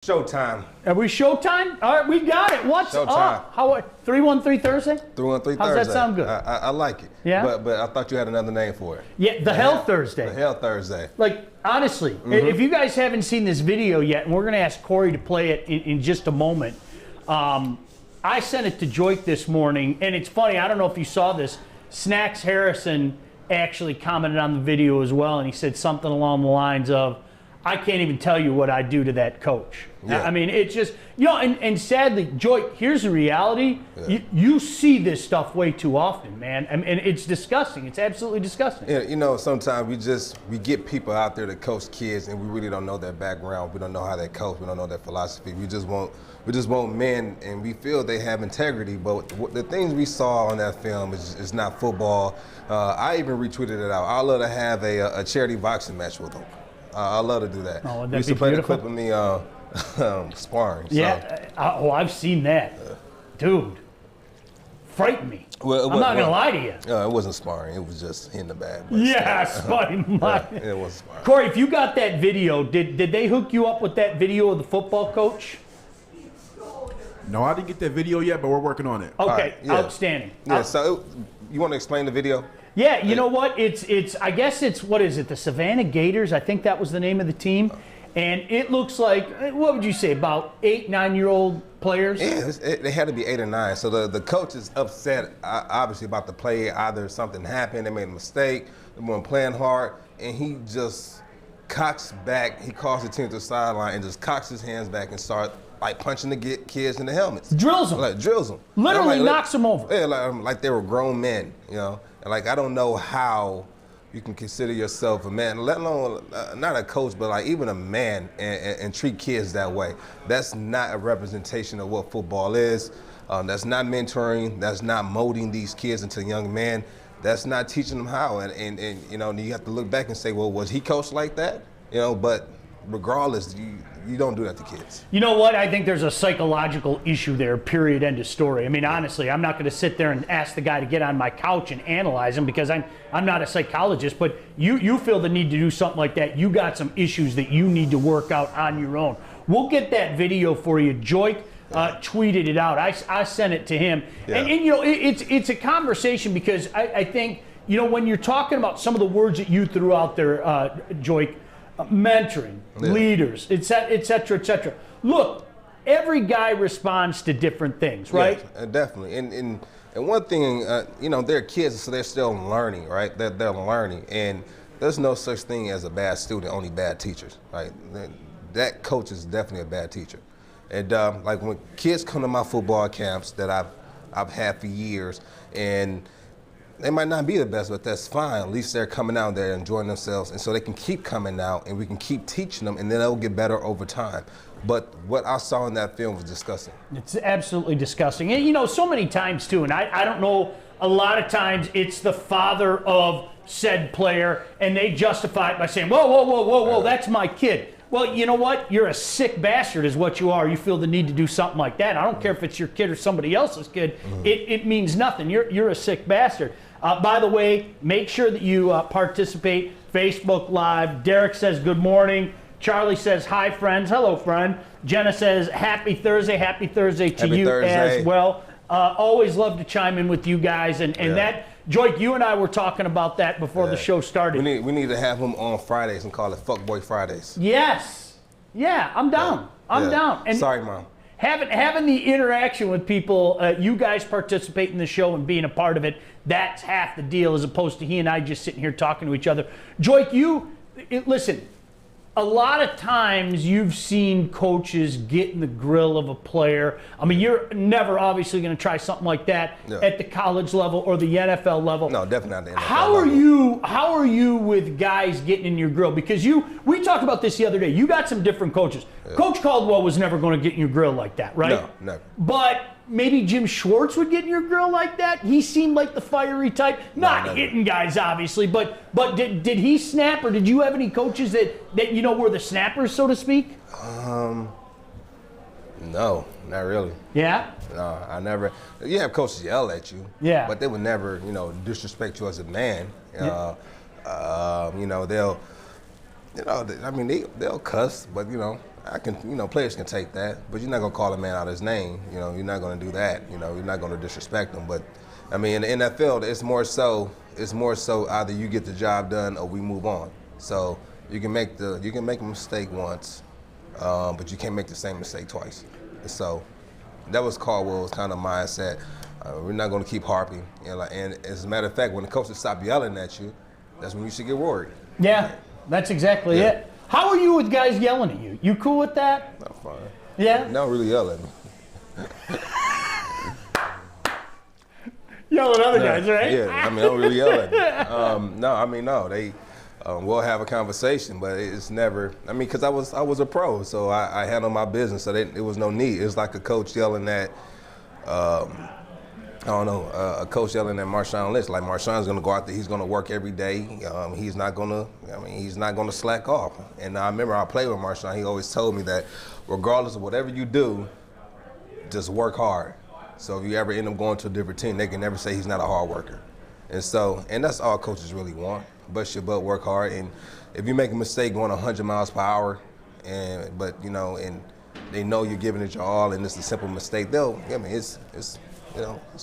Showtime. Are we showtime? All right, we got it. What's Showtime. up? How 313 Thursday? 313 Thursday. How's that sound good? I like it. Yeah? But I thought you had another name for it. Yeah, the Hell Thursday. The Hell Thursday. Like, honestly, if you guys haven't seen this video yet, and we're going to ask Corey to play it in just a moment, I sent it to Joique this morning, and it's funny, I don't know if you saw this, Snacks Harrison actually commented on the video as well, and he said something along the lines of, I can't even tell you what I do to that coach. Yeah. I mean, it's just, and sadly, Joique, here's the reality. Yeah. You see this stuff way too often, man. And it's disgusting. It's absolutely disgusting. Yeah, sometimes we get people out there that coach kids and we really don't know their background. We don't know how they coach. We don't know their philosophy. We just want men, and we feel they have integrity. But the things we saw on that film is not football. I even retweeted it out. I'd love to have a charity boxing match with them. I love to do that. Oh, we used to play the clip of me sparring. Yeah. So. I've seen that. Dude, frightened me. Well, I'm not going to lie to you. It wasn't sparring. It was just hitting the bag. Yeah, sparring. It was sparring. Corey, if you got that video, did they hook you up with that video of the football coach? No, I didn't get that video yet, but we're working on it. Okay, right, yeah. Outstanding. Yeah, so you want to explain the video? Yeah, you know what? It's I guess it's, what is it, the Savannah Gators? I think that was the name of the team. And it looks like, what would you say, about 8, 9-year-old players? Yeah, they had to be 8 or 9. So the coach is upset, obviously, about the play. Either something happened, they made a mistake, they weren't playing hard, and he just cocks back. He calls the team to the sideline and just cocks his hands back and starts punching the kids in the helmets. Drills them. Drills them. Literally knocks them over. Yeah, like they were grown men, And I don't know how you can consider yourself a man, let alone not a coach, but even a man, and treat kids that way. That's not a representation of what football is. That's not mentoring. That's not molding these kids into young men. That's not teaching them how. And you have to look back and say, well, was he coached like that? But regardless, you don't do that to kids. You know what? I think there's a psychological issue there, period, end of story. I mean, honestly, I'm not going to sit there and ask the guy to get on my couch and analyze him because I'm not a psychologist, but you feel the need to do something like that. You got some issues that you need to work out on your own. We'll get that video for you. Joique tweeted it out. I sent it to him. Yeah. And it's a conversation because I think, when you're talking about some of the words that you threw out there, Joique, mentoring, leaders, et cetera, et cetera. Look, every guy responds to different things, right? Yeah, definitely. And one thing, they're kids, so they're still learning, right? They're learning. And there's no such thing as a bad student, only bad teachers, right? That coach is definitely a bad teacher. And when kids come to my football camps that I've had for years, and they might not be the best, but that's fine. At least they're coming out there enjoying themselves, and so they can keep coming out, and we can keep teaching them, and then they'll get better over time. But what I saw in that film was disgusting. It's absolutely disgusting. And, so many times, too, and I don't know, a lot of times it's the father of said player, and they justify it by saying, whoa, that's my kid. Well, you know what? You're a sick bastard is what you are. You feel the need to do something like that. I don't care if it's your kid or somebody else's kid. It means nothing. You're a sick bastard. By the way, make sure that you participate. Facebook Live. Derek says good morning. Charlie says hi, friends. Hello, friend. Jenna says happy Thursday. Happy Thursday to you as well. Always love to chime in with you guys. And that, Joique, you and I were talking about that before the show started. We need to have them on Fridays and call it Fuckboy Fridays. Yes. Yeah, I'm down. I'm down. And sorry, Mom. Having the interaction with people, you guys participate in the show and being a part of it, that's half the deal as opposed to he and I just sitting here talking to each other. Joique, listen, a lot of times you've seen coaches get in the grill of a player. I mean, you're never obviously going to try something like that at the college level or the NFL level. No, definitely not the NFL level. How are you with guys getting in your grill? Because we talked about this the other day. You got some different coaches. Yeah. Coach Caldwell was never going to get in your grill like that, right? No, never. But maybe Jim Schwartz would get in your grill like that. He seemed like the fiery type, not hitting guys obviously, but did he snap, or did you have any coaches that were the snappers, so to speak? No, not really. Yeah? No, I never. You have coaches yell at you. Yeah. But they would never, disrespect you as a man. They'll cuss, but players can take that, but you're not gonna call a man out his name. You're not gonna do that. You're not gonna disrespect him. But I mean, in the NFL, it's more so either you get the job done or we move on. So you can make a mistake once, but you can't make the same mistake twice. So that was Caldwell's kind of mindset. We're not gonna keep harping. And as a matter of fact, when the coaches stop yelling at you, that's when you should get worried. Yeah, that's exactly it. How are you with guys yelling at you? You cool with that? I'm fine. Yeah? They don't really yell at me. Yell at other guys, right? Yeah, I mean, they don't really yell at me. No. They we'll have a conversation, but it's never. I mean, because I was a pro, so I handled my business, so it was no need. It was like a coach yelling at, a coach yelling at Marshawn Lynch. Like Marshawn's going to go out there, he's going to work every day. He's not going to slack off. And I remember I played with Marshawn. He always told me that regardless of whatever you do, just work hard. So if you ever end up going to a different team, they can never say he's not a hard worker. And that's all coaches really want. Bust your butt, work hard. And if you make a mistake going 100 miles per hour, and they know you're giving it your all, and it's a simple mistake, it's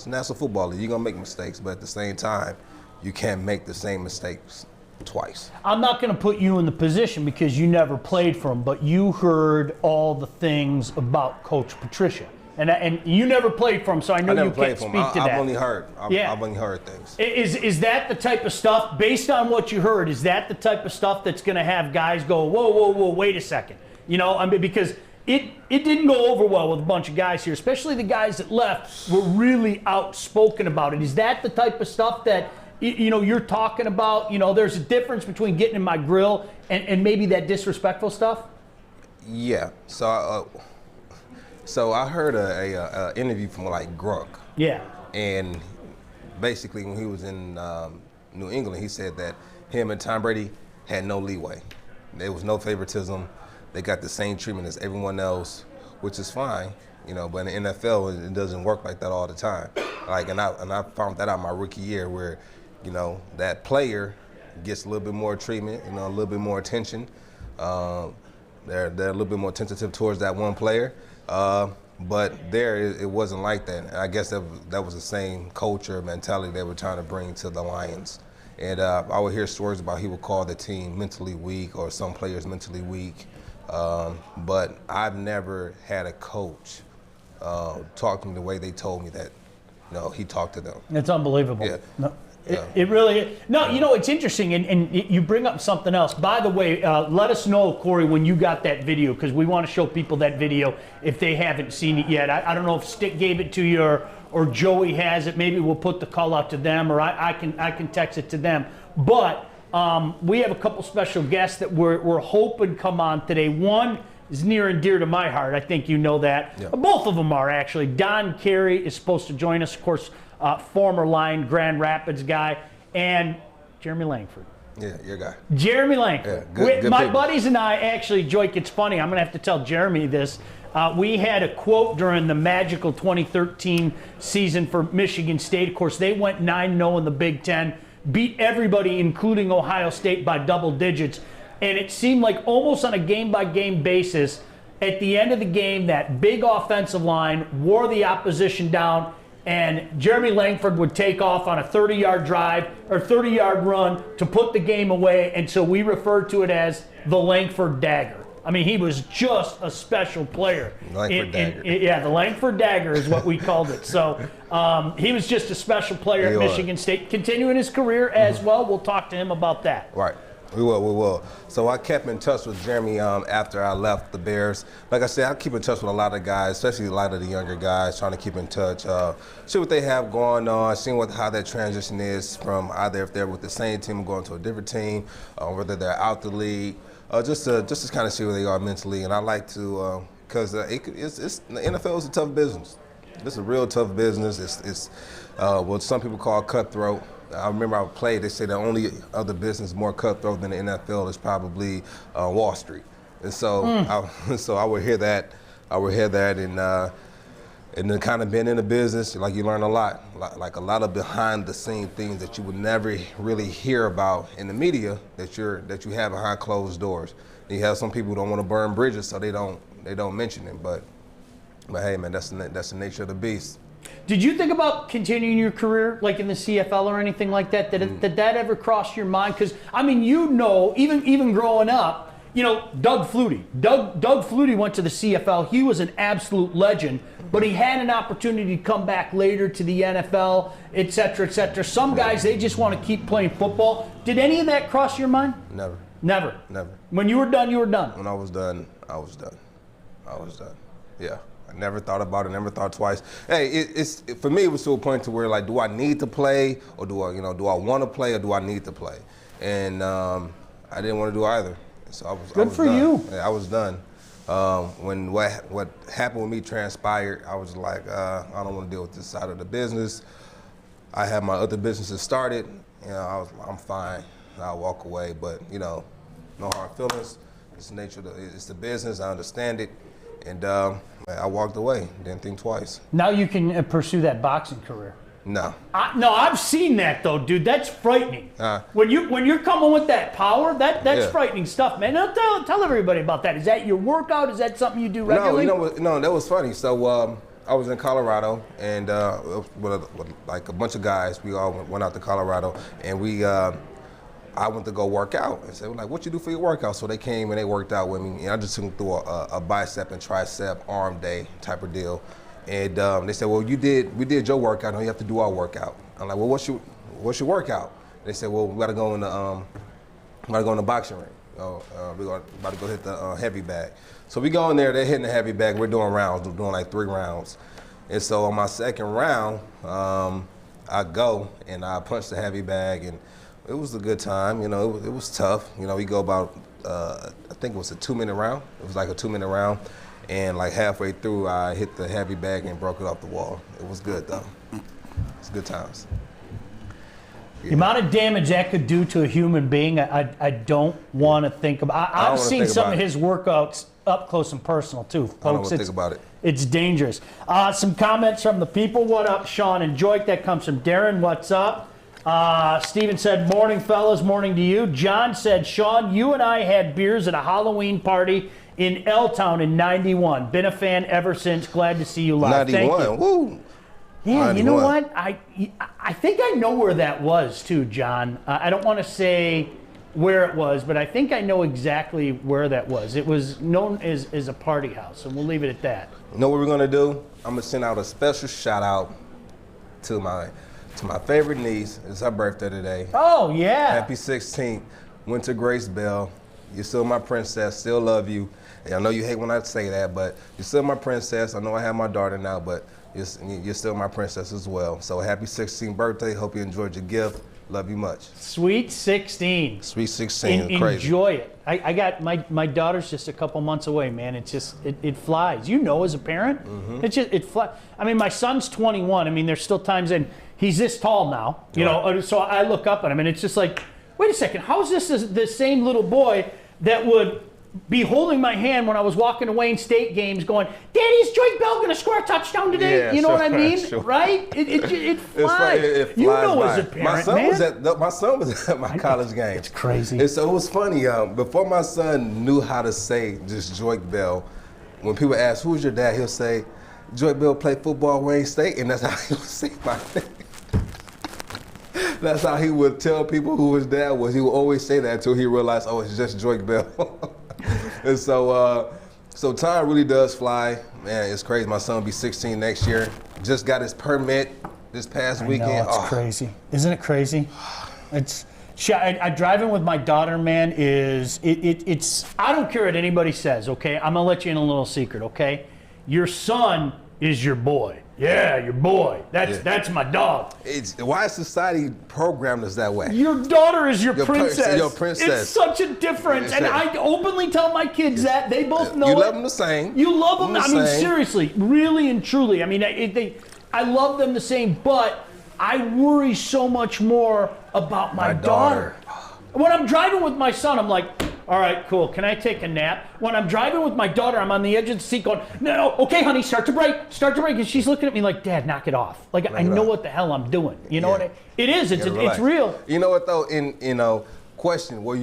National Football League. You're going to make mistakes, but at the same time, you can't make the same mistakes twice. I'm not going to put you in the position because you never played for him, but you heard all the things about Coach Patricia. And you never played for him, so I know you can't speak to that. I've only heard things. Is that the type of stuff, based on what you heard, is that the type of stuff that's going to have guys go, whoa, wait a second? Because it didn't go over well with a bunch of guys here, especially the guys that left were really outspoken about it. Is that the type of stuff that you're talking about? There's a difference between getting in my grill and maybe that disrespectful stuff? Yeah. So I heard a interview from Grunk. Yeah. And basically when he was in New England, he said that him and Tom Brady had no leeway. There was no favoritism. They got the same treatment as everyone else, which is fine, but in the NFL, it doesn't work like that all the time. And I found that out my rookie year where, that player gets a little bit more treatment, a little bit more attention. They're a little bit more tentative towards that one player. But there, it wasn't like that. And I guess that was the same culture, mentality they were trying to bring to the Lions. And I would hear stories about he would call the team mentally weak or some players mentally weak. But I've never had a coach talk to me the way they told me that, he talked to them. It's unbelievable. Yeah. No. It really is. No, it's interesting, and you bring up something else. By the way, let us know, Corey, when you got that video, because we want to show people that video if they haven't seen it yet. I don't know if Stick gave it to you or Joey has it. Maybe we'll put the call out to them, or I can text it to them. But we have a couple special guests that we're hoping come on today. One is near and dear to my heart. I think you know that. Yeah. Both of them are, actually. Don Carey is supposed to join us, of course. Former Lion, Grand Rapids guy, and Jeremy Langford. Yeah, your guy. Jeremy Langford. Yeah, good my people. buddies and I, actually, Joique, it's funny, I'm going to have to tell Jeremy this. We had a quote during the magical 2013 season for Michigan State. Of course, they went 9-0 in the Big Ten, beat everybody, including Ohio State, by double digits. And it seemed like almost on a game-by-game basis, at the end of the game, that big offensive line wore the opposition down, and Jeremy Langford would take off on a 30-yard drive or 30-yard run to put the game away, and so we referred to it as the Langford Dagger. I mean, he was just a special player. Langford Dagger. The Langford Dagger is what we called it. So he was just a special player at Michigan State, continuing his career as well. We'll talk to him about that. Right. We will. So I kept in touch with Jeremy after I left the Bears. Like I said, I keep in touch with a lot of guys, especially a lot of the younger guys, trying to keep in touch, see what they have going on, seeing how that transition is from either if they're with the same team or going to a different team, whether they're out the league, just to kind of see where they are mentally. And I like to, because the NFL is a tough business. It's a real tough business. It's what some people call cutthroat. I remember I played, they say the only other business more cutthroat than the NFL is probably Wall Street. And so I would hear that. And then kind of being in the business, like you learn a lot, like a lot of behind the scene things that you would never really hear about in the media that you have behind closed doors. You have some people who don't want to burn bridges, so they don't mention it. But hey, man, that's the nature of the beast. Did you think about continuing your career, like in the CFL or anything like that? Did that ever cross your mind? Because I mean, even growing up, Doug Flutie. Doug Flutie went to the CFL. He was an absolute legend, but he had an opportunity to come back later to the NFL, et cetera, et cetera. Some guys, they just want to keep playing football. Did any of that cross your mind? Never. Never. Never. When you were done, you were done. When I was done, I was done. I was done. Yeah. I never thought about it, never thought twice. Hey, for me, it was to a point to where, like, do I need to play, or do I want to play, or do I need to play? And I didn't want to do either. So I was Good for done. you. Yeah, I was done. When what happened with me transpired, I was like, I don't want to deal with this side of the business. I had my other businesses started. I'm fine. I'll walk away, but no hard feelings. It's the nature it's the business. I understand it. And I walked away. Didn't think twice. Now you can pursue that boxing career. No. No, I've seen that though, dude. That's frightening. When you're coming with that power, that's frightening stuff, man. Now tell everybody about that. Is that your workout? Is that something you do regularly? No, that was funny. So I was in Colorado, and with like a bunch of guys, we all went out to Colorado, and I went to go work out. And said, like, what you do for your workout? So they came and they worked out with me, and I just took them through a bicep and tricep arm day type of deal. And they said, well, we did your workout, now you have to do our workout. I'm like, well, what's your workout? They said, well, we gotta go in the boxing ring. We're about to go hit the heavy bag. So we go in there, they're hitting the heavy bag, we're doing rounds, we're doing like 3 rounds. And so on my second round, I go and I punch the heavy bag, and it was a good time. It was tough. We go about, I think it was a 2-minute round. It was like a 2-minute round. And like halfway through, I hit the heavy bag and broke it off the wall. It was good though. It's good times. The amount of damage that could do to a human being, I don't want to think about. I've seen some of his workouts up close and personal too, folks. I don't want to think about it. It's dangerous. Some comments from the people. What up, Sean and Joique? That comes from Darren. What's up? Steven said, morning, fellas. Morning to you. John said, Sean, you and I had beers at a Halloween party in L-Town in 91. Been a fan ever since. Glad to see you live. 91, thank you. Woo. Yeah, 91. You know what? I think I know where that was too, John. I don't want to say where it was, but I think I know exactly where that was. It was known as a party house, and we'll leave it at that. You know what we're gonna do? I'm gonna send out a special shout out to my favorite niece. It's her birthday today. Oh yeah. Happy 16th. Winter Grace Bell. You're still my princess. Still love you. And I know you hate when I say that, but you're still my princess. I know I have my daughter now, but you're still my princess as well. So happy 16th birthday. Hope you enjoyed your gift. Love you much. Sweet 16. Sweet 16. Crazy. Enjoy it. I got my daughter's just a couple months away, man. It's just it flies. As a parent, it flies. I mean, my son's 21. I mean, there's still times, and he's this tall now. Right. So I look up at him, and it's just like, wait a second, how is this the same little boy that would be holding my hand when I was walking to Wayne State games going, Daddy, is Joique Bell going to score a touchdown today? Yeah, you know what I mean? Sure. Right? It flies. It flies as a by. parent, My son was at my college game. It's crazy. And so it was funny. Before my son knew how to say just Joique Bell, when people ask, who's your dad? He'll say, Joique Bell played football at Wayne State, and that's how he would say my name. That's how he would tell people who his dad was. He would always say that until he realized, oh, it's just Joique Bell. And so time really does fly. Man, it's crazy. My son will be 16 next year. Just got his permit this past weekend. It's crazy. Isn't it crazy? I driving with my daughter, man, it's I don't care what anybody says, okay? I'm gonna let you in a little secret, okay? Your son is your boy. Yeah, your boy. That's my dog. Why is society programmed us that way? Your daughter is your princess. Your princess. It's such a difference. And I openly tell my kids that. They both know You love them the same. You love them. I mean, seriously, really and truly. I mean, I love them the same, but I worry so much more about my daughter. When I'm driving with my son, I'm like, all right, cool. Can I take a nap? When I'm driving with my daughter, I'm on the edge of the seat going, no, okay, honey, start to brake. And she's looking at me like, Dad, knock it off. Like, I know what the hell I'm doing. You know what it is. It's real. You know what, though? Question, well,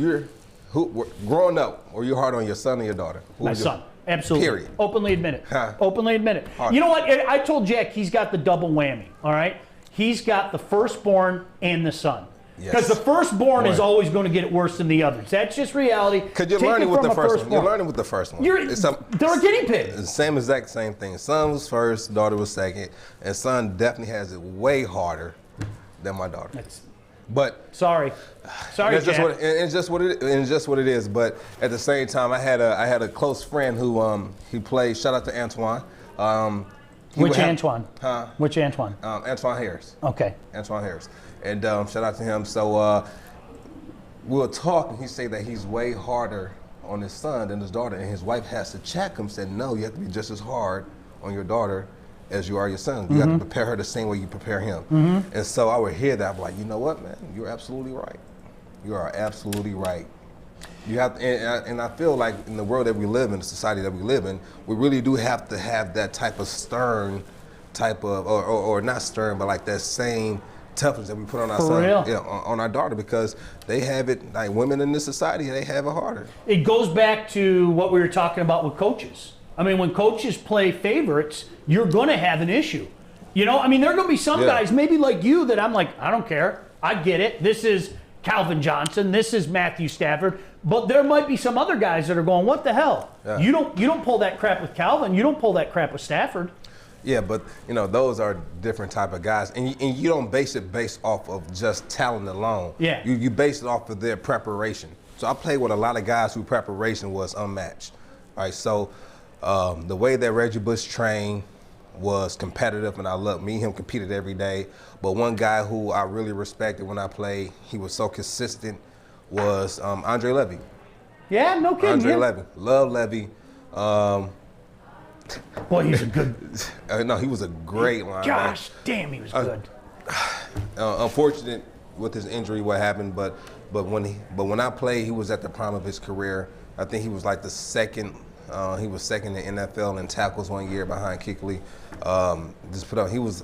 Growing up, were you hard on your son or your daughter? My son. Absolutely. Period. Openly admit it. Huh. Openly admit it. Hard. You know what? I told Jack he's got the double whammy, all right? He's got the firstborn and the son. Because the firstborn is always going to get it worse than the others. That's just reality. Because you're learning with the first one. You're learning with the first one. They're a guinea pig. Same exact same thing. Son was first, daughter was second, and son definitely has it way harder than my daughter. But sorry, it's Jack. just what it is. But at the same time, I had a close friend who he played. Shout out to Antoine. Which Antoine? Huh? Which Antoine? Antoine Harris. Okay. Antoine Harris. And shout out to him. So we were talking. He said that he's way harder on his son than his daughter, and his wife has to check him. Said no, you have to be just as hard on your daughter as you are your son. You have to prepare her the same way you prepare him. And so I would hear that. I'm like, you know what, man? You're absolutely right. You are absolutely right. You have to, and I feel like in the world that we live in, the society that we live in, we really do have to have that type of stern type of, or not stern, but like that same toughness that we put on our son, on our daughter, because they have it, like women in this society, they have it harder. It goes back to what we were talking about with coaches. I mean, when coaches play favorites, you're going to have an issue. You know, I mean, there are going to be some guys, maybe like you, that I'm like, I don't care. I get it. This is Calvin Johnson. This is Matthew Stafford. But there might be some other guys that are going, what the hell? Yeah. You don't pull that crap with Calvin. You don't pull that crap with Stafford. Yeah, but you know, those are different type of guys, and you don't base it based off of just talent alone. Yeah. You base it off of their preparation. So I played with a lot of guys whose preparation was unmatched. All right, so the way that Reggie Bush trained was competitive, and I loved me and him competed every day. But one guy who I really respected when I played, he was so consistent, was Andre Levy. Yeah, no kidding. Andre Levy, love Levy. Boy, he's a good. No, he was a great linebacker. Gosh, damn, he was good. Unfortunate with his injury, what happened, but when I played, he was at the prime of his career. I think he was like the second. He was second in NFL in tackles one year behind Kuechly. He was,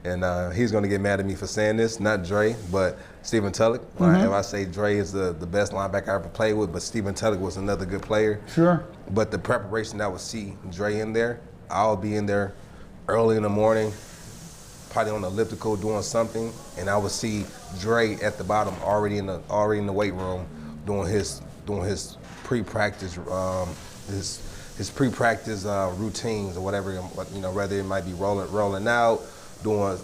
and he's going to get mad at me for saying this, not Dre, but Stephen Tulloch. If I say Dre is the best linebacker I ever played with, but Stephen Tulloch was another good player. Sure. But the preparation I would see Dre in there, I'll be in there early in the morning, probably on the elliptical doing something, and I would see Dre at the bottom already in the weight room doing his pre-practice his pre-practice routines or whatever, you know, whether it might be rolling out, doing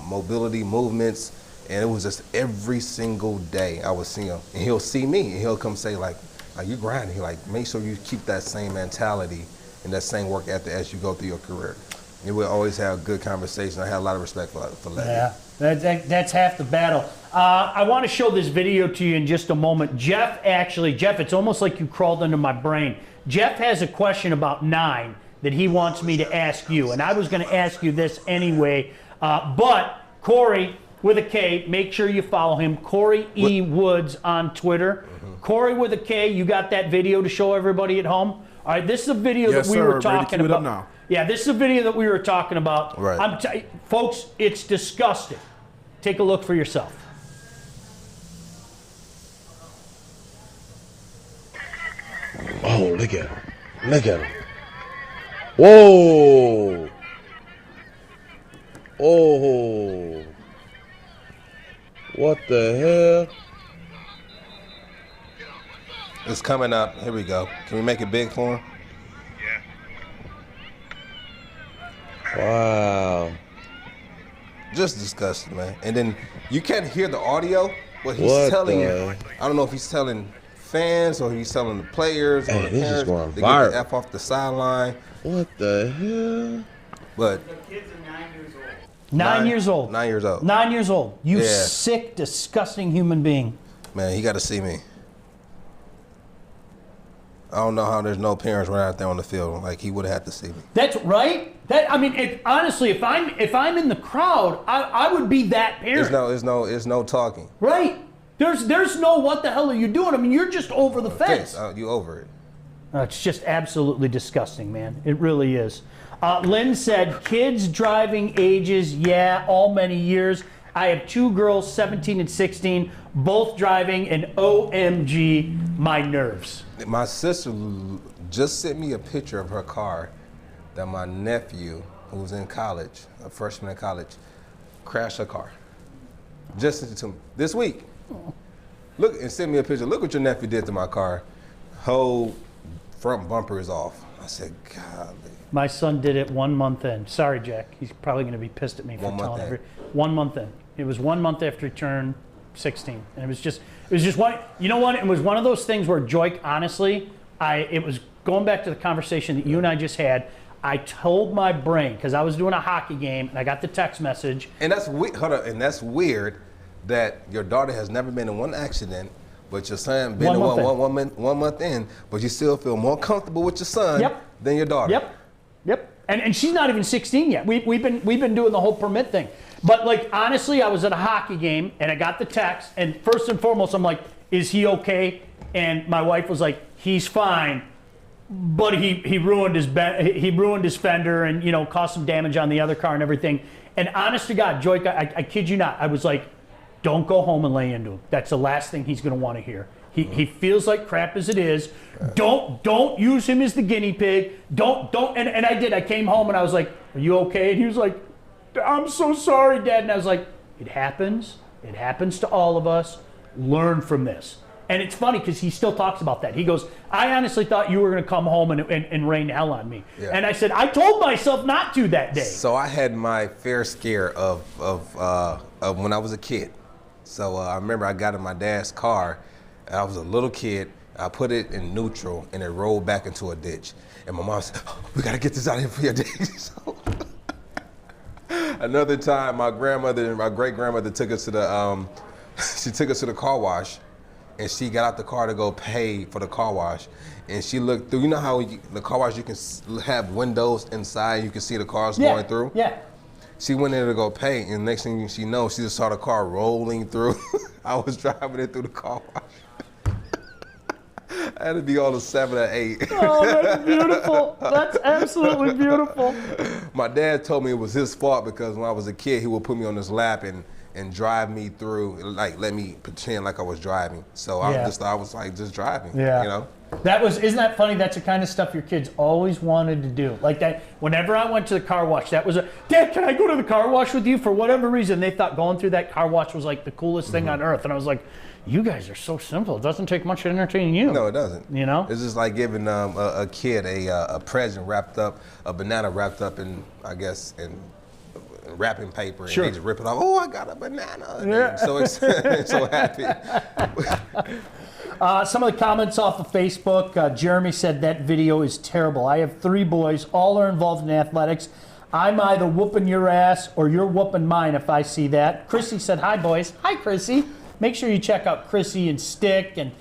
mobility movements, and it was just every single day I would see him, and he'll see me, and he'll come say like you grinding. He like, make sure you keep that same mentality and that same work ethic as you go through your career. And we'll always have good conversation. I had a lot of respect for Levy. Yeah, that's half the battle. I want to show this video to you in just a moment. Jeff, it's almost like you crawled into my brain. Jeff has a question about 9 that he wants me to ask you, and I was going to ask you this anyway. But Corey, with a K, make sure you follow him, Corey E. Woods on Twitter. Corey with a K, you got that video to show everybody at home? All right, this is a video that we were talking about. Now. Yeah, this is a video that we were talking about. Right. Folks, it's disgusting. Take a look for yourself. Oh, look at him. Look at him. Whoa. Oh. What the hell? It's coming up. Here we go. Can we make it big for him? Wow. Just disgusting, man. And then you can't hear the audio, but he's telling you. I don't know if he's telling fans or he's telling the players or the parents to get the F off the sideline. What the hell? But the kids are 9 years old. 9 years old. 9 years old. 9 years old. You sick, disgusting human being. Man, he got to see me. I don't know how there's no parents right out there on the field. Like, he would have had to see me. That's right. Honestly, if I'm in the crowd, I would be that parent. There's no talking. Right. There's no what the hell are you doing? I mean, you're just over the fence. You over it. It's just absolutely disgusting, man. It really is. Lynn said, kids driving ages, all many years. I have 2 girls, 17 and 16, both driving, and OMG, my nerves. My sister just sent me a picture of her car that my nephew, who was in college, a freshman in college, crashed her car. Just sent it to me this week. Look, and sent me a picture. Look what your nephew did to my car. Whole front bumper is off. I said, golly. My son did it 1 month in. Sorry, Jack. He's probably going to be pissed at me for telling everything. 1 month in. It was 1 month after he turned 16, and it was just one. You know what? It was one of those things where Joique, honestly, it was going back to the conversation that you and I just had. I told my brain, because I was doing a hockey game and I got the text message. And that's weird. Hold on. And that's weird that your daughter has never been in one accident, but your son been in one month in, but you still feel more comfortable with your son than your daughter. Yep. And she's not even 16 yet. We've been doing the whole permit thing. But like honestly, I was at a hockey game and I got the text, and first and foremost, I'm like, is he okay? And my wife was like, he's fine. But he ruined his fender and caused some damage on the other car and everything. And honest to God, Joique, I kid you not, I was like, don't go home and lay into him. That's the last thing he's going to want to hear. He feels like crap as it is. Don't use him as the guinea pig. Don't. And I did. I came home and I was like, are you okay? And he was like, I'm so sorry, Dad. And I was like, it happens. It happens to all of us. Learn from this. And it's funny because he still talks about that. He goes, I honestly thought you were going to come home and rain hell on me. Yeah. And I said, I told myself not to that day. So I had my fair scare of when I was a kid. So I remember I got in my dad's car. I was a little kid. I put it in neutral and it rolled back into a ditch. And my mom said, we got to get this out of here for your daddy. So another time, my great grandmother took us to the car wash. And she got out the car to go pay for the car wash. And she looked through, you know how the car wash, you can have windows inside, you can see the cars going through? Yeah. She went in to go pay, and next thing she knows, she just saw the car rolling through. I was driving it through the car wash. I had to be on a 7 or 8. Oh, that's beautiful. That's absolutely beautiful. My dad told me it was his fault because when I was a kid, he would put me on his lap and drive me through, like let me pretend like I was driving. So I was like just driving, Isn't that funny? That's the kind of stuff your kids always wanted to do. Like that, whenever I went to the car wash, that was Dad, can I go to the car wash with you? For whatever reason, they thought going through that car wash was like the coolest thing on earth. And I was like, you guys are so simple. It doesn't take much to entertain you. No, it doesn't. It's just like giving a kid a present wrapped up, a banana wrapped up in, I guess, in wrapping paper, and they just rip it off. Oh, I got a banana. Yeah. So happy. Some of the comments off of Facebook. Jeremy said that video is terrible. I have 3 boys. All are involved in athletics. I'm either whooping your ass or you're whooping mine if I see that. Chrissy said, hi, boys. Hi, Chrissy. Make sure you check out Chrissy and Stick and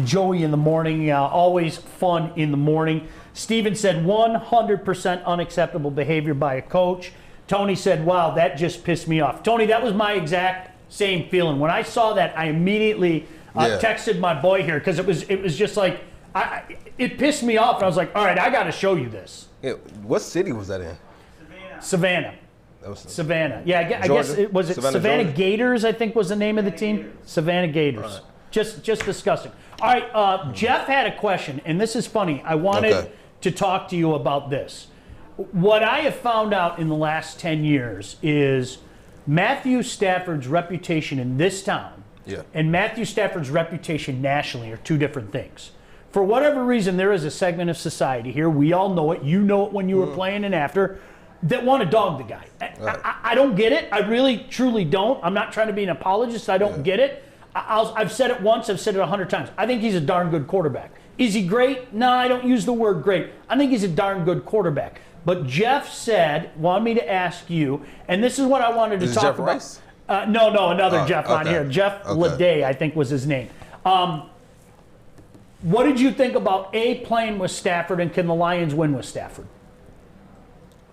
Joey in the morning. Always fun in the morning. Steven said 100% unacceptable behavior by a coach. Tony said, wow, that just pissed me off. Tony, that was my exact same feeling. When I saw that, I immediately texted my boy here because it was just like, it pissed me off. And I was like, all right, I got to show you this. Yeah, what city was that in? Savannah. Savannah. Yeah, I guess Savannah Gators, I think was the name of the team. Gators. Savannah Gators. Right. Just disgusting. All right, Jeff had a question, and this is funny. I wanted to talk to you about this. What I have found out in the last 10 years is Matthew Stafford's reputation in this town and Matthew Stafford's reputation nationally are 2 different things. For whatever reason, there is a segment of society here, we all know it, you know it when you were playing and after, that want to dog the guy. I don't get it. I really, truly don't. I'm not trying to be an apologist. I don't get it. I've said it once. I've said it 100 times. I think he's a darn good quarterback. Is he great? No, I don't use the word great. I think he's a darn good quarterback. But Jeff wanted me to ask you, and this is what I wanted to talk about. Rice? No, another Jeff on here. Jeff Leday, I think was his name. What did you think about playing with Stafford, and can the Lions win with Stafford?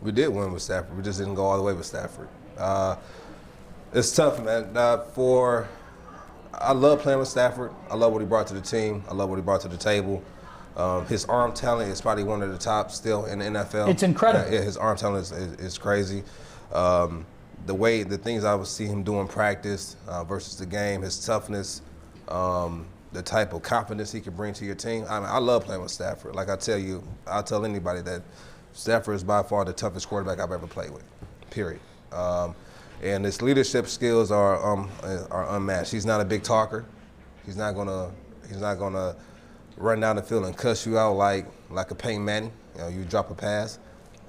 We did win with Stafford. We just didn't go all the way with Stafford. It's tough, man. I love playing with Stafford. I love what he brought to the team. I love what he brought to the table. His arm talent is probably one of the top still in the NFL. It's incredible. His arm talent is crazy. the things I would see him do in practice versus the game, his toughness, the type of confidence he can bring to your team. I love playing with Stafford. Like I'll tell anybody that Stafford is by far the toughest quarterback I've ever played with, period. And his leadership skills are unmatched. He's not a big talker. He's not gonna run down the field and cuss you out like a Peyton Manning. You drop a pass,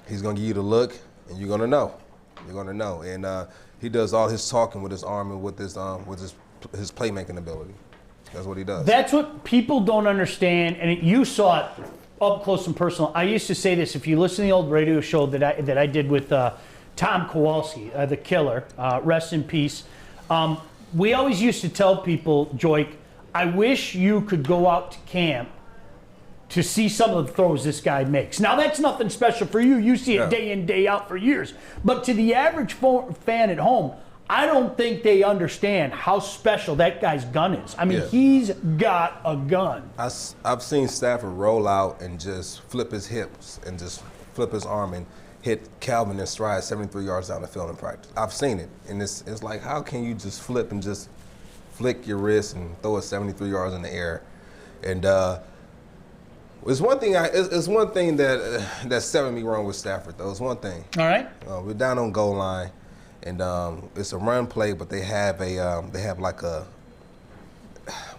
he's gonna give you the look, and you're gonna know. You're gonna know. And he does all his talking with his arm and with his playmaking ability. That's what he does. That's what people don't understand, and you saw it up close and personal. I used to say this. If you listen to the old radio show that I did with Tom Kowalski, the killer, rest in peace. We always used to tell people, Joique, I wish you could go out to camp to see some of the throws this guy makes. Now, that's nothing special for you. You see it day in, day out for years. But to the average fan at home, I don't think they understand how special that guy's gun is. I mean, he's got a gun. I've seen Stafford roll out and just flip his hips and just flip his arm and hit Calvin in stride 73 yards down the field in practice. I've seen it, and it's like, how can you just flip and just flick your wrist and throw it 73 yards in the air? And it's one thing that set me wrong with Stafford, though. It's one thing. All right. We're down on goal line, and it's a run play, but they have like a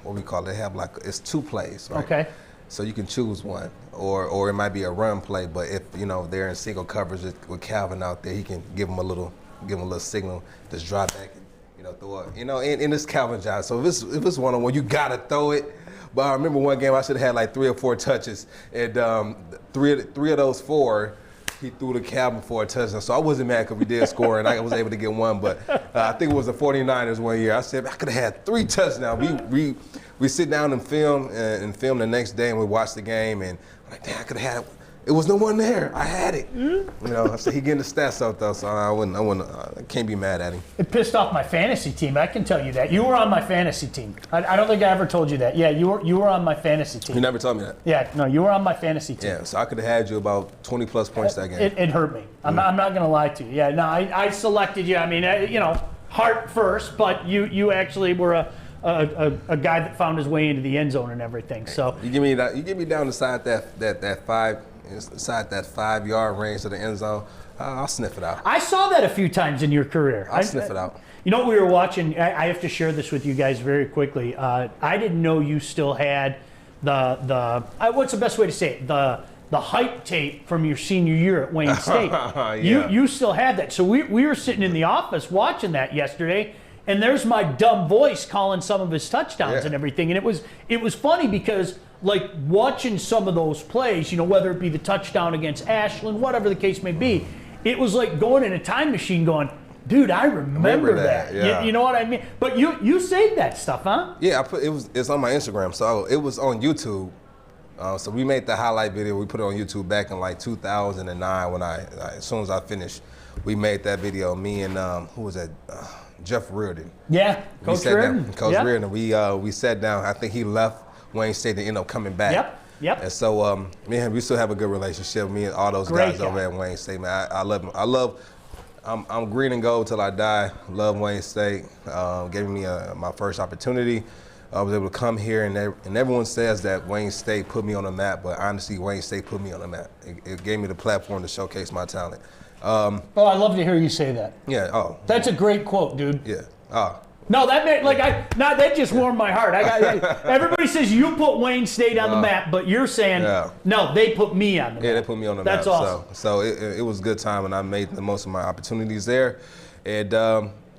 what we call it. They have like it's two plays, right? Okay. So you can choose one, or it might be a run play. But if they're in single coverage with Calvin out there, he can give him a little signal, just drop back and throw it. And it's Calvin Johnson. So if it's one-on-one, you gotta throw it. But I remember one game I should have had like 3 or 4 touches, and three of those 4, he threw to Calvin for a touchdown. So I wasn't mad because we did score, and I was able to get one. But I think it was the 49ers one year. I said I could have had 3 touchdowns. We sit down and film the next day, and we watch the game, and I'm like, damn, I could have had it. It was no one there. I had it. I said he getting the stats up though, so I can't be mad at him. It pissed off my fantasy team. I can tell you that. You were on my fantasy team. I don't think I ever told you that. Yeah, you were on my fantasy team. You never told me that. Yeah, no, you were on my fantasy team. Yeah, so I could have had you about 20 plus points that game. It hurt me. I'm not going to lie to you. Yeah, no, I selected you. I mean, heart first, but you actually were a guy that found his way into the end zone and everything. So you give me down inside that 5-yard range to the end zone, I'll sniff it out. I saw that a few times in your career. I'll sniff it out. We were watching. I have to share this with you guys very quickly. I didn't know you still had the what's the best way to say it? The hype tape from your senior year at Wayne State. Yeah. You still had that. So we were sitting in the office watching that yesterday, and there's my dumb voice calling some of his touchdowns and everything. And it was funny because like watching some of those plays, whether it be the touchdown against Ashland, whatever the case may be, it was like going in a time machine going, dude, I remember that. Yeah. You know what I mean? But you saved that stuff, huh? Yeah, it's on my Instagram. So it was on YouTube. So we made the highlight video. We put it on YouTube back in like 2009 when as soon as I finished, we made that video. Me and who was that? Jeff Reardon. Yeah, Coach Reardon. Coach Reardon. We sat down. I think he left Wayne State and ended up coming back. Yep. And so me and him, we still have a good relationship. Me and all those guys over at Wayne State, man. I love him. I'm green and gold till I die. Love Wayne State. Gave me my first opportunity. I was able to come here, and everyone says that Wayne State put me on the map, but honestly, Wayne State put me on the map. It gave me the platform to showcase my talent. I love to hear you say that. Yeah. Oh. That's a great quote, dude. Yeah. Oh. No, that made that just warmed my heart. Everybody says you put Wayne State on the map, but you're saying no, they put me on the map. Yeah, they put me on the map. That's awesome. So it was a good time, and I made the most of my opportunities there, and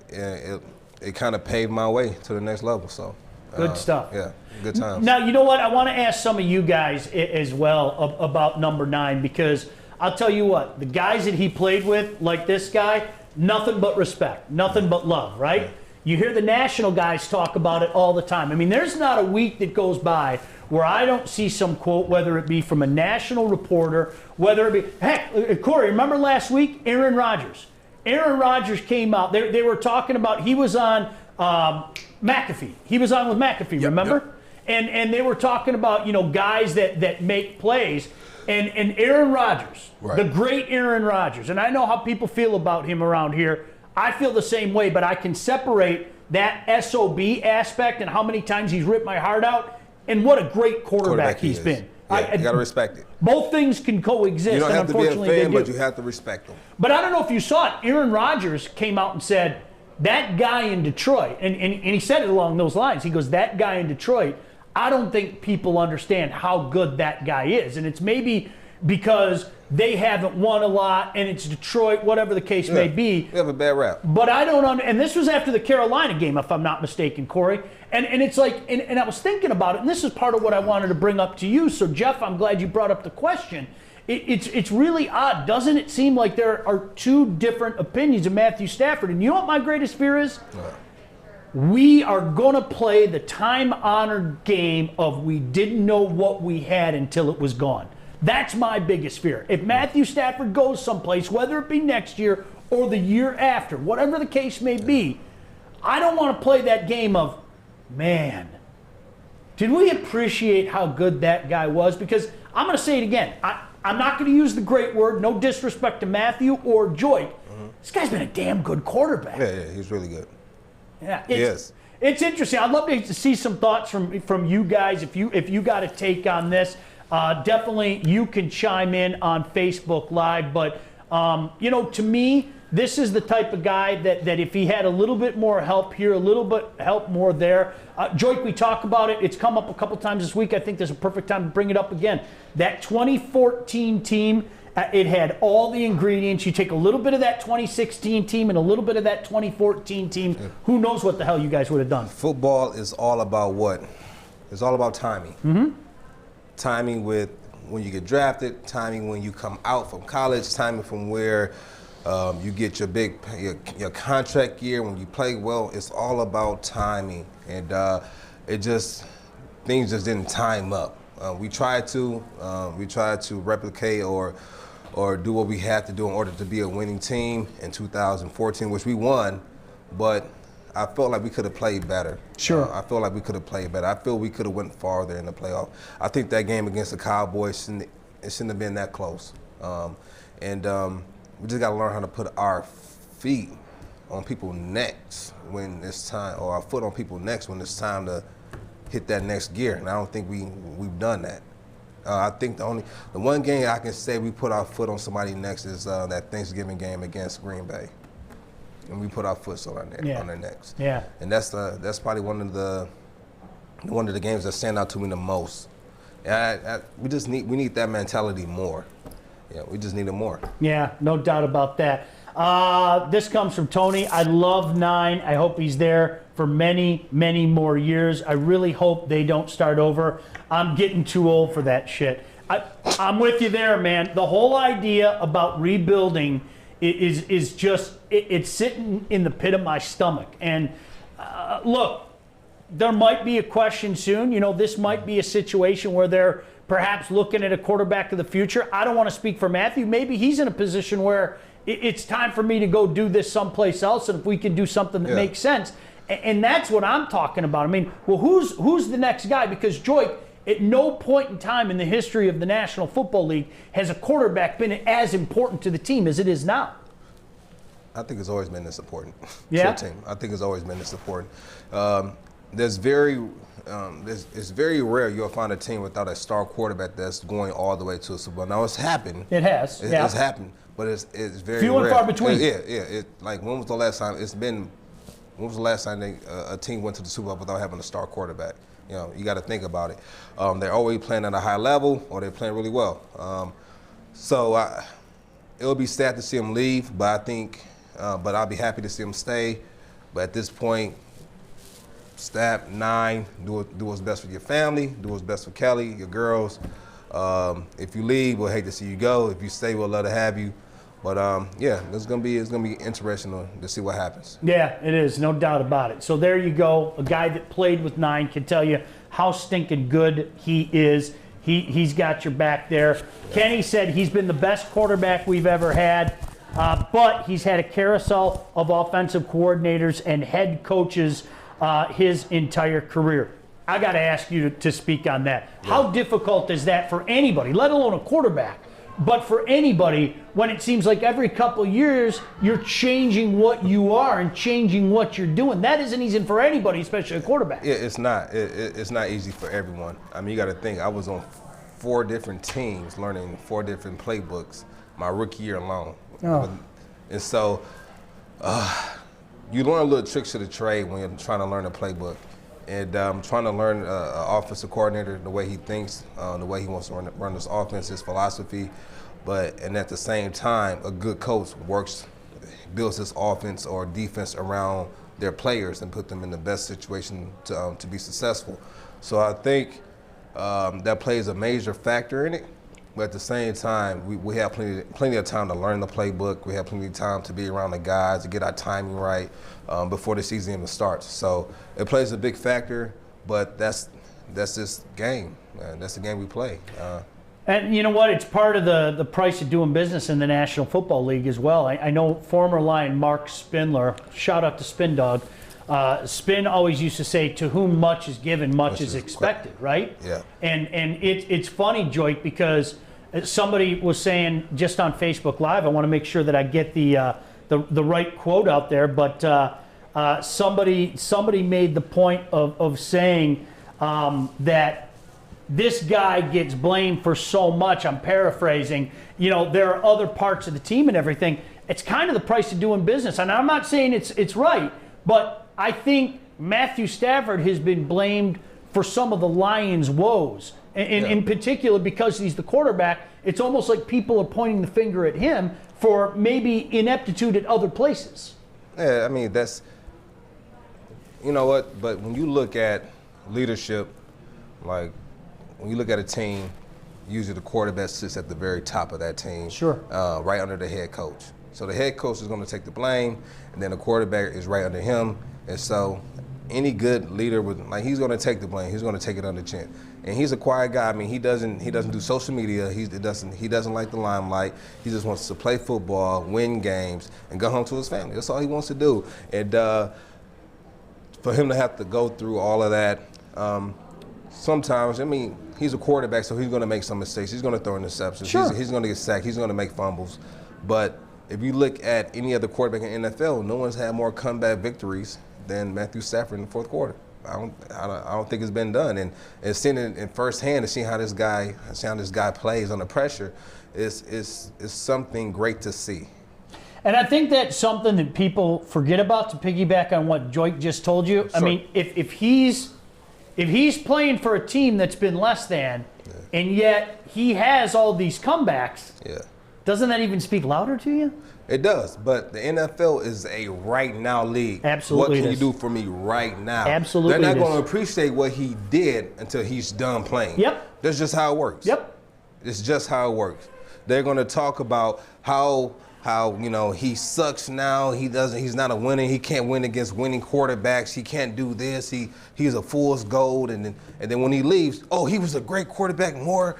it kind of paved my way to the next level. So good stuff. Yeah, good times. Now you know what? I want to ask some of you guys as well about number 9, because I'll tell you what, the guys that he played with, like this guy, nothing but respect, nothing but love, right? Yeah. You hear the national guys talk about it all the time. I mean, there's not a week that goes by where I don't see some quote, whether it be from a national reporter, whether it be, heck, Corey, remember last week, Aaron Rodgers? Aaron Rodgers came out, they were talking about, he was on McAfee. He was on with McAfee, remember? Yep. And they were talking about, guys that make plays. And Aaron Rodgers, the great Aaron Rodgers, and I know how people feel about him around here. I feel the same way, but I can separate that SOB aspect and how many times he's ripped my heart out and what a great quarterback he's been. Yeah, you got to respect it. Both things can coexist. You don't have and to be a unfortunately, fan, but you have to respect them. But I don't know if you saw it. Aaron Rodgers came out and said, that guy in Detroit, and he said it along those lines. He goes, that guy in Detroit, I don't think people understand how good that guy is. And it's maybe because they haven't won a lot and it's Detroit, whatever the case may be. They have a bad rap. But I don't and this was after the Carolina game, if I'm not mistaken, Corey. And it's like, and I was thinking about it, and this is part of what I wanted to bring up to you. So, Jeff, I'm glad you brought up the question. It's really odd. Doesn't it seem like there are two different opinions of Matthew Stafford? And you know what my greatest fear is? We are going to play the time-honored game of we didn't know what we had until it was gone. That's my biggest fear. If Matthew Stafford goes someplace, whether it be next year or the year after, whatever the case may be, I don't want to play that game of, man, did we appreciate how good that guy was? Because I'm going to say it again. I'm not going to use the great word, no disrespect to Matthew or Joique. This guy's been a damn good quarterback. Yeah, he's really good. Yeah, Yes. It's interesting. I'd love to see some thoughts from you guys. If you got a take on this, definitely you can chime in on Facebook Live. But to me, this is the type of guy that if he had a little bit more help here, a little bit help more there. Joique, we talk about it. It's come up a couple times this week. I think there's a perfect time to bring it up again. That 2014 team, it had all the ingredients. You take a little bit of that 2016 team and a little bit of that 2014 team. Yeah. Who knows what the hell you guys would have done? Football is all about what? It's all about timing. Mm-hmm. Timing with when you get drafted, timing when you come out from college, timing from where you get your contract year, when you play well. It's all about timing, and things just didn't time up. We tried to replicate or do what we had to do in order to be a winning team in 2014, which we won, but I felt like we could have played better. Sure. I feel like we could have played better. I feel we could have went farther in the playoff. I think that game against the Cowboys shouldn't have been that close. We just got to learn how to put our feet on people's necks when it's time, or our foot on people's necks when it's time to hit that next gear. And I don't think we've done that. I think the one game I can say we put our foot on somebody's necks is that Thanksgiving game against Green Bay, and we put our foot on their necks. Yeah. And that's probably one of the games that stand out to me the most. And we need that mentality more. Yeah, we just need it more. Yeah, no doubt about that. This comes from Tony. I love 9. I hope he's there for many, many more years. I really hope they don't start over. I'm getting too old for that shit. I'm with you there, man. The whole idea about rebuilding is just, it's sitting in the pit of my stomach. And look, there might be a question soon. This might be a situation where they're perhaps looking at a quarterback of the future. I don't want to speak for Matthew. Maybe he's in a position where it's time for me to go do this someplace else, and if we can do something that makes sense. And that's what I'm talking about. I mean, well, who's the next guy? Because Joique, at no point in time in the history of the National Football League has a quarterback been as important to the team as it is now. I think it's always been this important to a team. I think it's always been this important. It's very rare you'll find a team without a star quarterback that's going all the way to a Super Bowl. Now it's happened. It has. It's happened, but it's very few rare. and far between. Yeah. When was the last time? When was the last time a team went to the Super Bowl without having a star quarterback? You got to think about it. They're always playing at a high level, or they're playing really well. It'll be sad to see him leave, but I'll be happy to see him stay. But at this point, Stab 9, do what's best for your family, do what's best for Kelly, your girls. If you leave, we'll hate to see you go. If you stay, we'll love to have you. But it's gonna be interesting to see what happens. Yeah, it is, no doubt about it. So there you go. A guy that played with 9 can tell you how stinking good he is. He's got your back there. Kenny said he's been the best quarterback we've ever had, but he's had a carousel of offensive coordinators and head coaches his entire career. I got to ask you to speak on that. Yeah. How difficult is that for anybody, let alone a quarterback, But for anybody, when it seems like every couple years you're changing what you are and changing what you're doing, that isn't easy for anybody, especially a quarterback. Yeah, it's not. It's not easy for everyone. I mean, you got to think. I was on 4 different teams, learning 4 different playbooks my rookie year alone. Oh. And so you learn little tricks of the trade when you're trying to learn a playbook. And trying to learn an offensive coordinator, the way he thinks, the way he wants to run this offense, his philosophy. And at the same time, a good coach builds his offense or defense around their players and put them in the best situation to be successful. So I think that plays a major factor in it. But at the same time, we have plenty of time to learn the playbook. We have plenty of time to be around the guys, to get our timing right before the season even starts. So it plays a big factor, but that's this game. That's the game we play. And you know what? It's part of the price of doing business in the National Football League as well. I know former Lion Mark Spindler, shout out to Spin Dog, Spin always used to say, to whom much is given, much is expected, right? Yeah. And it's funny, Joique, because somebody was saying just on Facebook Live, I want to make sure that I get the right quote out there, but somebody made the point of saying that this guy gets blamed for so much. I'm paraphrasing. You know, there are other parts of the team and everything. It's kind of the price of doing business. And I'm not saying it's right, but I think Matthew Stafford has been blamed for some of the Lions' woes. In particular, because he's the quarterback, it's almost like people are pointing the finger at him for maybe ineptitude at other places. Yeah, I mean, that's, you know what, but when you look at leadership, like when you look at a team, usually the quarterback sits at the very top of that team. Sure. Right under the head coach. So the head coach is going to take the blame, and then the quarterback is right under him. And so any good leader he's going to take the blame. He's going to take it on the chin. And he's a quiet guy. I mean, he doesn't do social media. He doesn't like the limelight. He just wants to play football, win games, and go home to his family. That's all he wants to do. And for him to have to go through all of that, sometimes, I mean, he's a quarterback, so he's going to make some mistakes. He's going to throw interceptions. Sure. He's going to get sacked. He's going to make fumbles. But if you look at any other quarterback in the NFL, no one's had more comeback victories than Matthew Stafford in the fourth quarter. I don't think it's been done. And seeing it in firsthand and seeing how this guy plays under pressure is something great to see. And I think that's something that people forget about, to piggyback on what Joique just told you. Sure. I mean, if he's playing for a team that's been less than, and yet he has all these comebacks, doesn't that even speak louder to you? It does, but the NFL is a right now league. Absolutely. What can you do for me right now? Absolutely. They're not going to appreciate what he did until he's done playing. Yep. That's just how it works. Yep. It's just how it works. They're going to talk about how he sucks now. He's not a winner. He can't win against winning quarterbacks. He can't do this. He's a fool's gold. And then when he leaves, he was a great quarterback, more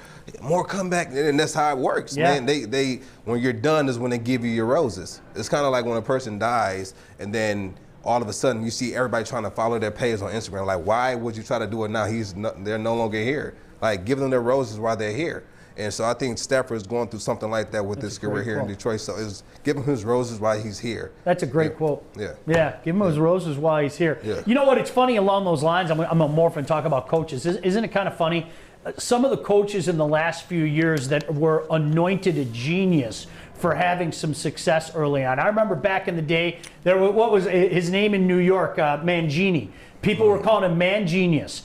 comeback. And that's how it works, man. They when you're done is when they give you your roses. It's kind of like when a person dies and then all of a sudden you see everybody trying to follow their page on Instagram. Like, why would you try to do it now? They're no longer here. Like, give them their roses while they're here. And so I think Stafford is going through something like that with his career here in Detroit. So give him his roses while he's here. That's a great quote. Yeah. Yeah, give him his roses while he's here. Yeah. You know what? It's funny along those lines. I'm going to morph and talk about coaches. Isn't it kind of funny? Some of the coaches in the last few years that were anointed a genius for having some success early on. I remember back in the day, what was his name in New York? Mangini. People were calling him Man Genius.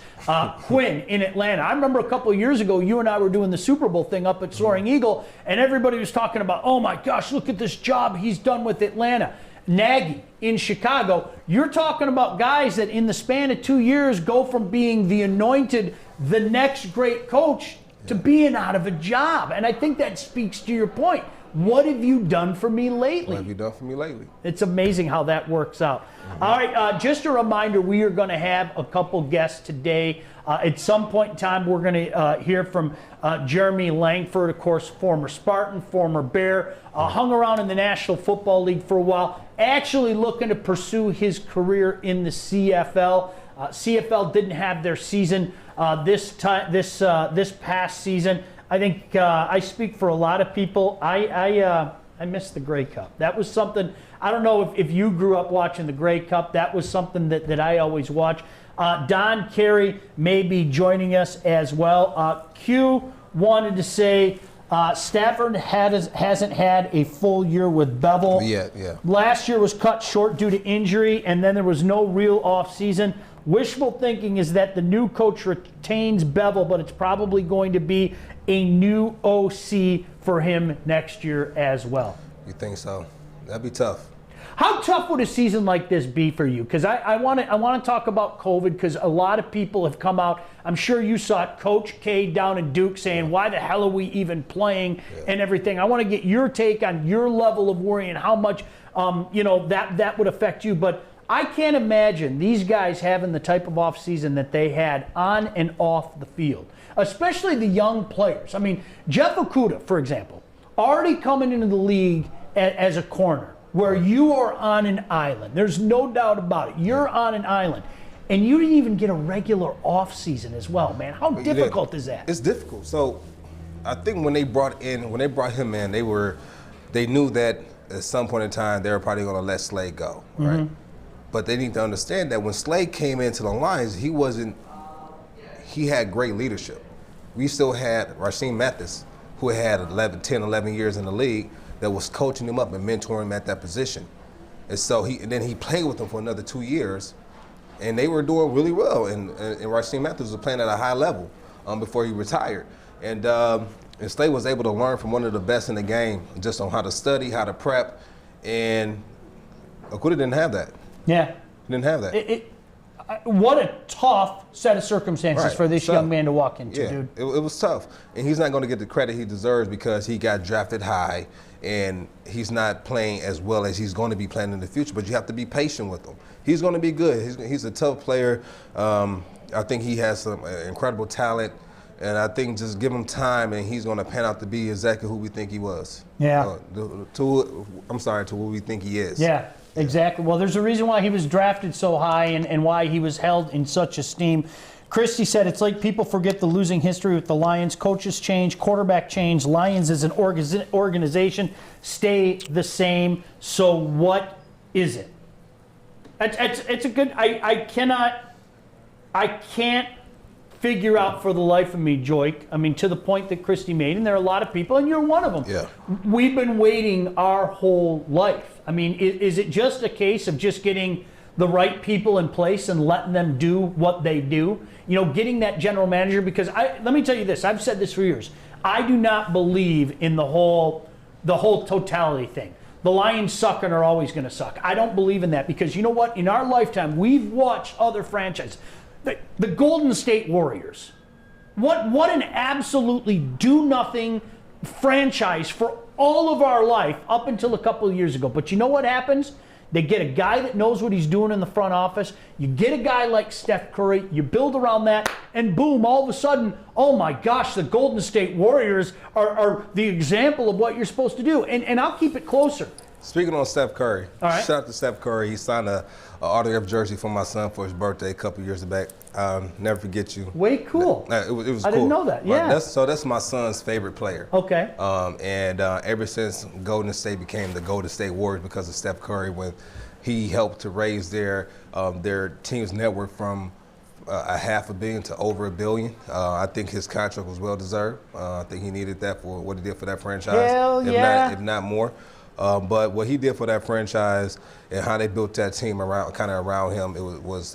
Quinn in Atlanta. I remember a couple of years ago, you and I were doing the Super Bowl thing up at Soaring Eagle, and everybody was talking about, oh my gosh, look at this job he's done with Atlanta. Nagy in Chicago. You're talking about guys that in the span of 2 years go from being the anointed, the next great coach to being out of a job. And I think that speaks to your point. What have you done for me lately? What have you done for me lately? It's amazing how that works out. Mm-hmm. All right, just a reminder, we are going to have a couple guests today. At some point in time, we're going to hear from Jeremy Langford, of course, former Spartan, former Bear, hung around in the National Football League for a while, actually looking to pursue his career in the CFL. CFL didn't have their season this past season. I think I speak for a lot of people. I miss the Grey Cup. That was something, I don't know if you grew up watching the Grey Cup. That was something that I always watched. Don Carey may be joining us as well. Q wanted to say Stafford hasn't had a full year with Bevel. Yeah. Last year was cut short due to injury, and then there was no real offseason. Wishful thinking is that the new coach retains Bevel, but it's probably going to be a new OC for him next year as well. You think so? That'd be tough. How tough would a season like this be for you? Because I want to talk about COVID, because a lot of people have come out. I'm sure you saw it, Coach K down in Duke saying, why the hell are we even playing and everything. I want to get your take on your level of worry and how much that would affect you. But I can't imagine these guys having the type of offseason that they had on and off the field, especially the young players. I mean, Jeff Okudah, for example, already coming into the league as a corner, where you are on an island. There's no doubt about it. You're on an island. And you didn't even get a regular offseason as well, man. How difficult is that? It's difficult. So I think when they brought him in, they knew that at some point in time they were probably going to let Slade go, right? Mm-hmm. But they need to understand that when Slade came into the Lions, he had great leadership. We still had Rasheem Mathis, who had 11 years in the league, that was coaching him up and mentoring him at that position. And so then he played with them for another 2 years, and they were doing really well. And Rasheem Mathis was playing at a high level before he retired. And Slade was able to learn from one of the best in the game just on how to study, how to prep, and Okudah didn't have that. Yeah. Didn't have that. What a tough set of circumstances for this young man to walk into, dude. It was tough. And he's not going to get the credit he deserves because he got drafted high and he's not playing as well as he's going to be playing in the future. But you have to be patient with him. He's going to be good. He's a tough player. I think he has some incredible talent. And I think just give him time and he's going to pan out to be exactly who we think he was. Yeah. To what we think he is. Yeah. Exactly. Well, there's a reason why he was drafted so high and why he was held in such esteem. Christy said it's like people forget the losing history with the Lions. Coaches change, quarterback change. Lions as an organization stay the same. So what is it? It's a good. I can't figure out for the life of me, Joique. I mean, to the point that Christy made, and there are a lot of people, and you're one of them. Yeah. We've been waiting our whole life. I mean, is it just a case of just getting the right people in place and letting them do what they do? You know, getting that general manager, because let me tell you this, I've said this for years. I do not believe in the whole totality thing. The Lions suck and are always going to suck. I don't believe in that, because you know what? In our lifetime, we've watched other franchises. The Golden State Warriors. What an absolutely do-nothing franchise for all of our life up until a couple of years ago. But you know what happens? They get a guy that knows what he's doing in the front office. You get a guy like Steph Curry. You build around that, and boom, all of a sudden, oh my gosh, the Golden State Warriors are the example of what you're supposed to do. And I'll keep it closer. Speaking on Steph Curry, all right. Shout out to Steph Curry. He signed an autographed jersey for my son for his birthday a couple years back. Never forget you. Way cool. It was cool. I didn't know that. Yeah. That's my son's favorite player. Okay. And ever since Golden State became the Golden State Warriors because of Steph Curry, when he helped to raise their team's network from $500 million to over $1 billion. I think his contract was well deserved. I think he needed that for what he did for that franchise. Hell yeah. If not more. But what he did for that franchise and how they built that team around him, it was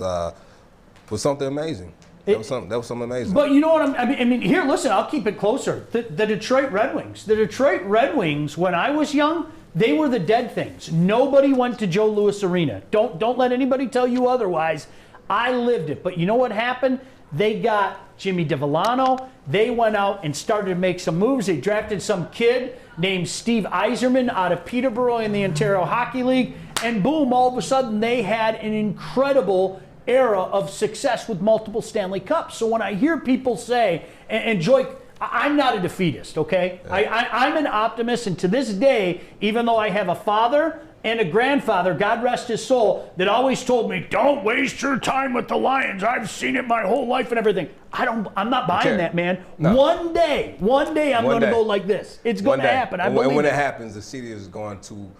something amazing. That was something amazing. But you know what I mean? Here, listen, I'll keep it closer. The Detroit Red Wings. The Detroit Red Wings, when I was young, they were the dead things. Nobody went to Joe Louis Arena. Don't let anybody tell you otherwise. I lived it. But you know what happened? They got Jimmy DeVillano. They went out and started to make some moves. They drafted some kid named Steve Yzerman out of Peterborough in the Ontario Hockey League. And boom, all of a sudden they had an incredible era of success with multiple Stanley Cups. So when I hear people say, and Joique, I'm not a defeatist, okay? I'm an optimist, and to this day, even though I have a father and a grandfather, God rest his soul, that always told me, don't waste your time with the Lions. I've seen it my whole life and everything. I'm not buying that, man. No. One day I'm going to go like this. It's going to happen. And when it happens, the city is going to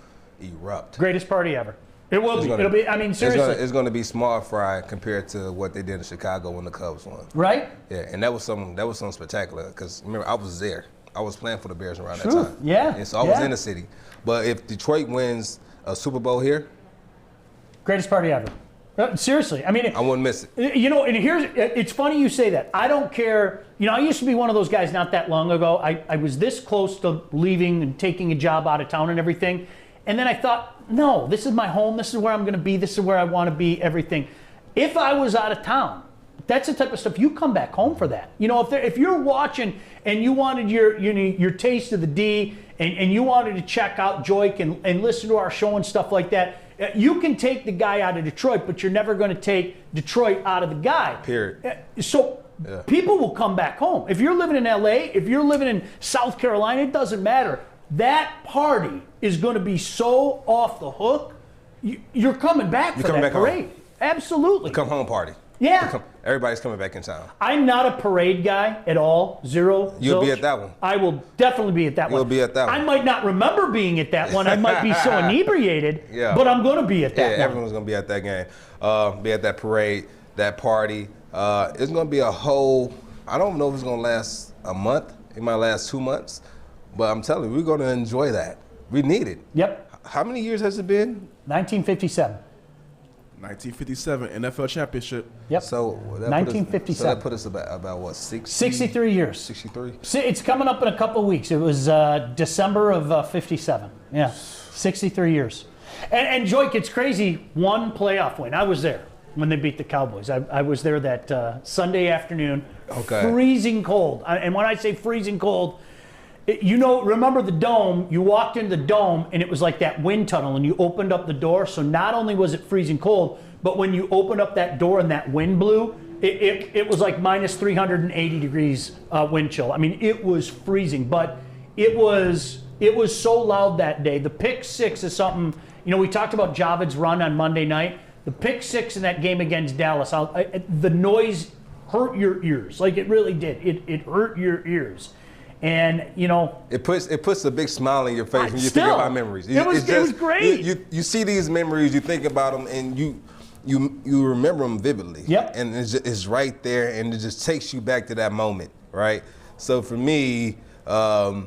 erupt. Greatest party ever. It will be. It'll be. I mean, seriously. It's going to be small fry compared to what they did in Chicago when the Cubs won. Right. Yeah, and that was something spectacular. Because remember, I was there. I was playing for the Bears around that time. Yeah. And so I was in the city. But if Detroit wins a Super Bowl here, greatest party ever. Seriously, I mean, I wouldn't miss it. You know, and it's funny you say that. I don't care. You know, I used to be one of those guys not that long ago. I was this close to leaving and taking a job out of town and everything. And then I thought, no, this is my home. This is where I'm going to be. This is where I want to be, everything. If I was out of town, that's the type of stuff you come back home for that. You know, if you're watching and you wanted your taste of the D and you wanted to check out Joique and listen to our show and stuff like that, you can take the guy out of Detroit, but you're never going to take Detroit out of the guy. Period. So people will come back home. If you're living in LA, if you're living in South Carolina, it doesn't matter. That party is going to be so off the hook. You're coming back for that parade. Home. Absolutely. The come home party. Yeah. Everybody's coming back in town. I'm not a parade guy at all. Zero. You'll be at that one. I will definitely be at that one. You'll be at that one. I might not remember being at that one. I might be so inebriated. Yeah. But I'm going to be at that one. Yeah, everyone's going to be at that game. Be at that parade, that party. It's going to be a whole, I don't know if it's going to last a month. It might last 2 months. But I'm telling you, we're going to enjoy that. We need it. Yep. How many years has it been? 1957. 1957 NFL championship. Yep. So 1957. So that put us about what, 63 years. 63. It's coming up in a couple of weeks. It was December of 57. Yeah, 63 years. And Joique, it's crazy. One playoff win. I was there when they beat the Cowboys. I was there that Sunday afternoon. Okay. Freezing cold. And when I say freezing cold, remember the dome, you walked into the dome and it was like that wind tunnel and you opened up the door. So not only was it freezing cold, but when you opened up that door and that wind blew, it was like minus 380 degrees wind chill. I mean, it was freezing, but it was so loud that day. The pick six is something, we talked about Javid's run on Monday night. The pick six in that game against Dallas, the noise hurt your ears. Like it really did. It hurt your ears. And it puts a big smile on your face when you think about memories. It was great. You see these memories, you think about them, and you remember them vividly. Yep. And it's right there, and it just takes you back to that moment, right? So for me, I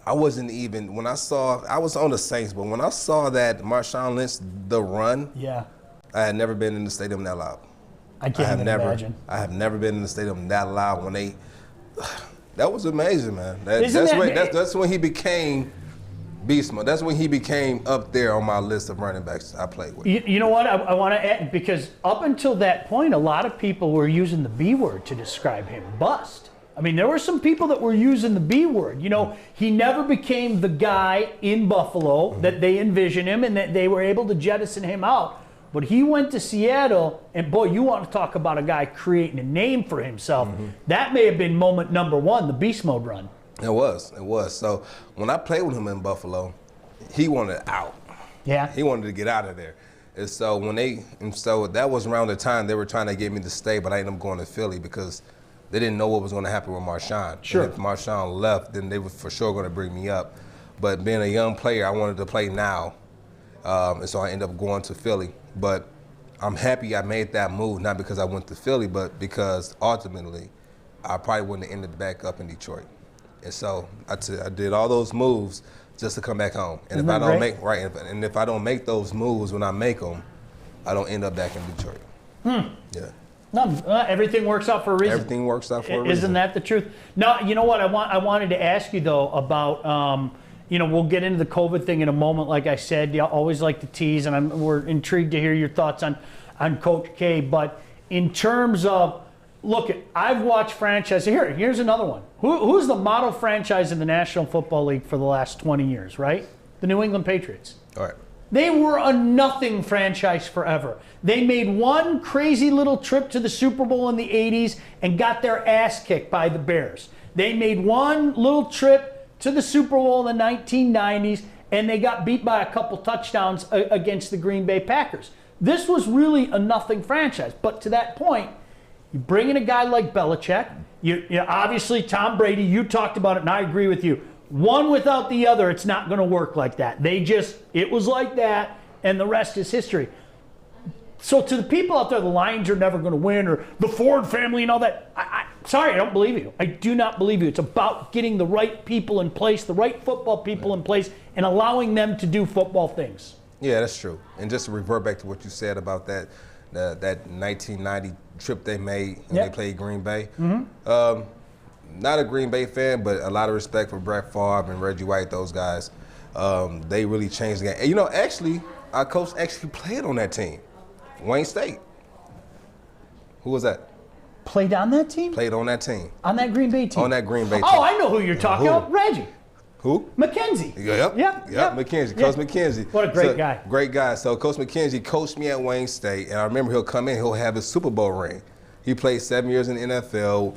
wasn't even I was on the Saints, but when I saw that Marshawn Lynch the run, I had never been in the stadium that loud. I can't imagine. I have never been in the stadium that loud when they. That was amazing, man. That's when he became beast mode. That's when he became up there on my list of running backs I played with. You know what? I want to add, because up until that point, a lot of people were using the B word to describe him. Bust. I mean, there were some people that were using the B word. He never became the guy in Buffalo that they envisioned him and that they were able to jettison him out. But he went to Seattle, and boy, you want to talk about a guy creating a name for himself. Mm-hmm. That may have been moment number one, the beast mode run. It was. So when I played with him in Buffalo, he wanted out. Yeah. He wanted to get out of there. And so that was around the time they were trying to get me to stay, but I ended up going to Philly because they didn't know what was going to happen with Marshawn. Sure. And if Marshawn left, then they were for sure going to bring me up. But being a young player, I wanted to play now. And so I ended up going to Philly. But I'm happy I made that move, not because I went to Philly, but because ultimately I probably wouldn't have ended back up in Detroit. And so I did all those moves just to come back home. And if I don't make those moves when I make them, I don't end up back in Detroit. Yeah. No, everything works out for a reason. Everything works out for a reason. Isn't that the truth? Now, you know what? I wanted to ask you though about. We'll get into the COVID thing in a moment. Like I said, you always like to tease, and we're intrigued to hear your thoughts on Coach K. But in terms of, look, I've watched franchises. Here's another one. Who's the model franchise in the National Football League for the last 20 years, right? The New England Patriots. All right. They were a nothing franchise forever. They made one crazy little trip to the Super Bowl in the 80s and got their ass kicked by the Bears. They made one little trip to the Super Bowl in the 1990s and they got beat by a couple touchdowns against the Green Bay Packers. This was really a nothing franchise. But to that point, you bring in a guy like Belichick. You obviously, Tom Brady, you talked about it, and I agree with you. One without the other, it's not going to work like that. It was like that, and the rest is history. So to the people out there, the Lions are never going to win, or the Ford family and all that, sorry, I don't believe you. I do not believe you. It's about getting the right people in place, the right football people in place, and allowing them to do football things. Yeah, that's true. And just to revert back to what you said about that 1990 trip they made when they played Green Bay. Not a Green Bay fan, but a lot of respect for Brett Favre and Reggie White, those guys. They really changed the game. And, actually, our coach actually played on that team. Wayne State. Who was that? Played on that team? Played on that team. On that Green Bay team? On that Green Bay team. Oh, I know who you're talking about. Reggie. Who? McKenzie. Yep. McKenzie. Coach McKenzie. What a great guy. Great guy. So Coach McKenzie coached me at Wayne State, and I remember he'll come in, he'll have his Super Bowl ring. He played 7 years in the NFL,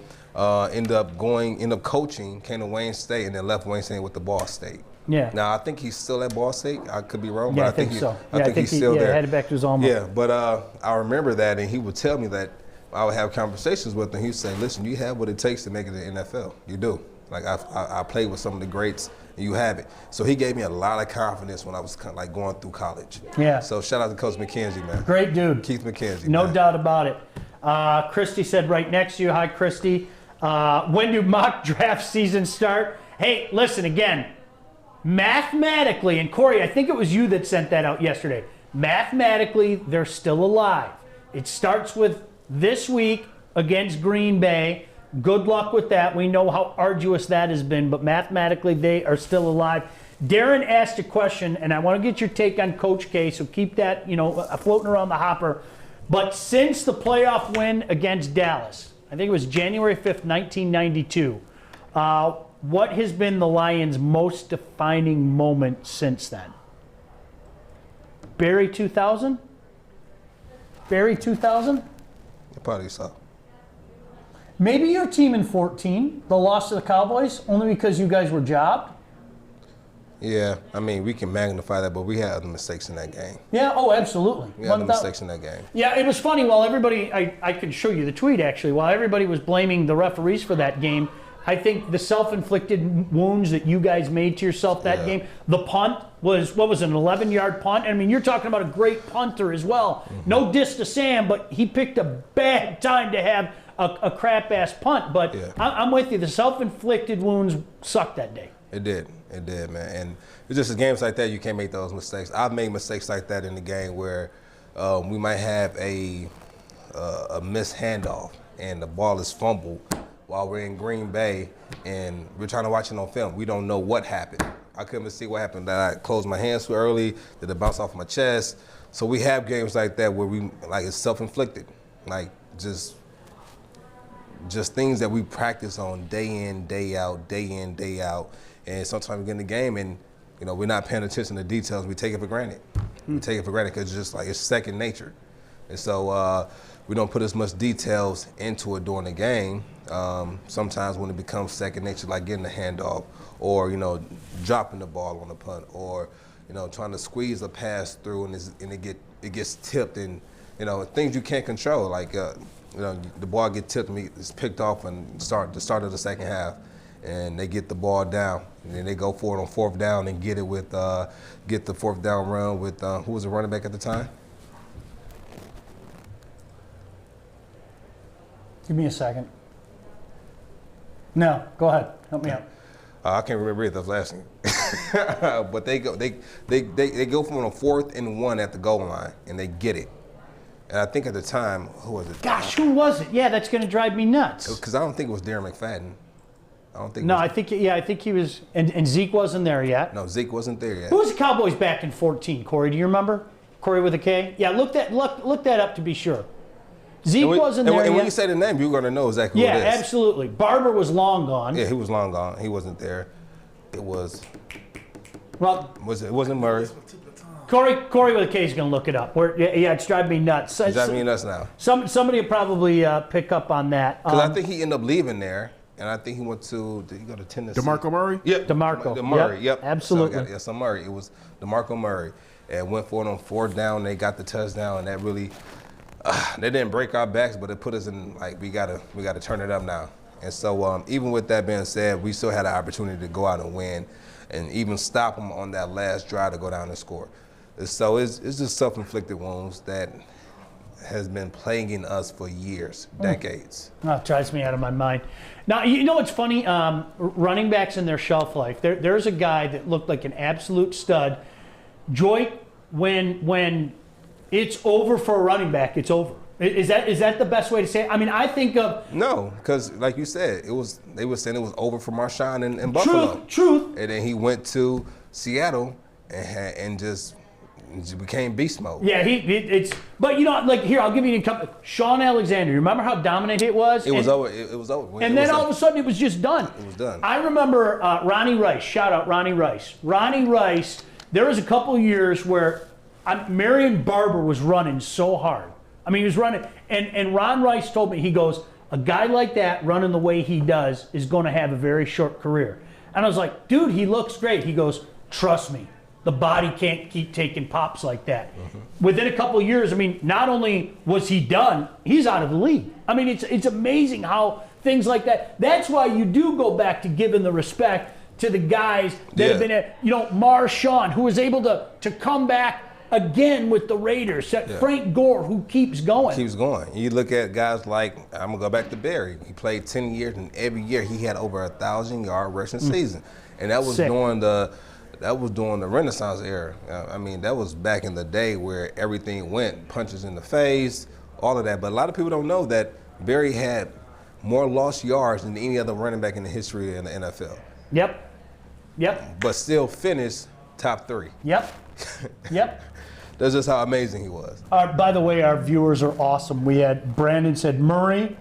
ended up coaching, came to Wayne State, and then left Wayne State with the Ball State. Yeah. Now I think he's still at Ball State. I could be wrong, Yeah, but I think so. I think he's still there. Headed back to his alma. Yeah, but I remember that, and he would tell me that I would have conversations with him. He would say, "Listen, you have what it takes to make it in the NFL. You do. Like I played with some of the greats, and you have it." So he gave me a lot of confidence when I was kind of like going through college. Yeah. So shout out to Coach McKenzie, man. Great dude. Keith McKenzie. No man. doubt about it. Christy said right next to you. Hi, Christy. When do mock draft seasons start? Hey, listen again. Mathematically, and Corey, I think it was you that sent that out yesterday. Mathematically, they're still alive. It starts with this week against Green Bay. Good luck with that. We know how arduous that has been, but mathematically, they are still alive. Darren asked a question, and I want to get your take on Coach K, so keep that, floating around the hopper. But since the playoff win against Dallas, I think it was January 5th, 1992, what has been the Lions' most defining moment since then? Barry 2000? Barry 2000? Probably so. Maybe your team in 14, the loss to the Cowboys, only because you guys were jobbed? Yeah, I mean, we can magnify that, but we had other mistakes in that game. Yeah, oh, absolutely. We had other mistakes in that game. Yeah, it was funny. While everybody, I could show you the tweet, actually, while everybody was blaming the referees for that game, I think the self-inflicted wounds that you guys made to yourself that game, the punt was, what was it, an 11-yard punt? I mean, you're talking about a great punter as well. No diss to Sam, but he picked a bad time to have a crap-ass punt. But I'm with you. The self-inflicted wounds sucked that day. It did, man. And it's just games like that, you can't make those mistakes. I've made mistakes like that in the game where we might have a missed handoff and the ball is fumbled while we're in Green Bay and we're trying to watch it on film. We don't know what happened. I couldn't see what happened. That I closed my hands too early, did it bounce off my chest? So we have games like that where it's self-inflicted. Like just things that we practice on day in, day out. And sometimes we get in the game and, we're not paying attention to details. We take it for granted. We take it for granted because it's just like it's second nature. And so we don't put as much details into it during the game. Sometimes when it becomes second nature, like getting a handoff or, dropping the ball on the punt or, trying to squeeze a pass through and it gets tipped and, things you can't control. Like, the ball gets tipped and it's picked off and the start of the second half. And they get the ball down, and then they go for it on fourth down and get the fourth down run with who was the running back at the time? Give me a second. No, go ahead. Help me out. I can't remember the last name. But they go from a 4th and 1 at the goal line, and they get it. And I think at the time, who was it? Gosh, who was it? Yeah, that's going to drive me nuts. Because I don't think it was Darren McFadden. I think he was, and Zeke wasn't there yet. No, Zeke wasn't there yet. Who was the Cowboys back in 14? Corey, do you remember? Corey with a K? Yeah, look that up to be sure. Zeke wasn't there yet. And when you say the name, you're going to know exactly who it is. Yeah, absolutely. Barber was long gone. Yeah, he was long gone. He wasn't there. It was. Well, it wasn't Murray. Corey with a K is going to look it up. It's driving me nuts. It's driving me nuts now. Somebody will probably pick up on that. Because I think he ended up leaving there. and I think he went to. Did he go to Tennessee? DeMarco Murray. Yep. DeMarco. Murray. Yep, Yep. absolutely. So Murray. It was DeMarco Murray, and went for it on 4th down. They got the touchdown, and that really. They didn't break our backs, but it put us in like we gotta turn it up now. And so even with that being said, we still had an opportunity to go out and win, and even stop them on that last drive to go down and score. So it's just self-inflicted wounds that has been plaguing us for years, decades. Oh, it drives me out of my mind. Now, you know what's funny? Running backs in their shelf life. There's a guy that looked like an absolute stud. Joique, when it's over for a running back, it's over. Is that the best way to say it? I mean, I think of... No, because like you said, they were saying it was over for Marshawn in Buffalo. Truth. And then he went to Seattle and just became beast mode. Yeah, it's... But, you know, like, here, I'll give you a couple... Sean Alexander, you remember how dominant it was? It was over. It was over. And then all of a sudden, it was just done. It was done. I remember Ronnie Rice. Shout out Ronnie Rice. Ronnie Rice, there was a couple of years where Marion Barber was running so hard. I mean, he was running, and Ron Rice told me, he goes, a guy like that running the way he does is going to have a very short career. And I was like, dude, he looks great. He goes, trust me, the body can't keep taking pops like that. Mm-hmm. Within a couple of years, I mean, not only was he done, he's out of the league. I mean, it's amazing how things like that. That's why you do go back to giving the respect to the guys that have been at, you know, Marshawn, who was able to come back again with the Raiders. Frank Gore, who keeps going. Keeps going. You look at guys like, I'm going to go back to Barry. He played 10 years, and every year he had over 1,000-yard rushing season. And that was during the Renaissance era. I mean, that was back in the day where everything went, punches in the face, all of that. But a lot of people don't know that Barry had more lost yards than any other running back in the history of the NFL. Yep. But still finished top 3. Yep. That's just how amazing he was. By the way, our viewers are awesome. We had Brandon said Murray,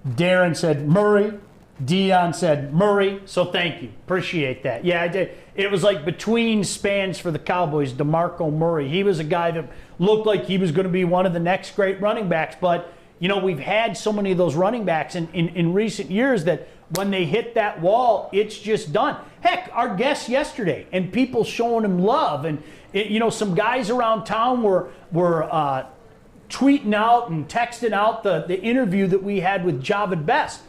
Darren said Murray, Dion said Murray. So thank you. Appreciate that. Yeah, I did. It was like between spans for the Cowboys, DeMarco Murray. He was a guy that looked like he was going to be one of the next great running backs. But, you know, we've had so many of those running backs in recent years that when they hit that wall, it's just done. Heck, our guest yesterday, and people showing him love. And, you know, some guys around town were tweeting out and texting out the interview that we had with Javid Best.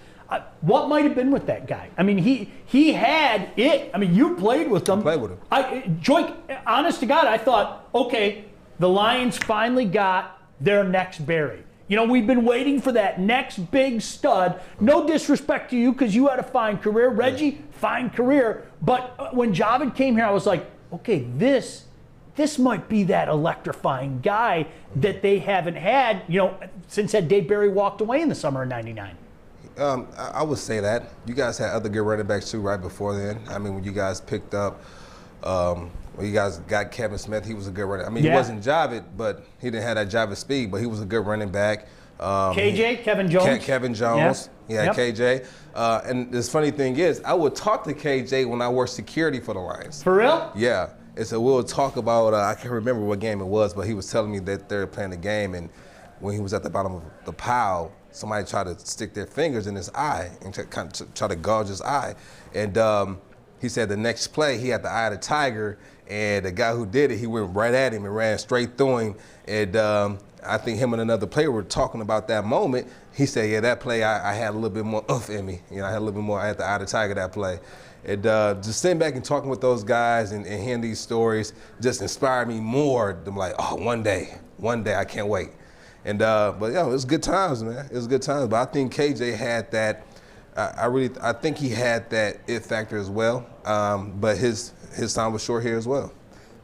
What might have been with that guy? I mean, he had it. I mean, you played with him. I played with him. Joique, honest to God, I thought, okay, the Lions finally got their next Barry. You know, we've been waiting for that next big stud. No disrespect to you because you had a fine career. Reggie, fine career. But when Javid came here, I was like, okay, this might be that electrifying guy that they haven't had, you know, since that day Barry walked away in the summer of '99. I would say that. You guys had other good running backs too right before then. I mean, when you guys picked up, when you guys got Kevin Smith, he was a good runner. I mean, he wasn't Javid, but he didn't have that Javid speed, but he was a good running back. Kevin Jones. Kevin Jones. Yeah, KJ. And this funny thing is, I would talk to KJ when I worked security for the Lions. For real? Yeah. And so we'll talk about, I can't remember what game it was, but he was telling me that they're playing the game, and when he was at the bottom of the pile, somebody tried to stick their fingers in his eye and try to gouge his eye. And he said the next play, he had the eye of the tiger, and the guy who did it, he went right at him and ran straight through him. And I think him and another player were talking about that moment. He said, yeah, that play, I had a little bit more oomph in me. You know, I had a little bit more, I had the eye of the tiger that play. And just sitting back and talking with those guys and hearing these stories just inspired me more. I'm like, oh, one day, I can't wait. And but yeah, it was good times, man. It was good times. But I think KJ had that. I think he had that it factor as well. But his time was short here as well.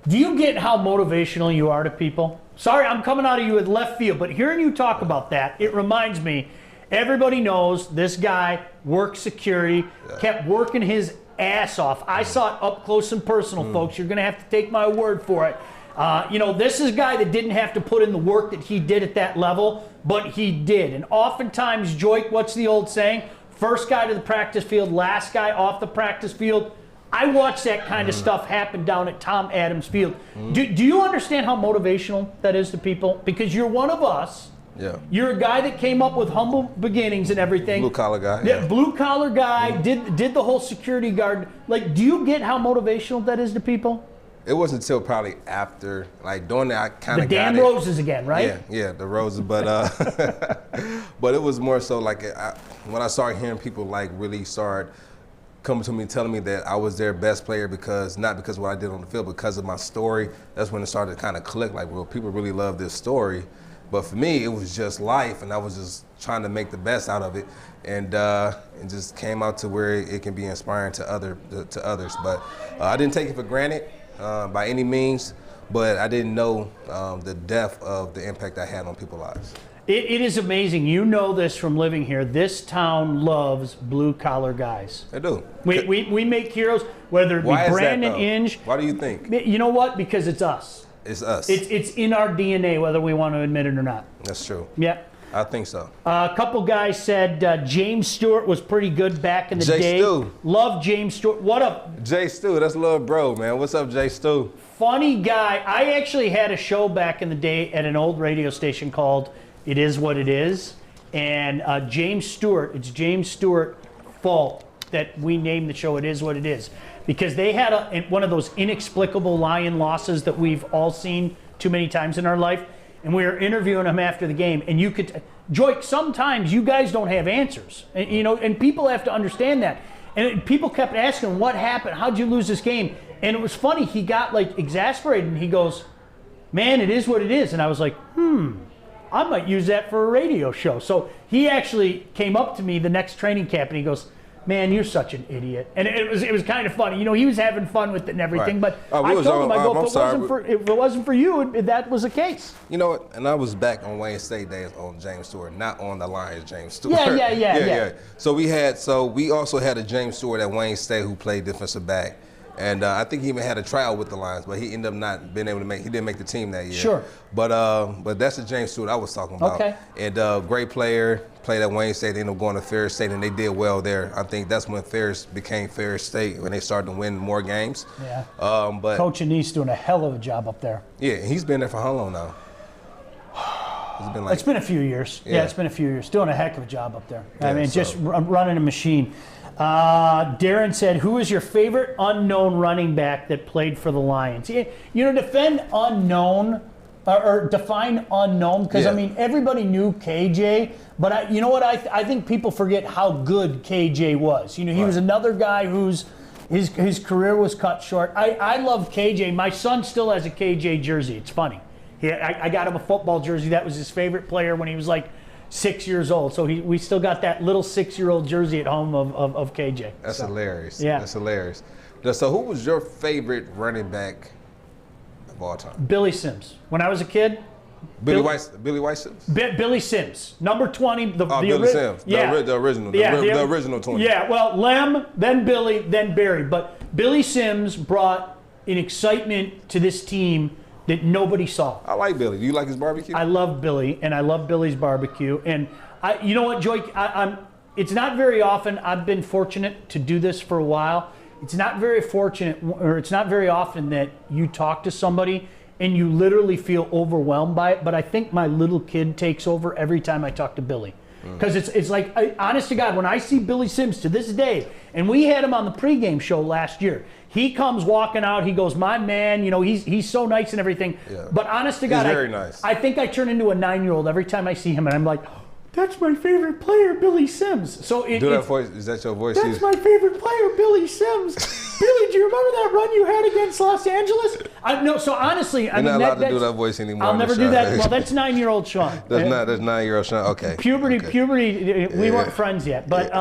Do you get how motivational you are to people? Sorry, I'm coming out of you with left field, but hearing you talk about that, it reminds me. Everybody knows this guy worked security, kept working his ass off. I saw it up close and personal, folks. You're going to have to take my word for it. You know, this is a guy that didn't have to put in the work that he did at that level, but he did. And oftentimes, Joique, what's the old saying? First guy to the practice field, last guy off the practice field. I watch that kind of stuff happen down at Tom Adams Field. Do you understand how motivational that is to people? Because you're one of us, Yeah. You're a guy that came up with humble beginnings and everything. Blue collar guy. Yeah, blue collar guy, did the whole security guard. Like, do you get how motivational that is to people? It wasn't until probably after, like during that, I kind The of got Dan it. Roses again, right? Yeah, the Roses. But but it was more so like when I started hearing people like really start coming to me telling me that I was their best player not because of what I did on the field, because of my story. That's when it started to kind of click. Like, well, people really love this story. But for me, it was just life, and I was just trying to make the best out of it, and it just came out to where it can be inspiring to others. But I didn't take it for granted by any means, but I didn't know the depth of the impact I had on people's lives. It is amazing. You know this from living here. This town loves blue-collar guys. They do. We make heroes, whether it be Brandon Inge. Why do you think? You know what? Because it's us. It's us. It's in our DNA, whether we want to admit it or not. That's true. Yeah. I think so. A couple guys said James Stewart was pretty good back in the day. Jay Stu. Love James Stewart. What up? Jay Stu, that's little bro, man. What's up, Jay Stu? Funny guy. I actually had a show back in the day at an old radio station called It Is What It Is. And James Stewart, it's James Stewart's fault that we named the show It Is What It Is. Because they had one of those inexplicable Lion losses that we've all seen too many times in our life. And we were interviewing him after the game, and you could, Joique, sometimes you guys don't have answers, and, and people have to understand that. And people kept asking, what happened? How'd you lose this game? And it was funny, he got like exasperated, and he goes, man, it is what it is. And I was like, I might use that for a radio show. So he actually came up to me the next training camp, and he goes, man, you're such an idiot. And it was kind of funny. He was having fun with it and everything. Right. But I told him, I go, if it wasn't for you, that was the case. You know what? And I was back on Wayne State days on James Stewart, not on the Lions James Stewart. Yeah. So we also had a James Stewart at Wayne State who played defensive back. And I think he even had a tryout with the Lions, but he ended up not being able to he didn't make the team that year. Sure. But that's the James Stewart I was talking about. Okay. And great player, played at Wayne State, they ended up going to Ferris State, and they did well there. I think that's when Ferris became Ferris State, when they started to win more games. Yeah. But Coach Anise doing a hell of a job up there. Yeah, he's been there for how long now? It's been a few years. Yeah, it's been a few years. Doing a heck of a job up there. Yeah, just running a machine. Darren said, who is your favorite unknown running back that played for the Lions? Defend unknown or define unknown, because everybody knew KJ, but I think people forget how good KJ was. He was another guy whose his career was cut short. I love KJ. My son still has a KJ jersey. It's funny. I got him a football jersey. That was his favorite player when he was like 6 years old. So we still got that little 6-year-old jersey at home of KJ. That's hilarious. Yeah. That's hilarious. So who was your favorite running back of all time? Billy Sims. When I was a kid. Billy White Sims? Billy Sims. Number 20. Billy Sims. Yeah. The original. The original 20. Yeah, well, Lem, then Billy, then Barry. But Billy Sims brought an excitement to this team that nobody saw. I like Billy. Do you like his barbecue? I love Billy, and I love Billy's barbecue. And you know what, Joique? It's not very often. I've been fortunate to do this for a while. It's not very often that you talk to somebody and you literally feel overwhelmed by it. But I think my little kid takes over every time I talk to Billy. Because it's like, honest to God, when I see Billy Sims to this day, and we had him on the pregame show last year, he comes walking out, he goes, my man, he's so nice and everything. Yeah. But honest to God, he's very nice. I think I turn into a 9-year-old every time I see him, and I'm like, that's my favorite player, Billy Sims. So that voice. Is that your voice? That's my favorite player, Billy Sims. Billy, do you remember that run you had against Los Angeles? No. So honestly, You're not allowed to do that voice anymore. I'll never do that. Well, that's 9-year-old Sean. That's 9-year-old Sean. Okay. Puberty. We weren't friends yet, but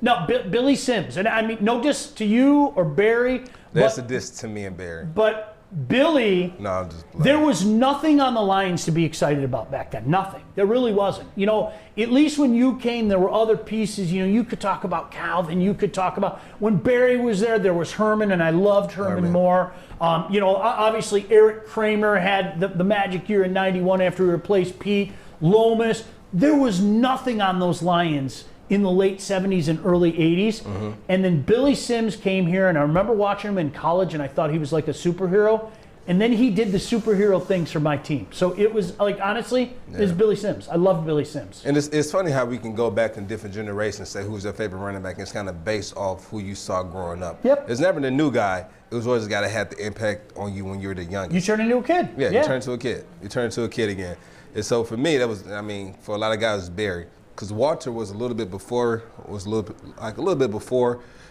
no, Billy Sims, and no diss to you or Barry. That's a diss to me and Barry. But Billy, no, I'm just playing. There was nothing on the Lions to be excited about back then. Nothing. There really wasn't. At least when you came, there were other pieces. You could talk about Calvin. You could talk about when Barry was there was Herman, and I loved Herman more. Obviously Eric Kramer had the magic year in '91 after he replaced Pete Lomas. There was nothing on those Lions in the late 70s and early 80s. And then Billy Sims came here, and I remember watching him in college, and I thought he was like a superhero. And then he did the superhero things for my team. So it was like, honestly, it was Billy Sims. I love Billy Sims. And it's funny how we can go back in different generations and say who's your favorite running back. It's kind of based off who you saw growing up. Yep. It's never the new guy. It was always the guy that had the impact on you when you were the youngest. You turn into a kid. Yeah, you turn into a kid. You turn into a kid again. And so for me, that was, I mean, for a lot of guys, it was Barry. Because Walter was a little bit before,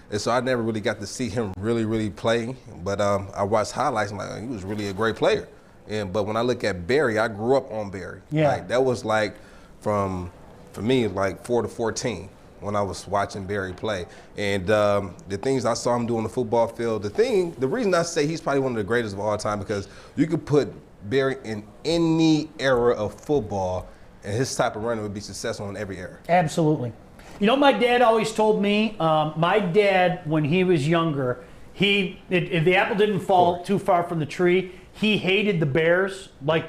and so I never really got to see him really playing. But I watched highlights, and like, he was really a great player. But when I look at Barry, I grew up on Barry. Yeah. Like, that was like for me, like 4 to 14 when I was watching Barry play. And the things I saw him do on the football field, the reason I say he's probably one of the greatest of all time, because you could put Barry in any era of football, and his type of running would be successful in every era. Absolutely. You know, my dad always told me, my dad, when he was younger, if the apple didn't fall too far from the tree, he hated the Bears like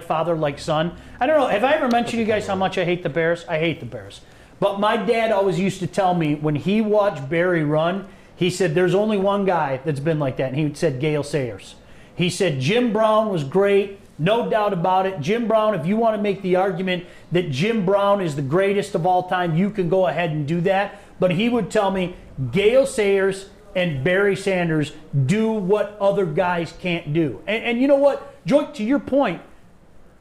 father, like son. I don't know, have I ever mentioned to you guys how much I hate the Bears? I hate the Bears. But my dad always used to tell me when he watched Barry run, he said, there's only one guy that's been like that, and he said Gale Sayers. He said Jim Brown was great. No doubt about it. Jim Brown, if you want to make the argument that Jim Brown is the greatest of all time, you can go ahead and do that. But he would tell me Gale Sayers and Barry Sanders do what other guys can't do. And you know what, Joique, to your point,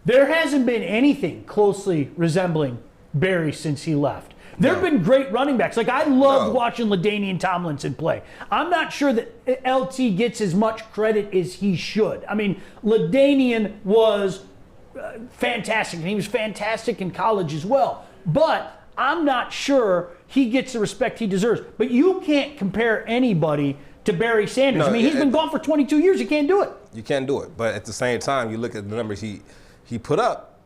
there hasn't been anything closely resembling Barry since he left. There have been great running backs. Like, I loved watching LaDainian Tomlinson play. I'm not sure that LT gets as much credit as he should. I mean, LaDainian was fantastic, and he was fantastic in college as well. But I'm not sure he gets the respect he deserves. But you can't compare anybody to Barry Sanders. No, I mean, he's been gone for 22 years. You can't do it. You can't do it. But at the same time, you look at the numbers he put up.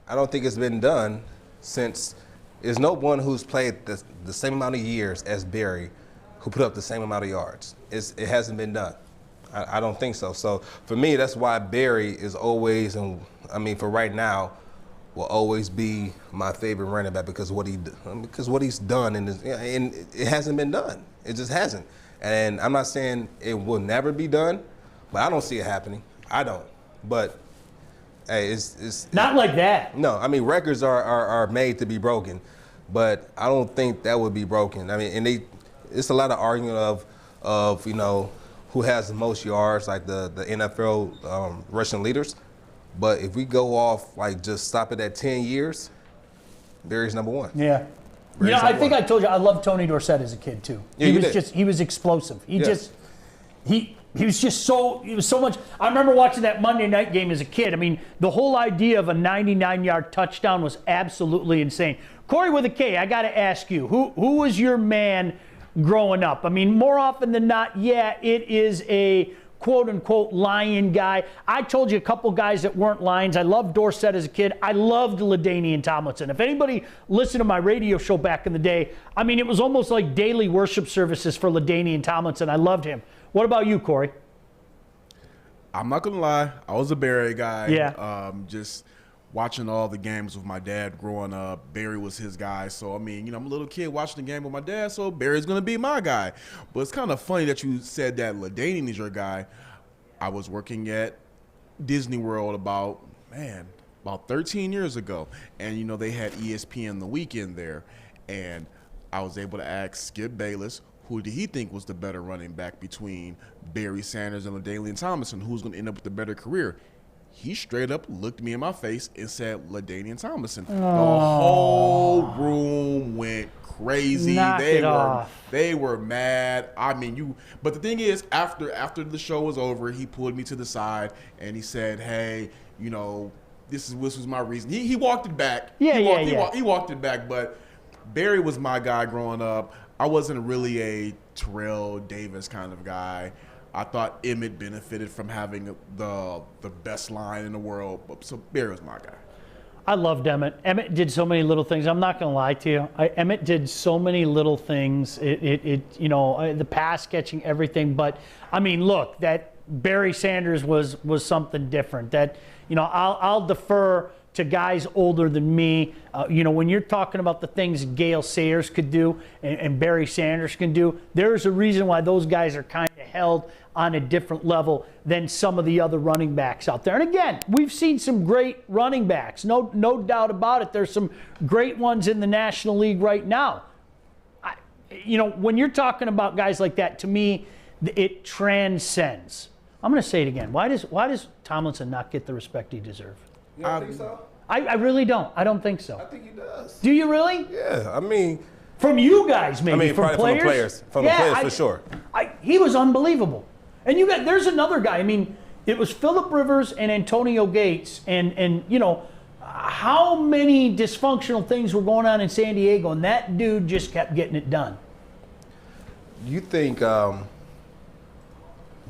I don't think it's been done since. There's no one who's played the same amount of years as Barry who put up the same amount of yards. It hasn't been done. I don't think so. So for me, that's why Barry is always, and I mean, for right now, will always be my favorite running back because what he's done, and it hasn't been done. It just hasn't. And I'm not saying it will never be done, but I don't see it happening. I don't. But hey, it's not like that. No, I mean, records are made to be broken, but I don't think that would be broken. I mean, and it's a lot of argument of you know, who has the most yards, like the NFL rushing leaders. But if we go off, like, just stop it at 10 years, Barry's number one. Yeah. Barry's you know, I number think one. I told you I loved Tony Dorsett as a kid too. Yeah, He was explosive. He was just so much. I remember watching that Monday night game as a kid. I mean, the whole idea of a 99-yard touchdown was absolutely insane. Corey with a K, I got to ask you, who was your man growing up? I mean, more often than not, yeah, it is a quote-unquote Lion guy. I told you a couple guys that weren't Lions. I loved Dorsett as a kid. I loved LaDainian Tomlinson. If anybody listened to my radio show back in the day, I mean, it was almost like daily worship services for LaDainian Tomlinson. I loved him. What about you, Corey? I'm not gonna lie, I was a Barry guy. Yeah. Just watching all the games with my dad growing up, Barry was his guy. So I mean, you know, I'm a little kid watching the game with my dad, so Barry's gonna be my guy. But it's kind of funny that you said that LaDainian is your guy. I was working at Disney World about 13 years ago, and you know, they had ESPN The Weekend there, and I was able to ask Skip Bayless, who did he think was the better running back between Barry Sanders and LaDainian Tomlinson, who's going to end up with a better career? He straight up looked me in my face and said LaDainian Tomlinson. The whole room went crazy. They were mad. I mean, but the thing is, after the show was over, he pulled me to the side and he said, "Hey, you know, this was my reason." He walked it back. He walked it back, but Barry was my guy growing up. I wasn't really a Terrell Davis kind of guy. I thought Emmett benefited from having the best line in the world, so Barry was my guy. I loved Emmett. Emmett did so many little things. I'm not going to lie to you. Emmett did so many little things. You know, the pass catching, everything. But I mean, look, that Barry Sanders was something different. That, I'll defer to guys older than me. When you're talking about the things Gale Sayers could do and Barry Sanders can do, there's a reason why those guys are kind of held on a different level than some of the other running backs out there. And again, we've seen some great running backs, no doubt about it. There's some great ones in the National League right now. When you're talking about guys like that, to me, it transcends. I'm going to say it again. Why does Tomlinson not get the respect he deserves? You don't think so? I really don't. I don't think so. I think he does. Do you really? Yeah, I mean. From you guys, maybe. From probably players? From the players, for sure. He was unbelievable. And there's another guy. I mean, it was Phillip Rivers and Antonio Gates, and how many dysfunctional things were going on in San Diego, and that dude just kept getting it done. You think,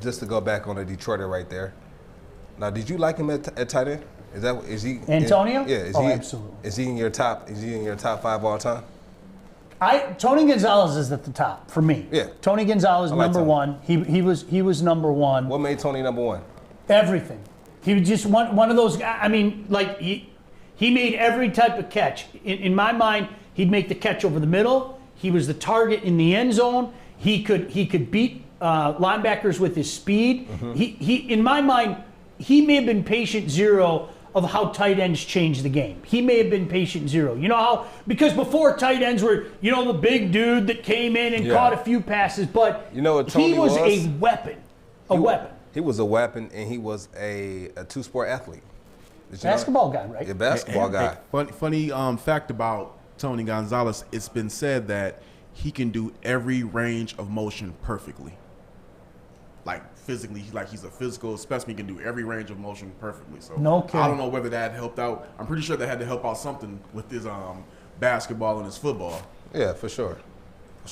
just to go back on the Detroiter right there. Now, did you like him at tight end? Is he Antonio? Absolutely. Is he in your top 5 all time? Tony Gonzalez is at the top for me. Yeah. Tony Gonzalez number one. He was number one. What made Tony number one? Everything. He was just one of those guys. I mean, like he made every type of catch. In my mind, he'd make the catch over the middle. He was the target in the end zone. He could beat linebackers with his speed. Mm-hmm. He in my mind, he may have been patient zero of how tight ends changed the game. He may have been patient zero. You know how? Because before, tight ends were, the big dude that came in and caught a few passes, but what Tony he was a weapon. He was a weapon, and he was a two-sport athlete. Basketball guy, right? Yeah, basketball guy. Funny fact about Tony Gonzalez, it's been said that he can do every range of motion perfectly. Like physically, he's a physical specimen. He can do every range of motion perfectly. So no kidding. I don't know whether that helped out. I'm pretty sure that had to help out something with his basketball and his football. Yeah, for sure.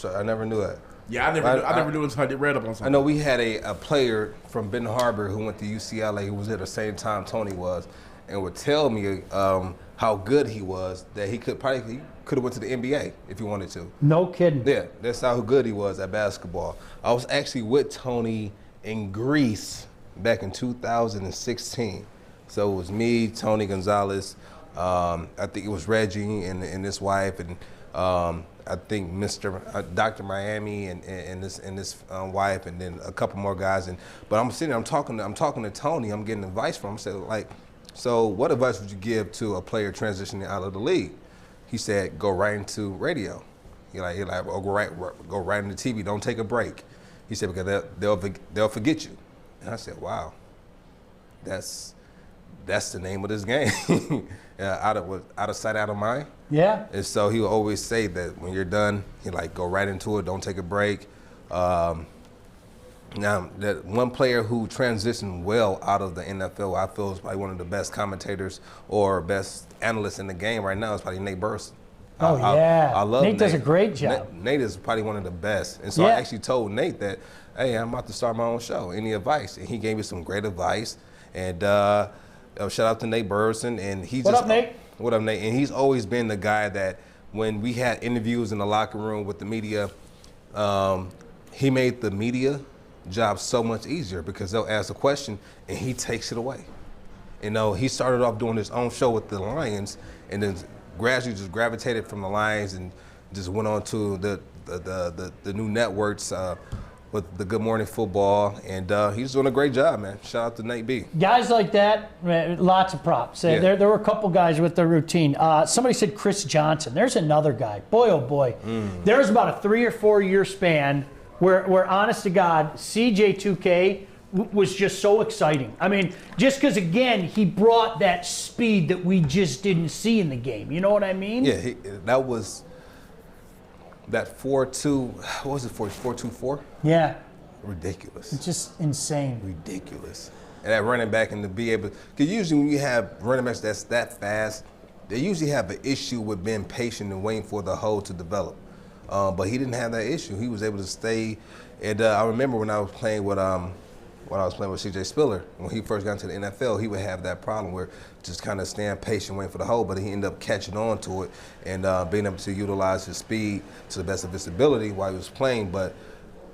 I never knew that. Yeah, I never knew until I read up on something. I know we had a player from Benton Harbor who went to UCLA who was at the same time Tony was, and would tell me how good he was, that he could have went to the NBA if he wanted to. No kidding. Yeah, that's how good he was at basketball. I was actually with Tony in Greece back in 2016. So it was me, Tony Gonzalez, I think it was Reggie and his wife, and I think Dr. Miami and this wife, and then a couple more guys. But I'm sitting there, I'm talking to Tony. I'm getting advice from him. I said, so what advice would you give to a player transitioning out of the league? He said, go right into radio. Go right into TV. Don't take a break. He said, because they'll forget you. And I said, wow, that's the name of this game. out of sight, out of mind. Yeah. And so he will always say that when you're done, go right into it. Don't take a break. Now, that one player who transitioned well out of the NFL, I feel is probably one of the best commentators or best analysts in the game right now is probably Nate Burleson. I love Nate. Nate does a great job. Nate is probably one of the best. And so I actually told Nate that, hey, I'm about to start my own show. Any advice? And he gave me some great advice. And shout out to Nate Burleson. And What up, Nate? What up, Nate? And he's always been the guy that when we had interviews in the locker room with the media, he made the media job so much easier because they'll ask a question and he takes it away. He started off doing his own show with the Lions and then gradually just gravitated from the Lions and just went on to the new networks with the Good Morning Football, and he's doing a great job, man. Shout out to Nate B. Guys like that, man, lots of props. Yeah. There were a couple guys with their routine. Somebody said Chris Johnson. There's another guy. Boy, oh boy. There was about a 3 or 4 year span where honest to God, CJ2K was just so exciting. I mean, just because, again, he brought that speed that we just didn't see in the game. You know what I mean? Yeah, that was that 4-2, what was it, 4-2-4? Yeah. Ridiculous. It's just insane. Ridiculous. And that running back and to be able, because usually when you have running backs that's that fast, they usually have an issue with being patient and waiting for the hole to develop. But he didn't have that issue. He was able to stay. And I remember when I was playing with C.J. Spiller, when he first got into the NFL, he would have that problem where just kind of staying patient, waiting for the hole, but he ended up catching on to it and being able to utilize his speed to the best of his ability while he was playing. But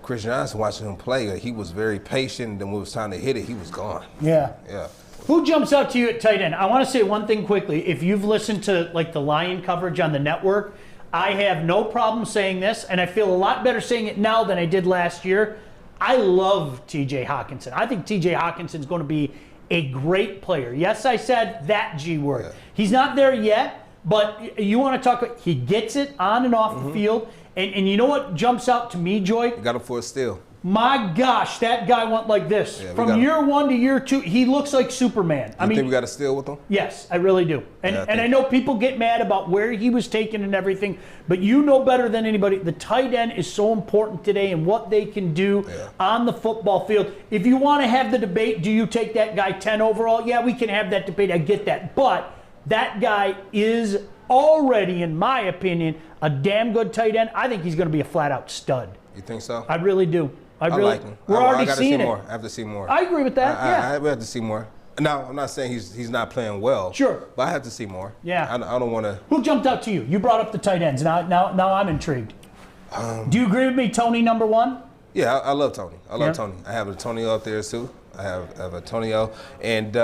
Chris Johnson, watching him play, he was very patient. Then when it was time to hit it, he was gone. Yeah. Yeah. Who jumps out to you at tight end? I want to say one thing quickly. If you've listened to like the Lion coverage on the network, I have no problem saying this, and I feel a lot better saying it now than I did last year. I love T.J. Hawkinson. I think T.J. Hawkinson is going to be a great player. Yes, I said that G word. Yeah. He's not there yet, but you want to talk about, he gets it on and off the field. And you know what jumps out to me, Joique? You got him for a steal. My gosh, that guy went like this. Yeah, From year 1 to year 2, he looks like Superman. You think we got a steal with him? Yes, I really do. And Yeah, I know people get mad about where he was taken and everything, but you know better than anybody, the tight end is so important today and what they can do on the football field. If you want to have the debate, do you take that guy 10 overall? Yeah, we can have that debate. I get that. But that guy is already, in my opinion, a damn good tight end. I think he's going to be a flat-out stud. You think so? I really do. I like him. We're I already gotta seeing see it. more. I have to see more. I agree with that. I have to see more. Now, I'm not saying he's not playing well. Sure. But I have to see more. Yeah. I don't want to. Who jumped out to you? You brought up the tight ends. Now I'm intrigued. Do you agree with me, Tony, number 1? Yeah, I love Tony. I love Yeah. Tony. I have Antonio up there too. I have Antonio, and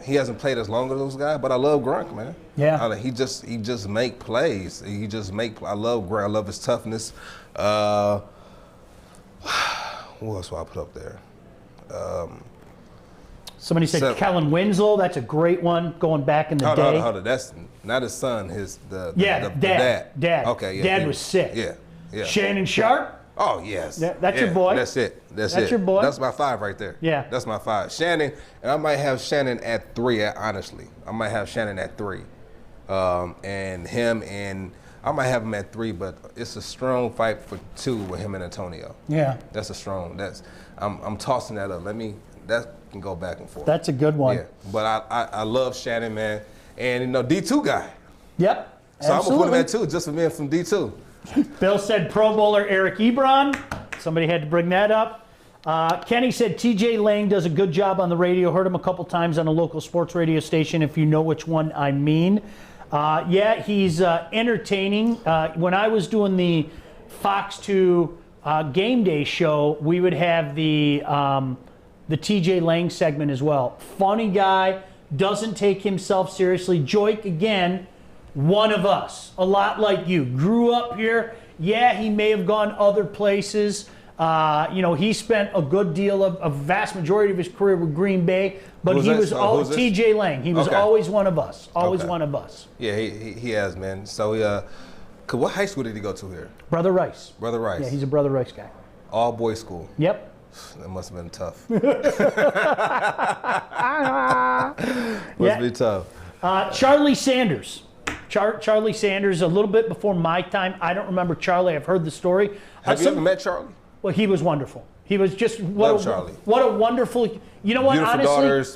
he hasn't played as long as those guys, but I love Gronk, man. Yeah. He just make plays. I love Gronk. I love his toughness. Who else will I put up there? Somebody said Kellen Winslow. That's a great one going back in the day. Hold on. That's not his son. The Dad. Okay, yeah. Dad was sick. Yeah. Shannon Sharp. Oh, yes. That's your boy. That's it. That's your boy. That's my 5 right there. Yeah. That's my 5. Shannon, and I might have Shannon at 3, honestly. I might have Shannon at 3. And him and I might have him at 3, but it's a strong fight for 2 with him and Antonio. Yeah. That's a strong. I'm tossing that up. That can go back and forth. That's a good one. Yeah. But I love Shannon, man. And D2 guy. Yep. So I'm gonna put him absolutely. at 2 just for being from D2. Bill said Pro Bowler Eric Ebron. Somebody had to bring that up. Kenny said TJ Lang does a good job on the radio. Heard him a couple times on a local sports radio station, if you know which one I mean. Yeah, he's entertaining. When I was doing the Fox 2 game day show, we would have the TJ Lang segment as well. Funny guy, doesn't take himself seriously. Joique, again, one of us, a lot like you. Grew up here. Yeah, he may have gone other places. He spent a good deal of a vast majority of his career with Green Bay, but he was always TJ Lang. He was always one of us. Always one of us. Yeah, he has, man. So what high school did he go to here? Brother Rice. Brother Rice. Yeah, he's a Brother Rice guy. All boys school. Yep. That must have been tough. Yeah. Be tough. Charlie Sanders. Charlie Sanders, a little bit before my time. I don't remember Charlie. I've heard the story. Have you ever met Charlie? Well, he was wonderful. He was just Charlie. What a wonderful. You know what?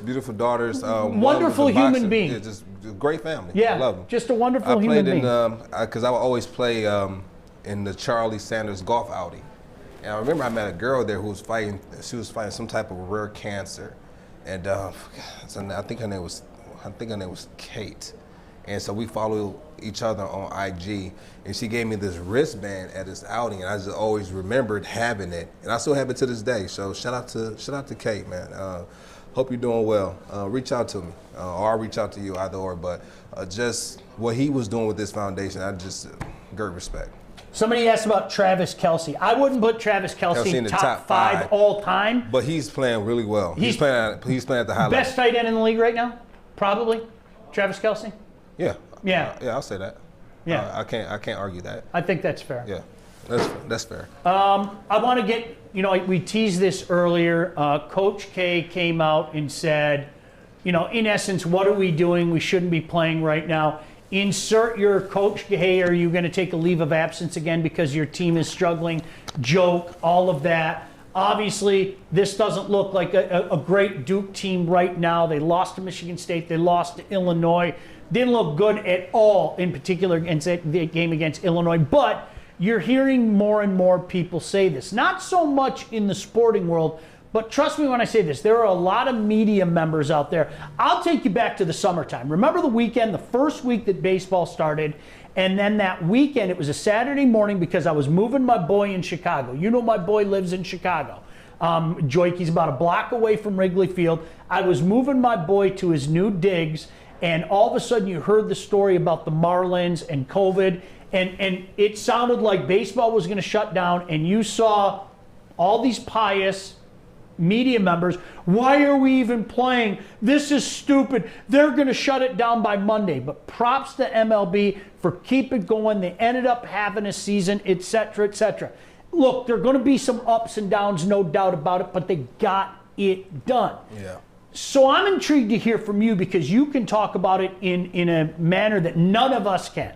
Beautiful daughters. Wonderful human being. Yeah, just a great family. Yeah, I love him. just a wonderful human being. Because I would always play in the Charlie Sanders golf outing, and I remember I met a girl there who was fighting. She was fighting some type of rare cancer, and I think her name was Kate. And so we followed each other on IG, and she gave me this wristband at this outing, and I just always remembered having it, and I still have it to this day. So shout out to Kate, man. Hope you're doing well. Reach out to me, or I'll reach out to you, either or. But just what he was doing with this foundation, I just great respect. Somebody asked about Travis Kelce. I wouldn't put Travis Kelce in the top 5 all time. But he's playing really well. He's playing at the high level. Best tight end in the league right now, probably. Travis Kelce. Yeah. Yeah. Yeah, I'll say that. Yeah. I can't argue that. I think that's fair. Yeah. That's fair. I want to get, we teased this earlier. Coach K came out and said, in essence, what are we doing? We shouldn't be playing right now. Insert your Coach K. Are you going to take a leave of absence again because your team is struggling? Joke, all of that. Obviously, this doesn't look like a great Duke team right now. They lost to Michigan State. They lost to Illinois. Didn't look good at all, in particular, in the game against Illinois. But you're hearing more and more people say this. Not so much in the sporting world, But trust me when I say this, there are a lot of media members out there. I'll take you back to the summertime. Remember the weekend, the first week that baseball started, and then that weekend, it was a Saturday morning because I was moving my boy in Chicago. You know my boy lives in Chicago. Joique's about a block away from Wrigley Field. I was moving my boy to his new digs, and all of a sudden you heard the story about the Marlins and COVID, and it sounded like baseball was going to shut down, and you saw all these pious media members. Why are we even playing? This is stupid. They're going to shut it down by Monday. But props to MLB for keep it going. They ended up having a season, etc., etc. Look, there are going to be some ups and downs, no doubt about it, but they got it done. Yeah. So I'm intrigued to hear from you because you can talk about it in a manner that none of us can.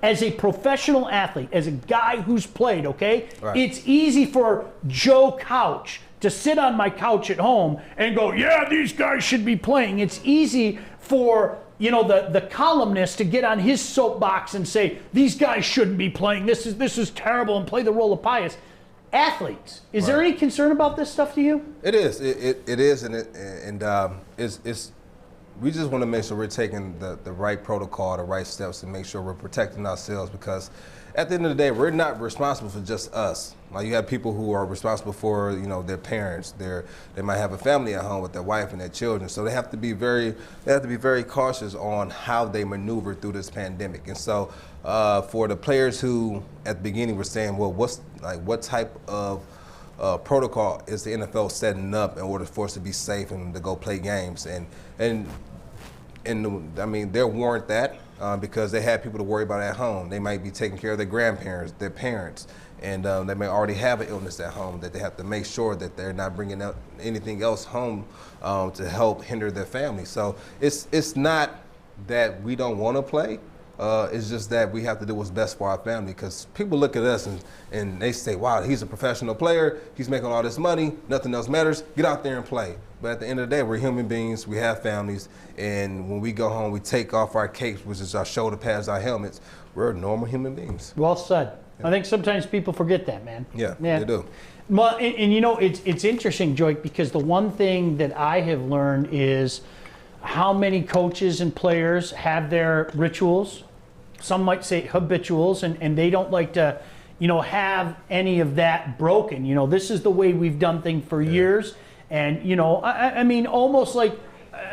As a professional athlete, as a guy who's played, okay? Right. It's easy for Joe Couch to sit on my couch at home and go, yeah, these guys should be playing. It's easy for, the columnist to get on his soapbox and say, these guys shouldn't be playing. This is terrible, and play the role of pious. Athletes, is there any concern about this stuff to you? It is. It is, and it's. We just want to make sure we're taking the right protocol, the right steps to make sure we're protecting ourselves, because at the end of the day, we're not responsible for just us. Like, you have people who are responsible for, their parents. They might have a family at home with their wife and their children. So they have to be very cautious on how they maneuver through this pandemic. And so for the players who at the beginning were saying, well, what type of protocol is the NFL setting up in order for us to be safe and to go play games? And I mean, they'll warrant that because they have people to worry about at home. They might be taking care of their grandparents, their parents, and they may already have an illness at home that they have to make sure that they're not bringing out anything else home to help hinder their family. So it's not that we don't want to play. It's just that we have to do what's best for our family, because people look at us and they say, wow, he's a professional player. He's making all this money. Nothing else matters. Get out there and play. But at the end of the day, we're human beings. We have families. And when we go home, we take off our capes, which is our shoulder pads, our helmets. We're normal human beings. Well said. Yeah. I think sometimes people forget that, man. Yeah, they do. Well, and it's interesting, Joique, because the one thing that I have learned is how many coaches and players have their rituals. Some might say habituals, and they don't like to, have any of that broken. This is the way we've done things for years. And, I mean, almost like,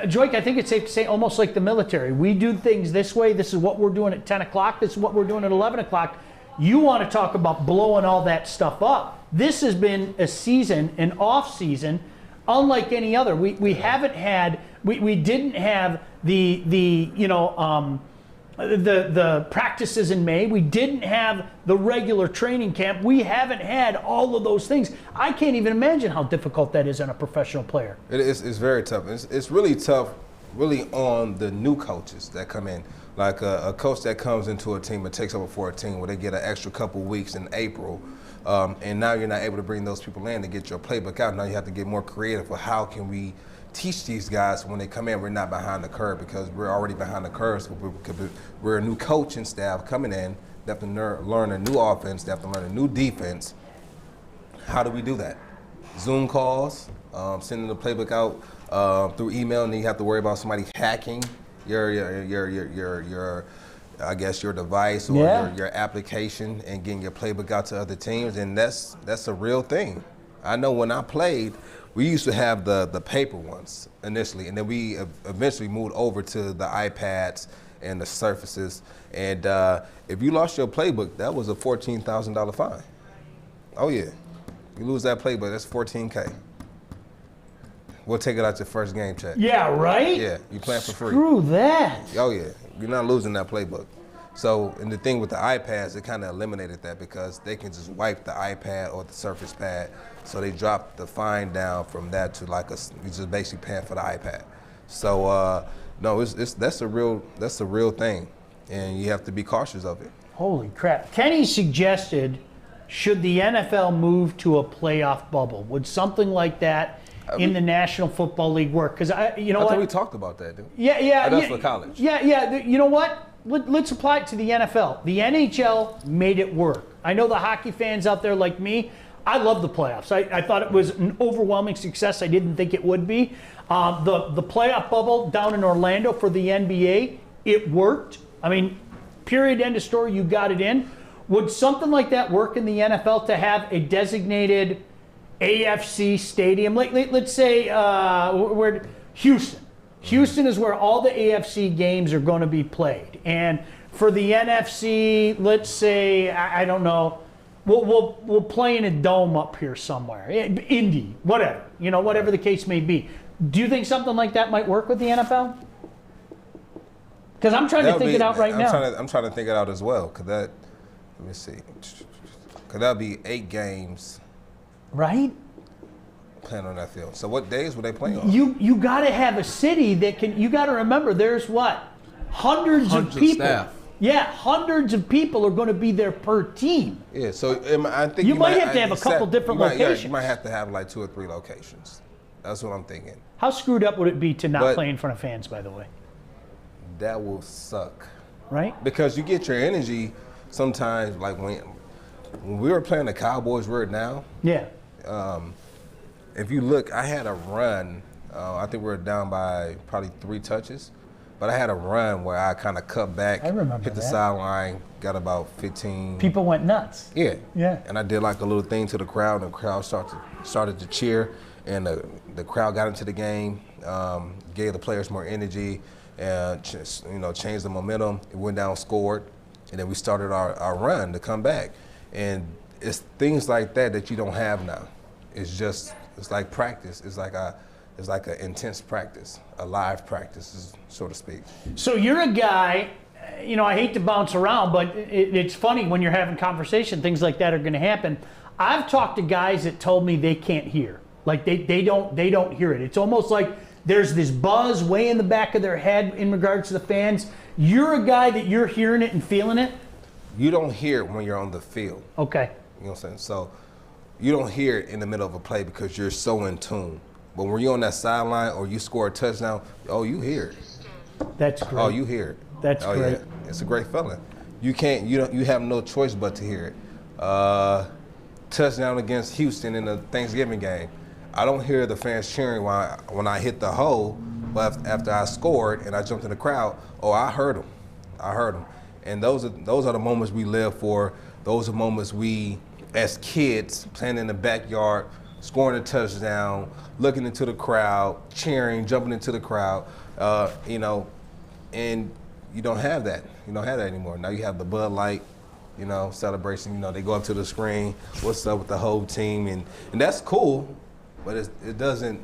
Joique, I think it's safe to say almost like the military. We do things this way. This is what we're doing at 10 o'clock. This is what we're doing at 11 o'clock. You want to talk about blowing all that stuff up. This has been a season, an off season, unlike any other. We haven't had, we didn't have the practices in May. We didn't have the regular training camp. We haven't had all of those things. I can't even imagine how difficult that is on a professional player. It's very tough. It's really tough, really, on the new coaches that come in. Like a coach that comes into a team and takes over for a team where they get an extra couple weeks in April, and now you're not able to bring those people in to get your playbook out. Now you have to get more creative for how can we teach these guys when they come in, we're not behind the curve, because we're already behind the curve. So we're a new coaching staff coming in. They have to learn a new offense. They have to learn a new defense. How do we do that? Zoom calls, sending the playbook out through email, and then you have to worry about somebody hacking your I guess your device or your application and getting your playbook out to other teams, and that's a real thing. I know when I played, we used to have the paper ones initially, and then we eventually moved over to the iPads and the Surfaces. And if you lost your playbook, that was a $14,000 fine. Oh yeah, you lose that playbook, that's $14K. We'll take it out your first game check. Yeah, right? Yeah, you playing for free. Screw that. Oh yeah, you're not losing that playbook. So, and the thing with the iPads, it kind of eliminated that, because they can just wipe the iPad or the Surface Pad. So they dropped the fine down from that to like you're just basically paying for the iPad. So no, that's a real thing, and you have to be cautious of it. Holy crap! Kenny suggested, should the NFL move to a playoff bubble? Would something like that in the National Football League work? Because I think we talked about that, dude. Yeah. That's for college. Yeah. You know what? Let's apply it to the NFL. The NHL made it work. I know the hockey fans out there like me, I love the playoffs. I thought it was an overwhelming success. I didn't think it would be. The playoff bubble down in Orlando for the NBA, it worked. I mean, period, end of story, you got it in. Would something like that work in the NFL to have a designated AFC stadium? Let's say where Houston. Houston is where all the AFC games are going to be played. And for the NFC, let's say, I don't know, we'll play in a dome up here somewhere. Indy, whatever. Whatever the case may be. Do you think something like that might work with the NFL? Because I'm trying to think it out right now. I'm trying to think it out as well. Let me see. Could that be 8 games? Right? Playing on that field. So what days were they playing on? You got to have a city that can. You got to remember, there's what, hundreds of people. Staff. Yeah, hundreds of people are going to be there per team. Yeah, so I think you might have to have a couple different locations. You might have to have like 2 or 3 locations. That's what I'm thinking. How screwed up would it be to not play in front of fans, by the way? That will suck. Right? Because you get your energy sometimes, like when we were playing the Cowboys right now. Yeah. If you look, I had a run. I think we were down by probably 3 touches. But I had a run where I kind of cut back, hit the sideline, got about 15. People went nuts. Yeah. Yeah. And I did like a little thing to the crowd, and the crowd started to cheer, and the crowd got into the game, gave the players more energy, and changed the momentum. It went down, scored, and then we started our run to come back. And it's things like that you don't have now. It's like practice. It's like an intense practice, a live practice, so to speak. So you're a guy, I hate to bounce around, but it's funny when you're having conversation, things like that are going to happen. I've talked to guys that told me they can't hear. Like they don't hear it. It's almost like there's this buzz way in the back of their head in regards to the fans. You're a guy that you're hearing it and feeling it? You don't hear it when you're on the field. Okay. You know what I'm saying? So you don't hear it in the middle of a play because you're so in tune. But when you're on that sideline or you score a touchdown, you hear it. That's great. Oh, you hear it. That's great. Yeah. It's a great feeling. You have no choice but to hear it. Touchdown against Houston in the Thanksgiving game. I don't hear the fans cheering when I hit the hole, but after I scored and I jumped in the crowd, I heard them. I heard them. And those are the moments we live for. Those are moments we, as kids, playing in the backyard, scoring a touchdown, looking into the crowd, cheering, jumping into the crowd, and you don't have that. You don't have that anymore. Now you have the Bud Light, celebration. They go up to the screen, what's up with the whole team, and that's cool, but it doesn't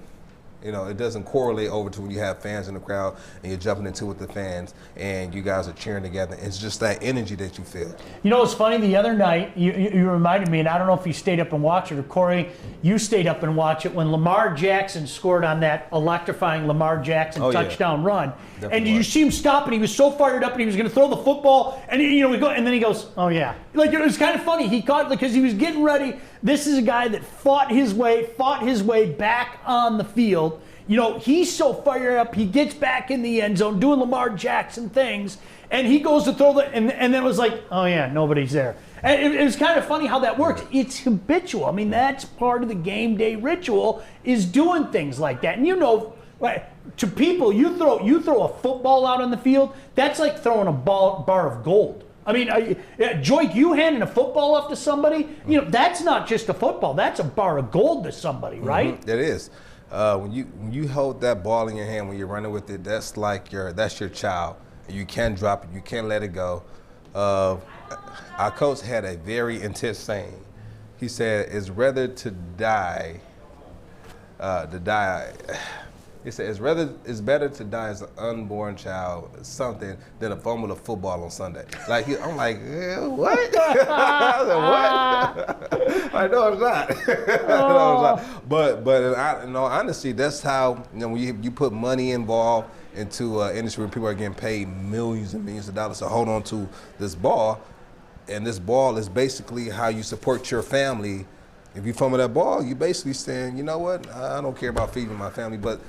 correlate over to when you have fans in the crowd and you're jumping into with the fans and you guys are cheering together. It's just that energy that you feel. It's funny, the other night, you reminded me, and I don't know if you stayed up and watched it, or Corey, you stayed up and watched it, when Lamar Jackson scored on that electrifying Lamar Jackson touchdown run. Definitely. And you see him stop, and he was so fired up, and he was going to throw the football, and and then he goes, oh yeah. Like, it was kind of funny. He caught, because he was getting ready. This is a guy that fought his way back on the field. He's so fired up, he gets back in the end zone doing Lamar Jackson things, and he goes to throw and then it was like, oh yeah, nobody's there. And it was kind of funny how that works. It's habitual. I mean, that's part of the game day ritual, is doing things like that. And to people, you throw a football out on the field, that's like throwing a bar of gold. I mean, Joique, you handing a football up to somebody, that's not just a football, that's a bar of gold to somebody, right? Mm-hmm. It is. When you hold that ball in your hand when you're running with it, that's your child. You can't drop it. You can't let it go. Our coach had a very intense saying. He said, "It's rather to die. He said, it's better to die as an unborn child, something, than a fumble a football on Sunday." I'm like, what? I said, what? Like, no, it's not. No, it's not. But in all honesty, that's how, when you put money involved into an industry where people are getting paid millions and millions of dollars to hold on to this ball, and this ball is basically how you support your family. If you fumble that ball, you basically saying, you know what, I don't care about feeding my family, but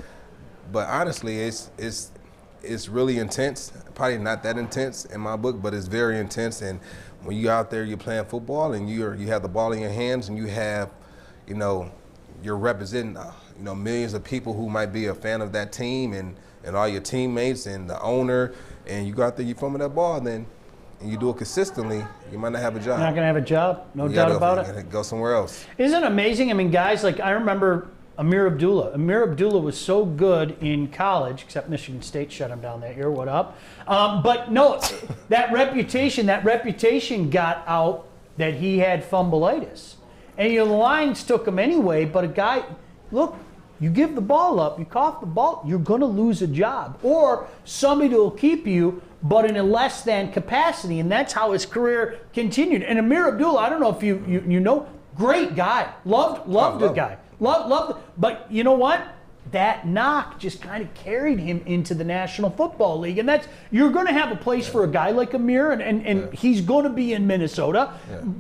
honestly, it's it's really intense. Probably not that intense in my book, but it's very intense. And when you're out there, you're playing football, and you have the ball in your hands, and you have, you're representing, millions of people who might be a fan of that team, and all your teammates and the owner, and you go out there, you fumble that ball, and you do it consistently, you might not have a job. You're not going to have a job, no doubt about it. Go somewhere else. Isn't it amazing? I mean, guys, like I remember Amir Abdullah. Amir Abdullah was so good in college, except Michigan State shut him down that year. What up? But no, that reputation got out that he had fumbleitis. And the Lions took him anyway, but a guy, look, you give the ball up, you cough the ball, you're going to lose a job. Or somebody will keep you, but in a less than capacity. And that's how his career continued. And Amir Abdullah, I don't know if you know, great guy. Loved the guy. Loved. But you know what? That knock just kind of carried him into the National Football League. And you're going to have a place for a guy like Amir, and he's going to be in Minnesota,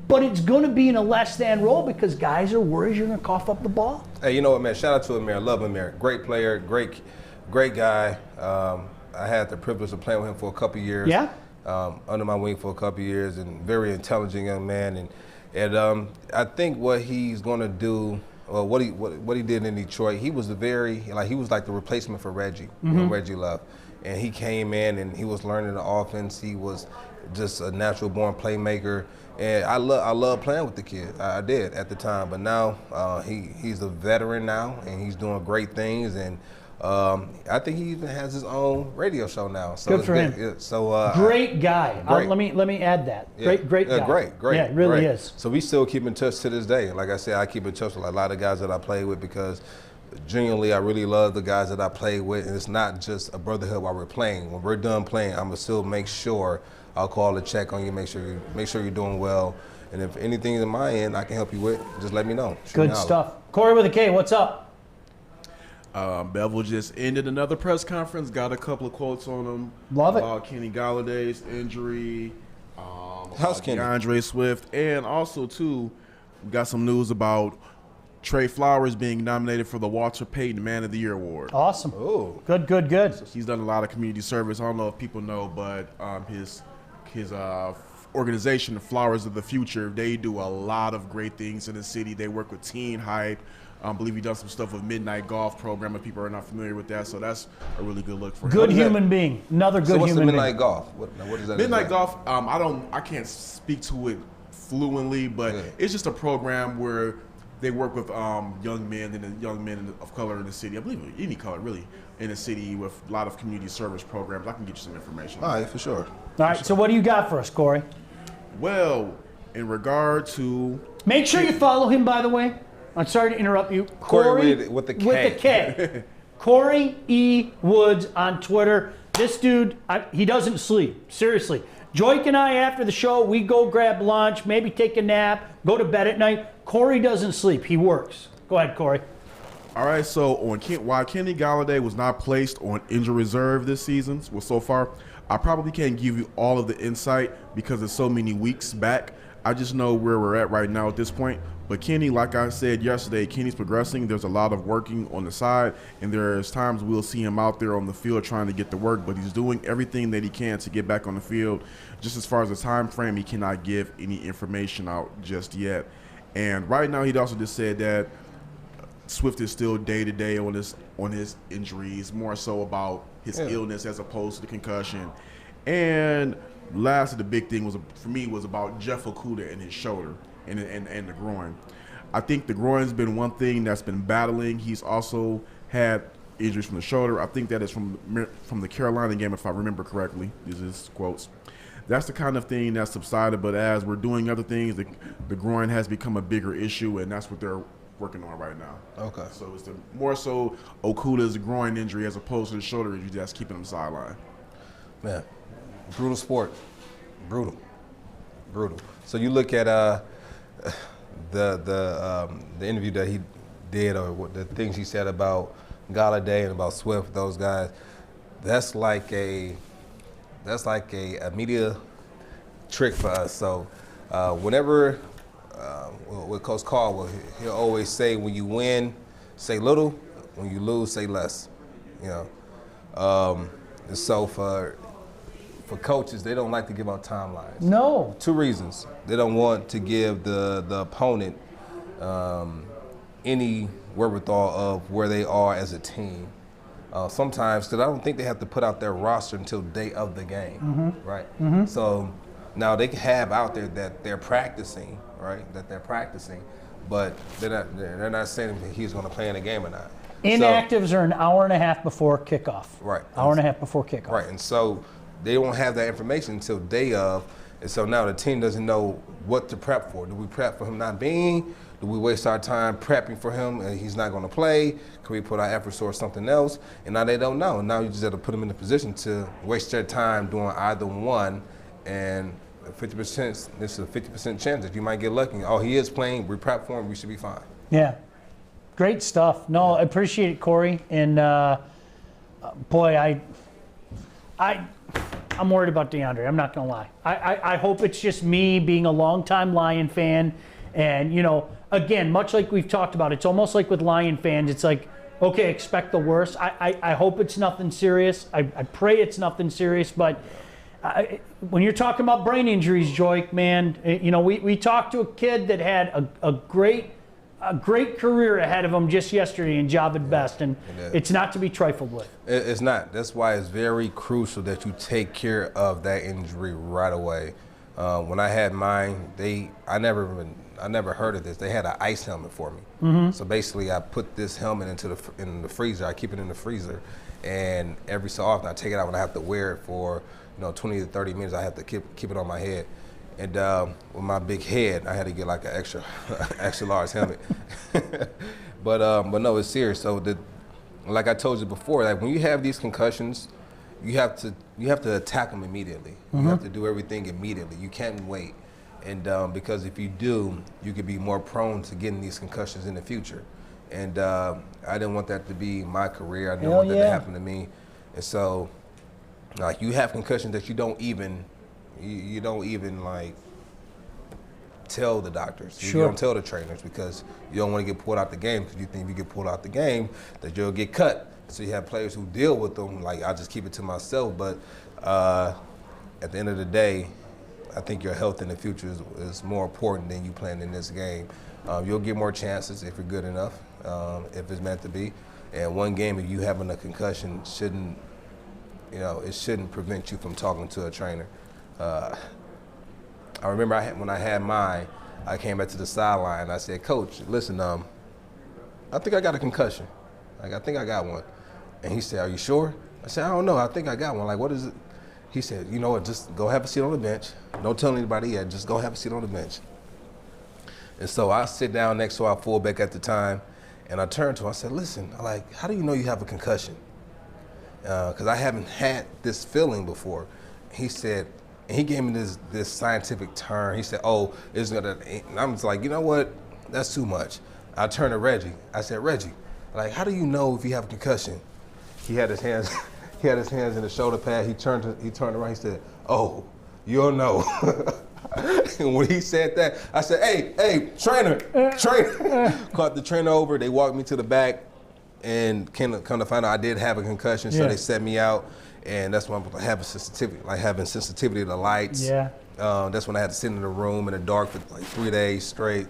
but it's going to be in a less than role because guys are worried you're going to cough up the ball. Hey, you know what, man? Shout out to Amir. I love Amir. Great player, great guy. I had the privilege of playing with him for a couple years. Yeah. Under my wing for a couple years, and very intelligent young man. And I think what he's going to do, well, what he did in Detroit, he was like the replacement for Reggie, Reggie Love, and he came in and he was learning the offense. He was just a natural born playmaker, and I love playing with the kid. I did at the time, but now he's a veteran now, and he's doing great things. And I think he even has his own radio show now. So good for him. Yeah, so great guy. Great. Let me add that. Yeah. Great guy. Great. Yeah, it really is. So we still keep in touch to this day. Like I said, I keep in touch with a lot of guys that I play with because genuinely I really love the guys that I play with, and it's not just a brotherhood while we're playing. When we're done playing, I'm gonna still make sure I'll call to check on you, make sure you're doing well, and if anything in my end I can help you with, just let me know. Good stuff. Corey with a K, what's up? Bevel just ended another press conference, got a couple of quotes on him. Love it. About Kenny Galladay's injury, How's Kenny? DeAndre Swift, and also, too, we got some news about Trey Flowers being nominated for the Walter Payton Man of the Year Award. Awesome. Oh. Good. He's done a lot of community service. I don't know if people know, but his organization, the Flowers of the Future, they do a lot of great things in the city. They work with Teen Hype. I believe he does some stuff with Midnight Golf program if people are not familiar with that. So that's a really good look for him. Good human being. Another good what's human the being. Midnight Golf? What is that? Midnight Golf, I can't speak to it fluently, but it's just a program where they work with young men of color in the city. I believe any color really in the city with a lot of community service programs. I can get you some information. All right, for sure. All right, so what do you got for us, Corey? Well, in regard to... Make sure you follow him, by the way. I'm sorry to interrupt you. Corey with the K. With the K. Corey E. Woods on Twitter. This dude, he doesn't sleep. Seriously. Joique and I, after the show, we go grab lunch, maybe take a nap, go to bed at night. Corey doesn't sleep. He works. Go ahead, Corey. All right, so why Kenny Galladay was not placed on injury reserve this season, well, so far, I probably can't give you all of the insight because it's so many weeks back. I just know where we're at right now at this point. But Kenny, like I said yesterday, Kenny's progressing. There's a lot of working on the side, and there's times we'll see him out there on the field trying to get to work, but he's doing everything that he can to get back on the field. Just as far as the time frame, he cannot give any information out just yet. And right now, he'd also just said that Swift is still day-to-day on his injuries, more so about his illness as opposed to the concussion. And lastly, the big thing was about Jeff Okudah and his shoulder and the groin. I think the groin's been one thing that's been battling. He's also had injuries from the shoulder. I think that is from the Carolina game, if I remember correctly. These are his quotes. That's the kind of thing that's subsided, but as we're doing other things, the groin has become a bigger issue, and that's what they're working on right now. Okay. So it's more so Okudah's groin injury as opposed to the shoulder injury that's keeping him sidelined. Man, brutal sport. Brutal. So you look at the interview that he did, or the things he said about Galladay and about Swift, those guys. That's like a media trick for us. So whenever with Coach Caldwell, he'll always say, when you win, say little. When you lose, say less. You know. And so for coaches, they don't like to give out timelines. No. 2 reasons. They don't want to give the opponent any wherewithal of where they are as a team. Sometimes, because I don't think they have to put out their roster until day of the game, right? So now they can have out there that they're practicing, right? That they're practicing, but they're not saying if he's going to play in the game or not. Inactives are an hour and a half before kickoff. Right. Hour and a half before kickoff. Right, and so they won't have that information until day of, and so now the team doesn't know what to prep for. Do we prep for him not being? Do we waste our time prepping for him and he's not going to play? Can we put our efforts towards something else? And now they don't know. Now you just have to put them in a position to waste their time doing either one, and 50%, this is a 50% chance that you might get lucky. Oh, he is playing, we prep for him, we should be fine. Yeah. Great stuff. No, I appreciate it, Corey. And boy, I'm worried about DeAndre. I'm not going to lie. I hope it's just me being a longtime Lion fan. And, you know, again, much like we've talked about, it's almost like with Lion fans, it's like, okay, expect the worst. I hope it's nothing serious. I pray it's nothing serious. But when you're talking about brain injuries, Joique, man, you know, we talked to a kid that had a great career ahead of him just yesterday in Javid Best, and it's not to be trifled with. It's not. That's why it's very crucial that you take care of that injury right away. When I had mine, I never heard of this. They had an ice helmet for me. So basically, I put this helmet in the freezer. I keep it in the freezer, and every so often I take it out when I have to wear it for 20 to 30 minutes. I have to keep it on my head. And with my big head, I had to get like an extra large helmet. but no, it's serious. So like I told you before, like when you have these concussions, you have to attack them immediately. You have to do everything immediately. You can't wait. And because if you do, you could be more prone to getting these concussions in the future. And I didn't want that to be my career. I didn't want that to happen to me. And so, like, you have concussions that you don't even like tell the doctors. You don't tell the trainers because you don't want to get pulled out the game, because you think if you get pulled out the game that you'll get cut. So you have players who deal with them like, I'll just keep it to myself. But at the end of the day, I think your health in the future is more important than you playing in this game. You'll get more chances if you're good enough, if it's meant to be. And one game, if you having a concussion, shouldn't prevent you from talking to a trainer. I remember when I had mine, I came back to the sideline and I said, Coach, listen, I think I got a concussion. Like, I think I got one. And he said, are you sure? I said, I don't know. I think I got one. Like, what is it? He said, you know what, just go have a seat on the bench. Don't tell anybody yet. Just go have a seat on the bench. And so I sit down next to our fullback at the time, and I turned to him. I said, listen, like, how do you know you have a concussion? Because I haven't had this feeling before. He said, and he gave me this scientific term. He said, oh, it's gonna, and I'm just like, you know what? That's too much. I turned to Reggie. I said, Reggie, like, how do you know if you have a concussion? He had his hands in the shoulder pad. He turned around. He said, oh, you'll know. And when he said that, I said, hey, trainer. Caught the trainer over. They walked me to the back, and come to find out I did have a concussion, so they set me out. And that's when I'm having sensitivity to lights. Yeah. That's when I had to sit in the room in the dark for like 3 days straight.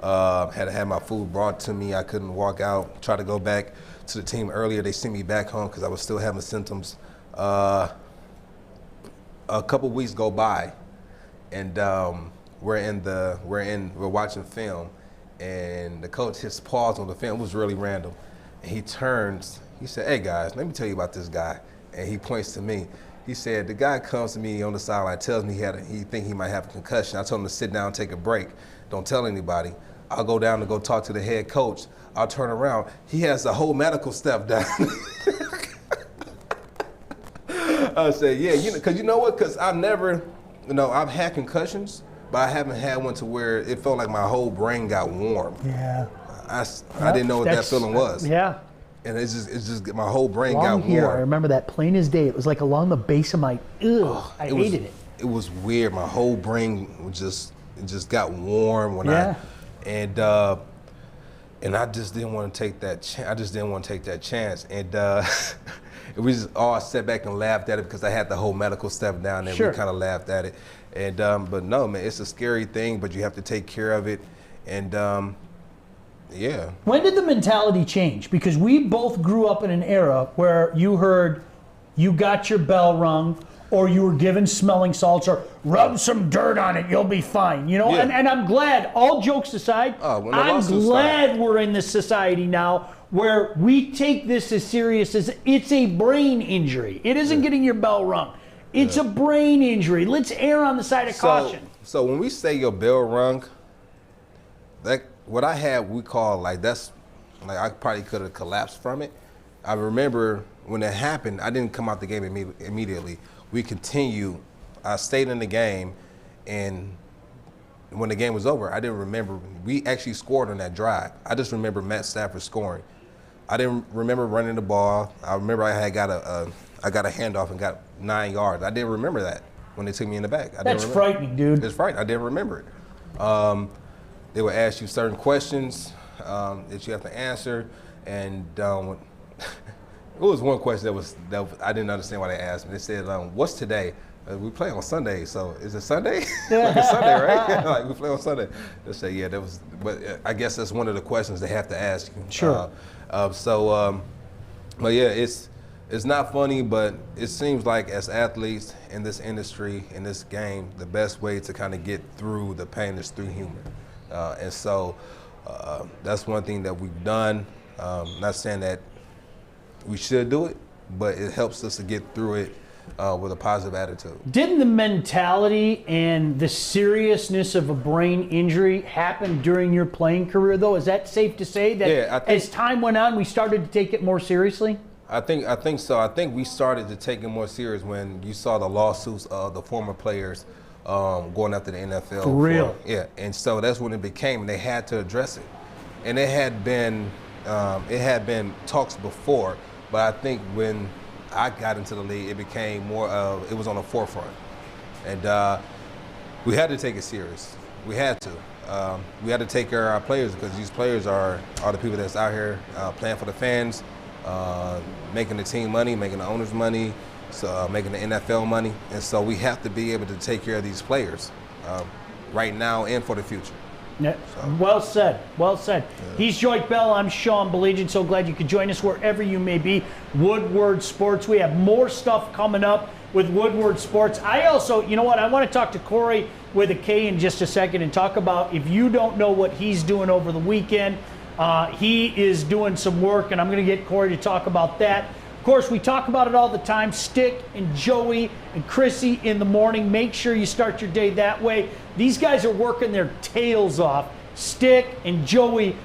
Had to have my food brought to me. I couldn't walk out. Tried to go back to the team earlier. They sent me back home because I was still having symptoms. A couple weeks go by, and we're watching film, and the coach hits pause on the film. It was really random. And he turns. He said, "Hey guys, let me tell you about this guy." And he points to me. He said, "The guy comes to me on the sideline, tells me he think he might have a concussion. I told him to sit down, take a break. Don't tell anybody. I'll go down to go talk to the head coach. I'll turn around. He has the whole medical staff down." I said, yeah, because you know what? Because I've never, I've had concussions, but I haven't had one to where it felt like my whole brain got warm. Yeah. I didn't know what that feeling was. Yeah. And it's just my whole brain got warm. Here, I remember that plain as day. It was like along the base of my, I hated it. It was weird. My whole brain just got warm when and I just didn't want to take that. I just didn't want to take that chance. And we just all sat back and laughed at it because I had the whole medical stuff down there. Sure. We kind of laughed at it. And but no, man, it's a scary thing, but you have to take care of it. And yeah. When did the mentality change? Because we both grew up in an era where you heard you got your bell rung, or you were given smelling salts, or rub some dirt on it, you'll be fine. You know, Yeah. and I'm glad, all jokes aside, When the I'm lawsuits glad started. we're in this society now where we take this as serious as it's a brain injury. It isn't getting your bell rung. It's a brain injury. Let's err on the side of caution. So when we say your bell rung, that what I had, we call like that's like I probably could have collapsed from it. I remember when it happened, I didn't come out the game immediately. We continued. I stayed in the game, and when the game was over, I didn't remember. We actually scored on that drive. I just remember Matt Stafford scoring. I didn't remember running the ball. I remember I had got a handoff and got 9 yards. I didn't remember that when they took me in the back. That's frightening, dude. It's frightening. I didn't remember it. They would ask you certain questions that you have to answer, and it was one question that I didn't understand why they asked me. They said, "What's today?" We play on Sunday, so is it Sunday? Like it's Sunday, right? Like we play on Sunday. They say, "Yeah, that was." But I guess that's one of the questions they have to ask you. Sure. But yeah, it's not funny, but it seems like as athletes in this industry, in this game, the best way to kind of get through the pain is through humor. And so that's one thing that we've done. Not saying that we should do it, but it helps us to get through it with a positive attitude. Didn't the mentality and the seriousness of a brain injury happen during your playing career, though? Is that safe to say that Yeah, I think- as time went on, we started to take it more seriously? I think so. I think we started to take it more serious when you saw the lawsuits of the former players going after the NFL. For real? Yeah, and so that's when it became, and they had to address it. And it had been talks before, but I think when I got into the league, it became more of, it was on the forefront. And we had to take it serious. We had to. We had to take care of our players because these players are the people that's out here playing for the fans, making the team money, making the owners money, so making the NFL money. And so we have to be able to take care of these players right now and for the future. Yeah. Well said. Well said. Yeah. He's Joique Bell. I'm Sean Baligian. So glad you could join us wherever you may be. Woodward Sports. We have more stuff coming up with Woodward Sports. I also, you know what, I want to talk to Corey with a K in just a second and talk about, if you don't know what he's doing over the weekend, he is doing some work, and I'm going to get Corey to talk about that. Of course, we talk about it all the time. Stick and Joey and Chrissy in the morning. Make sure you start your day that way. These guys are working their tails off. Stick and Joey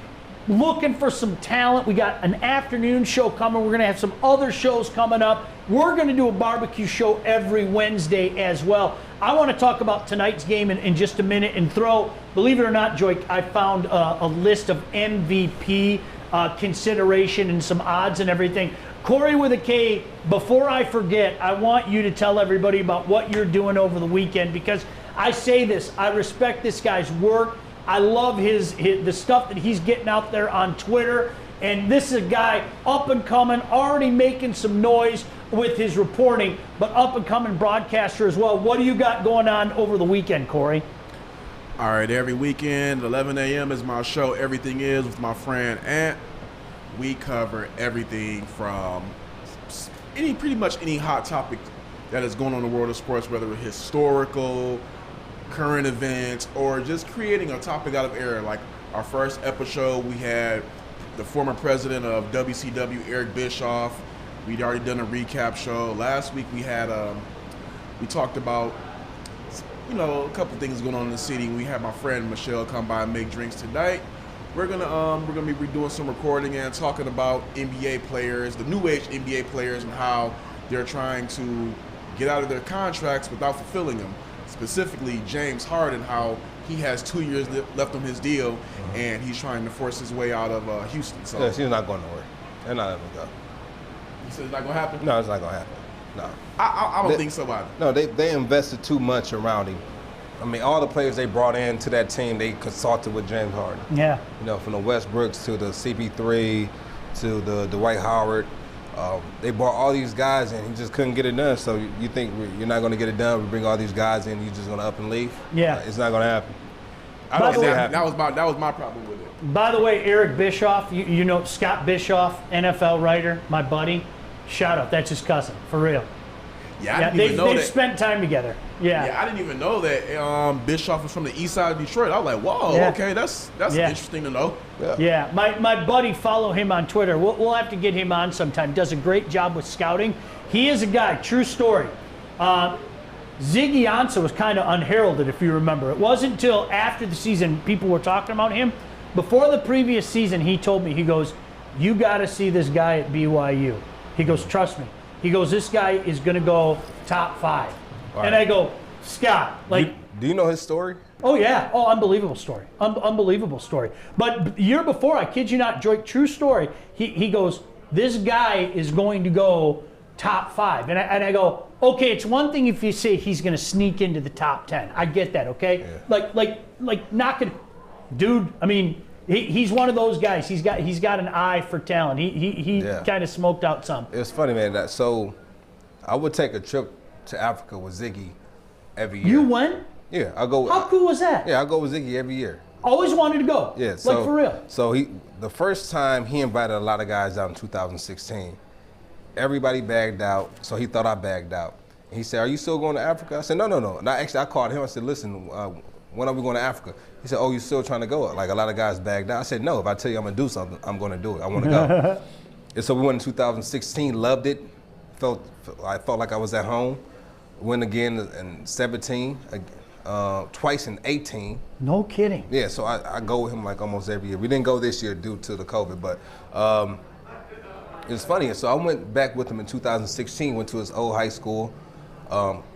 looking for some talent. We got an afternoon show coming. We're going to have some other shows coming up. We're going to do a barbecue show every Wednesday as well. I want to talk about tonight's game in just a minute and throw, believe it or not, Joique, I found a list of MVP consideration and some odds and everything. Corey with a K, before I forget, I want you to tell everybody about what you're doing over the weekend, because I say this, I respect this guy's work. I love the stuff that he's getting out there on Twitter. And this is a guy up and coming, already making some noise with his reporting, but up and coming broadcaster as well. What do you got going on over the weekend, Corey? All right, every weekend, 11 a.m. is my show, Everything Is, with my friend Ant. We cover everything from pretty much any hot topic that is going on in the world of sports, whether it's historical, current events, or just creating a topic out of air. Like our first episode, we had the former president of WCW, Eric Bischoff. We'd already done a recap show. Last week we had we talked about a couple things going on in the city. We had my friend Michelle come by and make drinks tonight. We're gonna be doing some recording and talking about NBA players, the new age NBA players, and how they're trying to get out of their contracts without fulfilling them. Specifically, James Harden, how he has 2 years left on his deal, and he's trying to force his way out of Houston. So yes, he's not going nowhere. They're not going to go. You said it's not going to happen? No, it's not going to happen. No. I don't think so either. No, they invested too much around him. I mean, all the players they brought into that team, they consulted with James Harden. Yeah. From the Westbrooks to the CP3 to the Dwight Howard. They brought all these guys in. He just couldn't get it done. So you think you're not going to get it done? We bring all these guys in. You're just going to up and leave? Yeah. It's not going to happen. I By don't the see way- it happen. That was my problem with it. By the way, Eric Bischoff, you know Scott Bischoff, NFL writer, my buddy. Shout out, that's his cousin, for real. Yeah, I Yeah, didn't even know they've that. spent time together. Yeah. Yeah, I didn't even know that Bischoff was from the east side of Detroit. I was like, whoa, Yeah. okay, that's Yeah. interesting to know. Yeah, my buddy, follow him on Twitter. We'll have to get him on sometime. Does a great job with scouting. He is a guy, true story. Ziggy Ansah was kind of unheralded, if you remember. It wasn't until after the season people were talking about him. Before the previous season, he told me, he goes, you got to see this guy at BYU. He goes, trust me. He goes, this guy is going to go top 5. Right. And I go, Scott, like, Do you know his story? oh yeah, oh, unbelievable story, unbelievable story. But the year before, I kid you not, Joique, true story. He goes, this guy is going to go top 5, and I go, okay, it's one thing if you say he's going to sneak into the top 10. I get that, okay? Yeah. Like not gonna, dude. I mean, he's one of those guys. He's got an eye for talent. He Yeah. kind of smoked out some. It was funny, man. So I would take a trip to Africa with Ziggy every year. You went? Yeah, I'll go. How cool was that? Yeah, I'll go with Ziggy every year. Always wanted to go. Yeah, like so, for real. So the first time he invited a lot of guys out in 2016. Everybody bagged out, so he thought I bagged out. He said, "Are you still going to Africa?" I said, "No." And I called him. I said, "Listen, when are we going to Africa?" He said, "Oh, you still trying to go?" Like a lot of guys bagged out. I said, "No. If I tell you I'm gonna do something, I'm gonna do it. I want to go." And so we went in 2016. Loved it. I felt like I was at home. Went again in 17. Twice in 18. No kidding. Yeah, so I go with him like almost every year. We didn't go this year due to the COVID, but it's funny. So I went back with him in 2016, went to his old high school.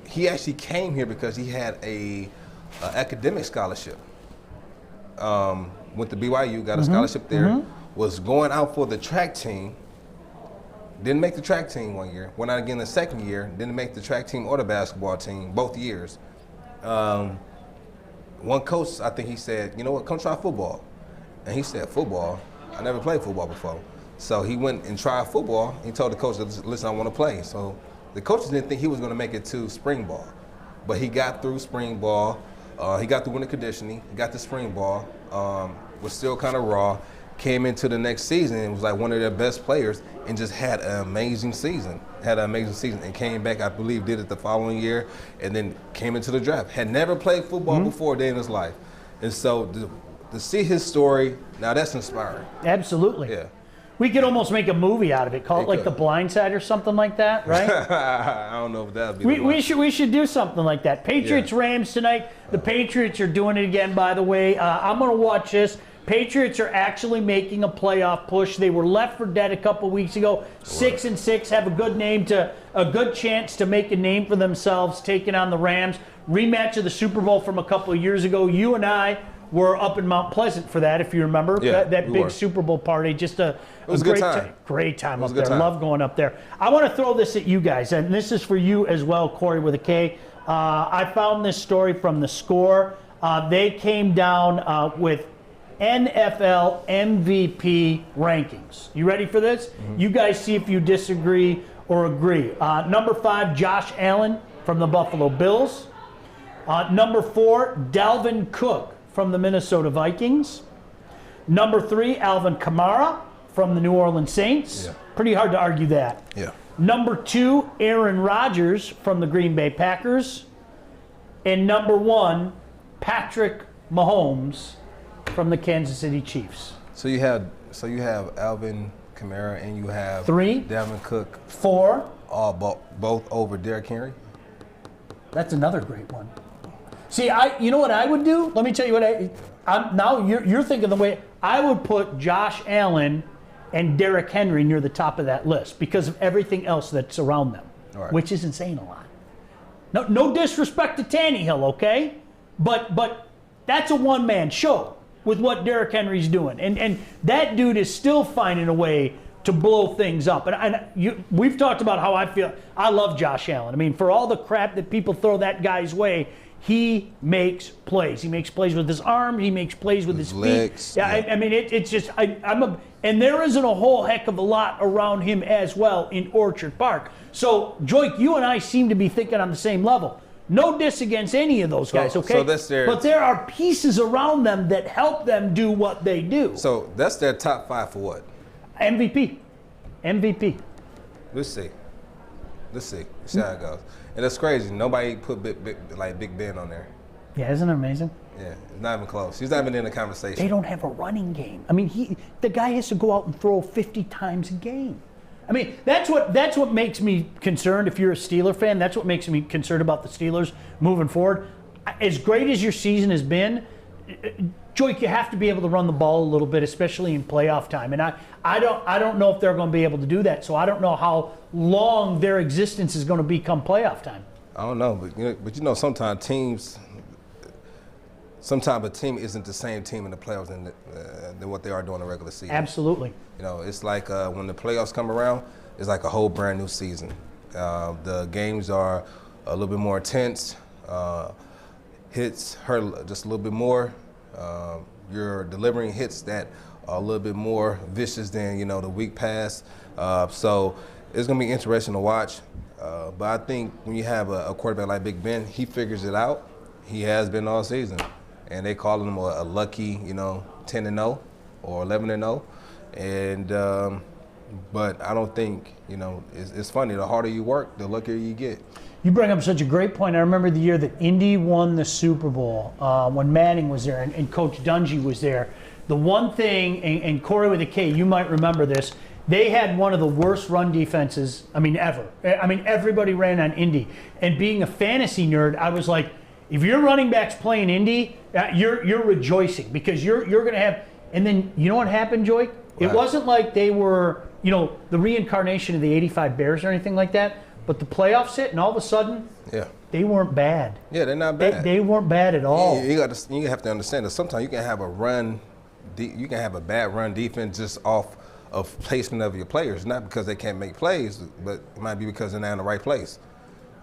He actually came here because he had a academic scholarship. Went to BYU, got a scholarship there, was going out for the track team. Didn't make the track team one year. Went out again the second year. Didn't make the track team or the basketball team both years. One coach, I think he said, "You know what, come try football." And he said, "Football? I never played football before." So he went and tried football. He told the coach, "Listen, I want to play." So the coaches didn't think he was going to make it to spring ball. But he got through spring ball. He got through winter conditioning. He got to spring ball. Was still kind of raw. Came into the next season and was like one of their best players and just had an amazing season. And came back, I believe, did it the following year and then came into the draft. Had never played football before a day in his life. And so to see his story, now that's inspiring. Absolutely. Yeah. We could almost make a movie out of it. Call it like could. The Blind Side or something like that, right? I don't know if that would be we should do something like that. Patriots Rams tonight. The Patriots are doing it again, by the way. I'm going to watch this. Patriots are actually making a playoff push. They were left for dead a couple weeks ago. 6-6, have a good chance to make a name for themselves, taking on the Rams. Rematch of the Super Bowl from a couple of years ago. You and I were up in Mount Pleasant for that, if you remember. Yeah, that we big were. Super Bowl party. Just a was a great good time. Great time It was up a good there. time. Love going up there. I want to throw this at you guys, and this is for you as well, Corey, with a K. I found this story from The Score. They came down with NFL MVP rankings. You ready for this? You guys see if you disagree or agree. Number 5, Josh Allen from the Buffalo Bills. Number 4, Dalvin Cook from the Minnesota Vikings. Number 3, Alvin Kamara from the New Orleans Saints. Yeah. Pretty hard to argue that. Yeah. Number 2, Aaron Rodgers from the Green Bay Packers. And number 1, Patrick Mahomes from the Kansas City Chiefs. So you have Alvin Kamara and you have 3, Dalvin Cook, 4. all both over Derrick Henry. That's another great one. See, you know what I would do? Let me tell you what now you're thinking the way I would put Josh Allen and Derrick Henry near the top of that list because of everything else that's around them, Right. which isn't saying a lot. No disrespect to Tannehill, okay? But that's a one-man show with what Derrick Henry's doing. And that dude is still finding a way to blow things up. And we've talked about how I feel. I love Josh Allen. I mean, for all the crap that people throw that guy's way, he makes plays. He makes plays with his arm. He makes plays with his legs. feet. Yeah, I mean, it's just and there isn't a whole heck of a lot around him as well in Orchard Park. So, Joique, you and I seem to be thinking on the same level. No diss against any of those guys, okay? So that's but there are pieces around them that help them do what they do. So that's their top 5 for what? MVP. Let's see. See how it goes. And it's crazy. Nobody put Big Ben on there. Yeah, isn't it amazing? Yeah, it's not even close. He's not even in the conversation. They don't have a running game. I mean, the guy has to go out and throw 50 times a game. I mean, that's what makes me concerned. If you're a Steeler fan, that's what makes me concerned about the Steelers moving forward. As great as your season has been, Joique, you have to be able to run the ball a little bit, especially in playoff time. And I don't know if they're going to be able to do that. So I don't know how long their existence is going to be come playoff time. I don't know, but sometimes a team isn't the same team in the playoffs than what they are during the regular season. Absolutely. You know, it's like when the playoffs come around, it's like a whole brand new season. The games are a little bit more intense. Hits hurt just a little bit more. You're delivering hits that are a little bit more vicious than, the week past. So it's going to be interesting to watch. But I think when you have a quarterback like Big Ben, he figures it out. He has been all season. And they call him a lucky, 10-0 or 11-0. And but I don't think, it's funny. The harder you work, the luckier you get. You bring up such a great point. I remember the year that Indy won the Super Bowl when Manning was there and Coach Dungy was there. The one thing, and Corey with a K, you might remember this, they had one of the worst run defenses, ever. Everybody ran on Indy. And being a fantasy nerd, I was like, if your running back's playing Indy, you're rejoicing because you're going to have. And then you know what happened, Joique? It wasn't like they were, the reincarnation of the '85 Bears or anything like that. But the playoffs hit, and all of a sudden, they weren't bad. Yeah, they're not bad. They weren't bad at all. You have to understand that sometimes you can have a bad run defense just off of placement of your players, not because they can't make plays, but it might be because they're not in the right place.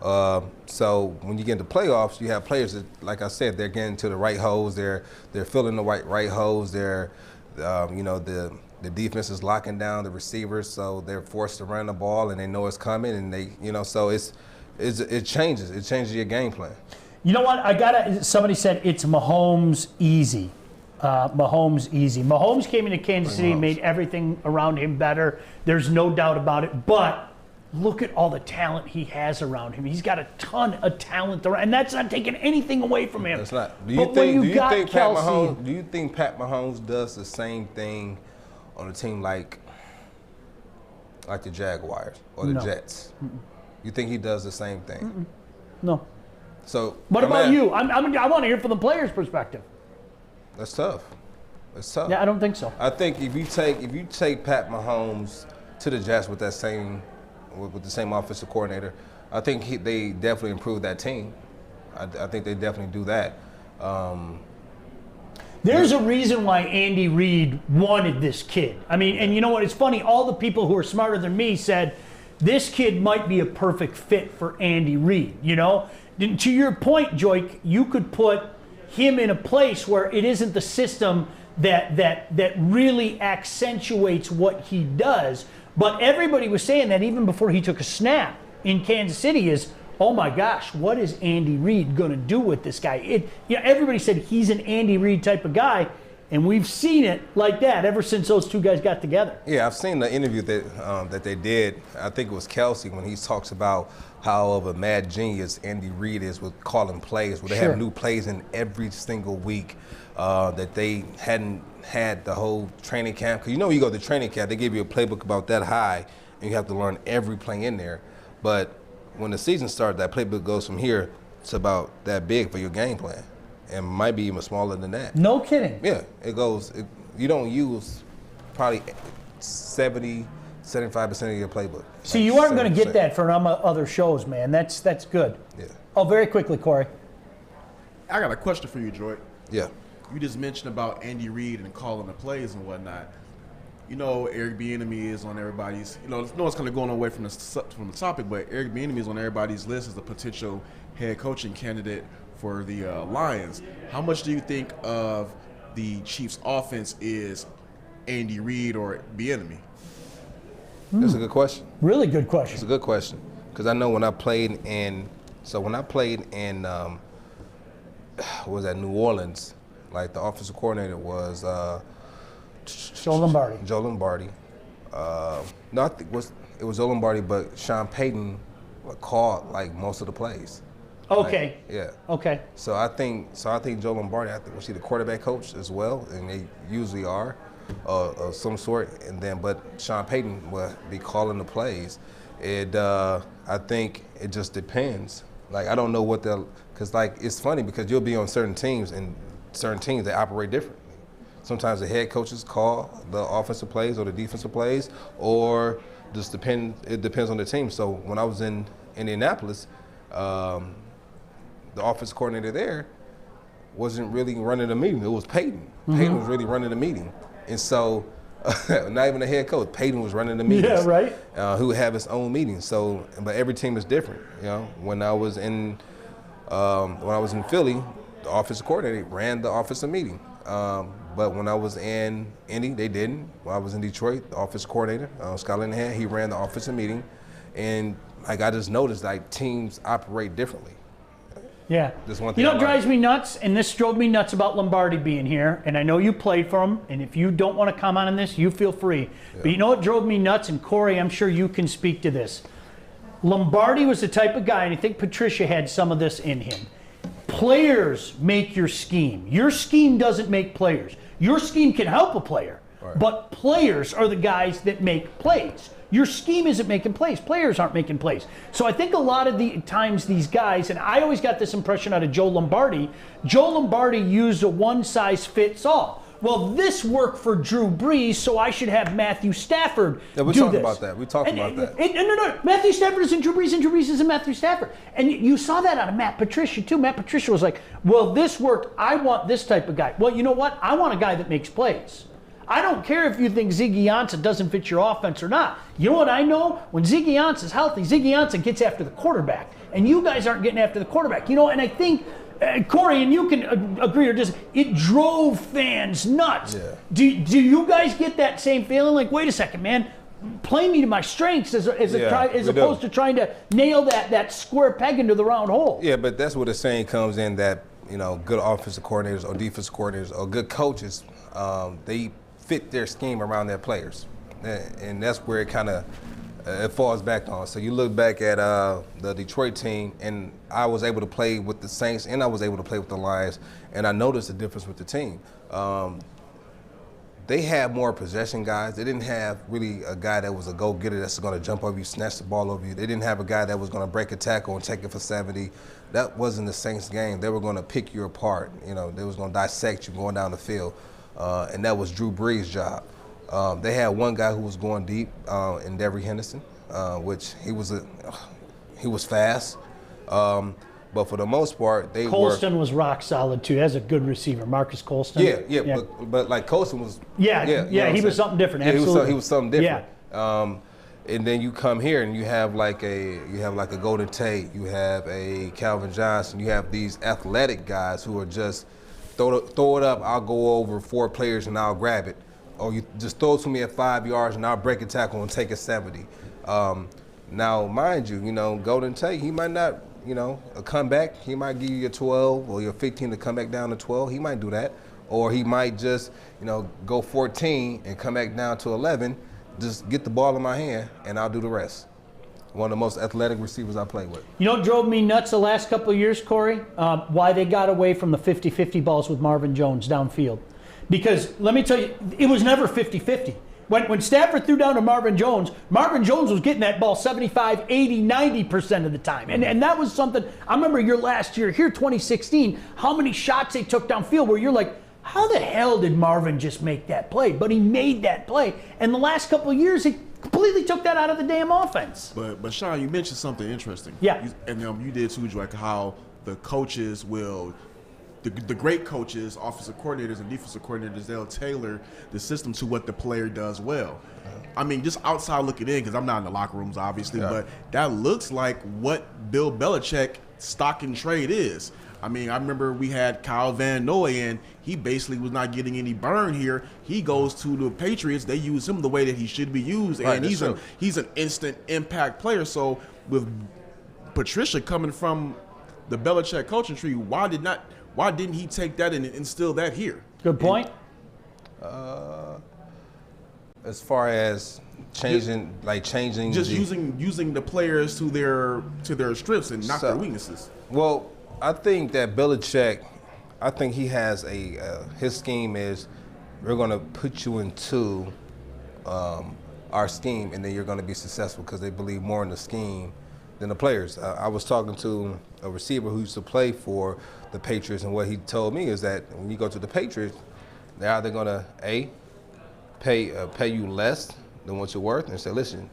So when you get into playoffs, you have players that, like I said, they're getting to the right holes. They're filling the right holes. They're, the defense is locking down the receivers, so they're forced to run the ball, and they know it's coming, and they, so it changes. It changes your game plan. You know what? Somebody said it's Mahomes easy. Mahomes came into Kansas City and made everything around him better. There's no doubt about it. But look at all the talent he has around him. He's got a ton of talent around, and that's not taking anything away from him. It's not. Do you think Pat Mahomes does the same thing on a team like the Jaguars or the Jets? Mm-mm. You think he does the same thing? Mm-mm. No. So what about you? I want to hear from the player's perspective. That's tough. Yeah, I don't think so. I think if you take Pat Mahomes to the Jets with the same offensive coordinator, I think they definitely improve that team. I think they definitely do that. There's a reason why Andy Reid wanted this kid. And you know what? It's funny. All the people who are smarter than me said this kid might be a perfect fit for Andy Reid. To your point, Joique, you could put him in a place where it isn't the system that really accentuates what he does. But everybody was saying that even before he took a snap in Kansas City is, oh my gosh, what is Andy Reid going to do with this guy? Everybody said he's an Andy Reid type of guy, and we've seen it like that ever since those two guys got together. Yeah, I've seen the interview that they did. I think it was Kelsey when he talks about how of a mad genius Andy Reid is with calling plays, where they have new plays in every single week that they hadn't had the whole training camp. Because you go to training camp, they give you a playbook about that high, and you have to learn every play in there. But when the season starts, that playbook goes from here to about that big for your game plan, and might be even smaller than that. No kidding. Yeah, it goes. You don't use probably 70, 75% of your playbook. See, you aren't going to get that for other shows, man. That's good. Yeah. Oh, very quickly, Corey. I got a question for you, Joique. Yeah. You just mentioned about Andy Reid and calling the plays and whatnot. Eric Bieniemy is on everybody's. No one's kind of going away from the topic, but Eric Bieniemy is on everybody's list as a potential head coaching candidate for the Lions. How much do you think of the Chiefs' offense is Andy Reid or Bieniemy? That's a good question. Really good question. It's a good question because I know when I played in what was that, New Orleans, like the offensive coordinator was Joe Lombardi. Joe Lombardi. No, I think it was Joe Lombardi, but Sean Payton called like most of the plays. Okay. Like, yeah. Okay. So I think Joe Lombardi, was he the quarterback coach as well? And they usually are of some sort. But Sean Payton will be calling the plays. I think it just depends. Like, I don't know because like it's funny because you'll be on certain teams and certain teams they operate differently. Sometimes the head coaches call the offensive plays or the defensive plays, or it depends on the team. So when I was in Indianapolis, the offensive coordinator there wasn't really running the meeting. It was Peyton. Mm-hmm. Peyton was really running the meeting. And so, not even the head coach, Peyton was running the meetings. Yeah, right. Who would have his own meetings. So, but every team is different. When I was in Philly, the offensive coordinator ran the offensive meeting. But when I was in Indy, they didn't. When I was in Detroit, the offensive coordinator, Scott Linehan, he ran the offensive meeting. And like I just noticed, like teams operate differently. Yeah. This one thing what drives me nuts, and this drove me nuts about Lombardi being here, and I know you played for him, and if you don't want to comment on this, you feel free. Yeah. But you know what drove me nuts, and Corey, I'm sure you can speak to this. Lombardi was the type of guy, and I think Patricia had some of this in him. Players make your scheme. Your scheme doesn't make players. Your scheme can help a player, right, but players are the guys that make plays. Your scheme isn't making plays. Players aren't making plays. So I think a lot of the times these guys, and I always got this impression out of Joe Lombardi used a one-size-fits-all. Well, this worked for Drew Brees, so I should have Matthew Stafford do this. We talked about that. No. Matthew Stafford isn't Drew Brees, and Drew Brees isn't Matthew Stafford. And you saw that out of Matt Patricia, too. Matt Patricia was like, well, this worked. I want this type of guy. Well, you know what? I want a guy that makes plays. I don't care if you think Ziggy Ansah doesn't fit your offense or not. You know what I know? When Ziggy Ansah is healthy, Ziggy Ansah gets after the quarterback. And you guys aren't getting after the quarterback. And I think, Corey, and you can agree or disagree, it drove fans nuts. Yeah. Do you guys get that same feeling? Like, wait a second, man. Play me to my strengths as opposed to trying to nail that square peg into the round hole. Yeah, but that's where the saying comes in that, good offensive coordinators or defensive coordinators or good coaches, they fit their scheme around their players. And that's where it kind of it falls back on. So you look back at the Detroit team, and I was able to play with the Saints and I was able to play with the Lions, and I noticed the difference with the team. They had more possession guys. They didn't have really a guy that was a go-getter that's going to jump over you, snatch the ball over you. They didn't have a guy that was going to break a tackle and take it for 70. That wasn't the Saints game. They were going to pick you apart. They was going to dissect you going down the field. And that was Drew Brees' job. They had one guy who was going deep, in Devery Henderson, which he was fast. But for the most part, Colston was rock solid too. That's a good receiver, Marcus Colston. Yeah. But like Colston was. He was something different. Absolutely, he was something different. Yeah. And then you come here and you have like a Golden Tate, you have a Calvin Johnson, you have these athletic guys who are just throw it up. I'll go over 4 players and I'll grab it, or you just throw it to me at 5 yards and I'll break a tackle and take a 70. Now, mind you, Golden Tate, he might not, a comeback. He might give you your 12 or your 15 to come back down to 12. He might do that, or he might just, go 14 and come back down to 11. Just get the ball in my hand and I'll do the rest. One of the most athletic receivers I played with. You know what drove me nuts the last couple of years, Corey? Why they got away from the 50-50 balls with Marvin Jones downfield. Because let me tell you, it was never 50-50. When Stafford threw down to Marvin Jones was getting that ball 75, 80, 90% of the time. And that was something, I remember your last year here, 2016, how many shots they took downfield where you're like, how the hell did Marvin just make that play? But he made that play. And the last couple of years, he completely took that out of the damn offense. But Sean, you mentioned something interesting. Yeah. And you did too, Joique, how the coaches will the great coaches, offensive coordinators, and defensive coordinators, they'll tailor the system to what the player does well. I mean, just outside looking in, because I'm not in the locker rooms, obviously, but that looks like what Bill Belichick stock and trade is. I mean, I remember we had Kyle Van Noy, and he basically was not getting any burn here. He goes to the Patriots. They use him the way that he should be used, and he's an instant impact player. So with Patricia coming from the Belichick coaching tree, why didn't he take that and instill that here? Good point. As far as changing just using the players to their strengths and not their weaknesses. Well, I think that Belichick, I think he has his scheme is, we're going to put you into our scheme, and then you're going to be successful, because they believe more in the scheme than the players. I was talking to a receiver who used to play for the Patriots, and what he told me is that when you go to the Patriots, they're either going to pay you less than what you're worth, and say, listen,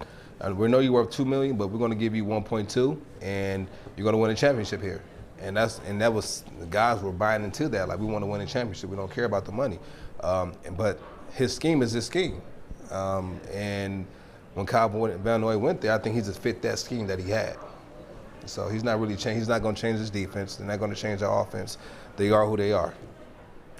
we know you're worth $2 million, but we're going to give you 1.2, and you're going to win a championship here. And that was, the guys were buying into that. Like, we want to win a championship. We don't care about the money. But his scheme is his scheme. And when Kyle Van Noy went there, I think he just fit that scheme that he had. So he's not really changed. He's not going to change his defense. They're not going to change their offense. They are who they are.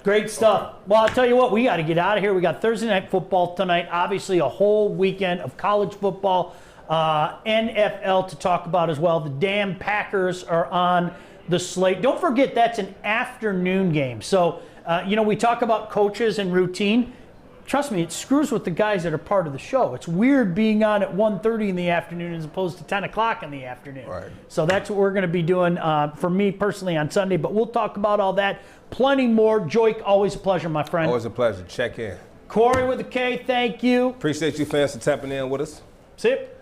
Great stuff. Well, I'll tell you what, we got to get out of here. We got Thursday Night Football tonight. Obviously, a whole weekend of college football, NFL to talk about as well. The damn Packers are on the slate. Don't forget, that's an afternoon game. So, we talk about coaches and routine. Trust me, it screws with the guys that are part of the show. It's weird being on at 1:30 in the afternoon as opposed to 10 o'clock in the afternoon. Right. So that's what we're going to be doing for me personally on Sunday. But we'll talk about all that. Plenty more. Joique, always a pleasure, my friend. Always a pleasure. Check in. Corey with a K, thank you. Appreciate you fans for tapping in with us. Sip.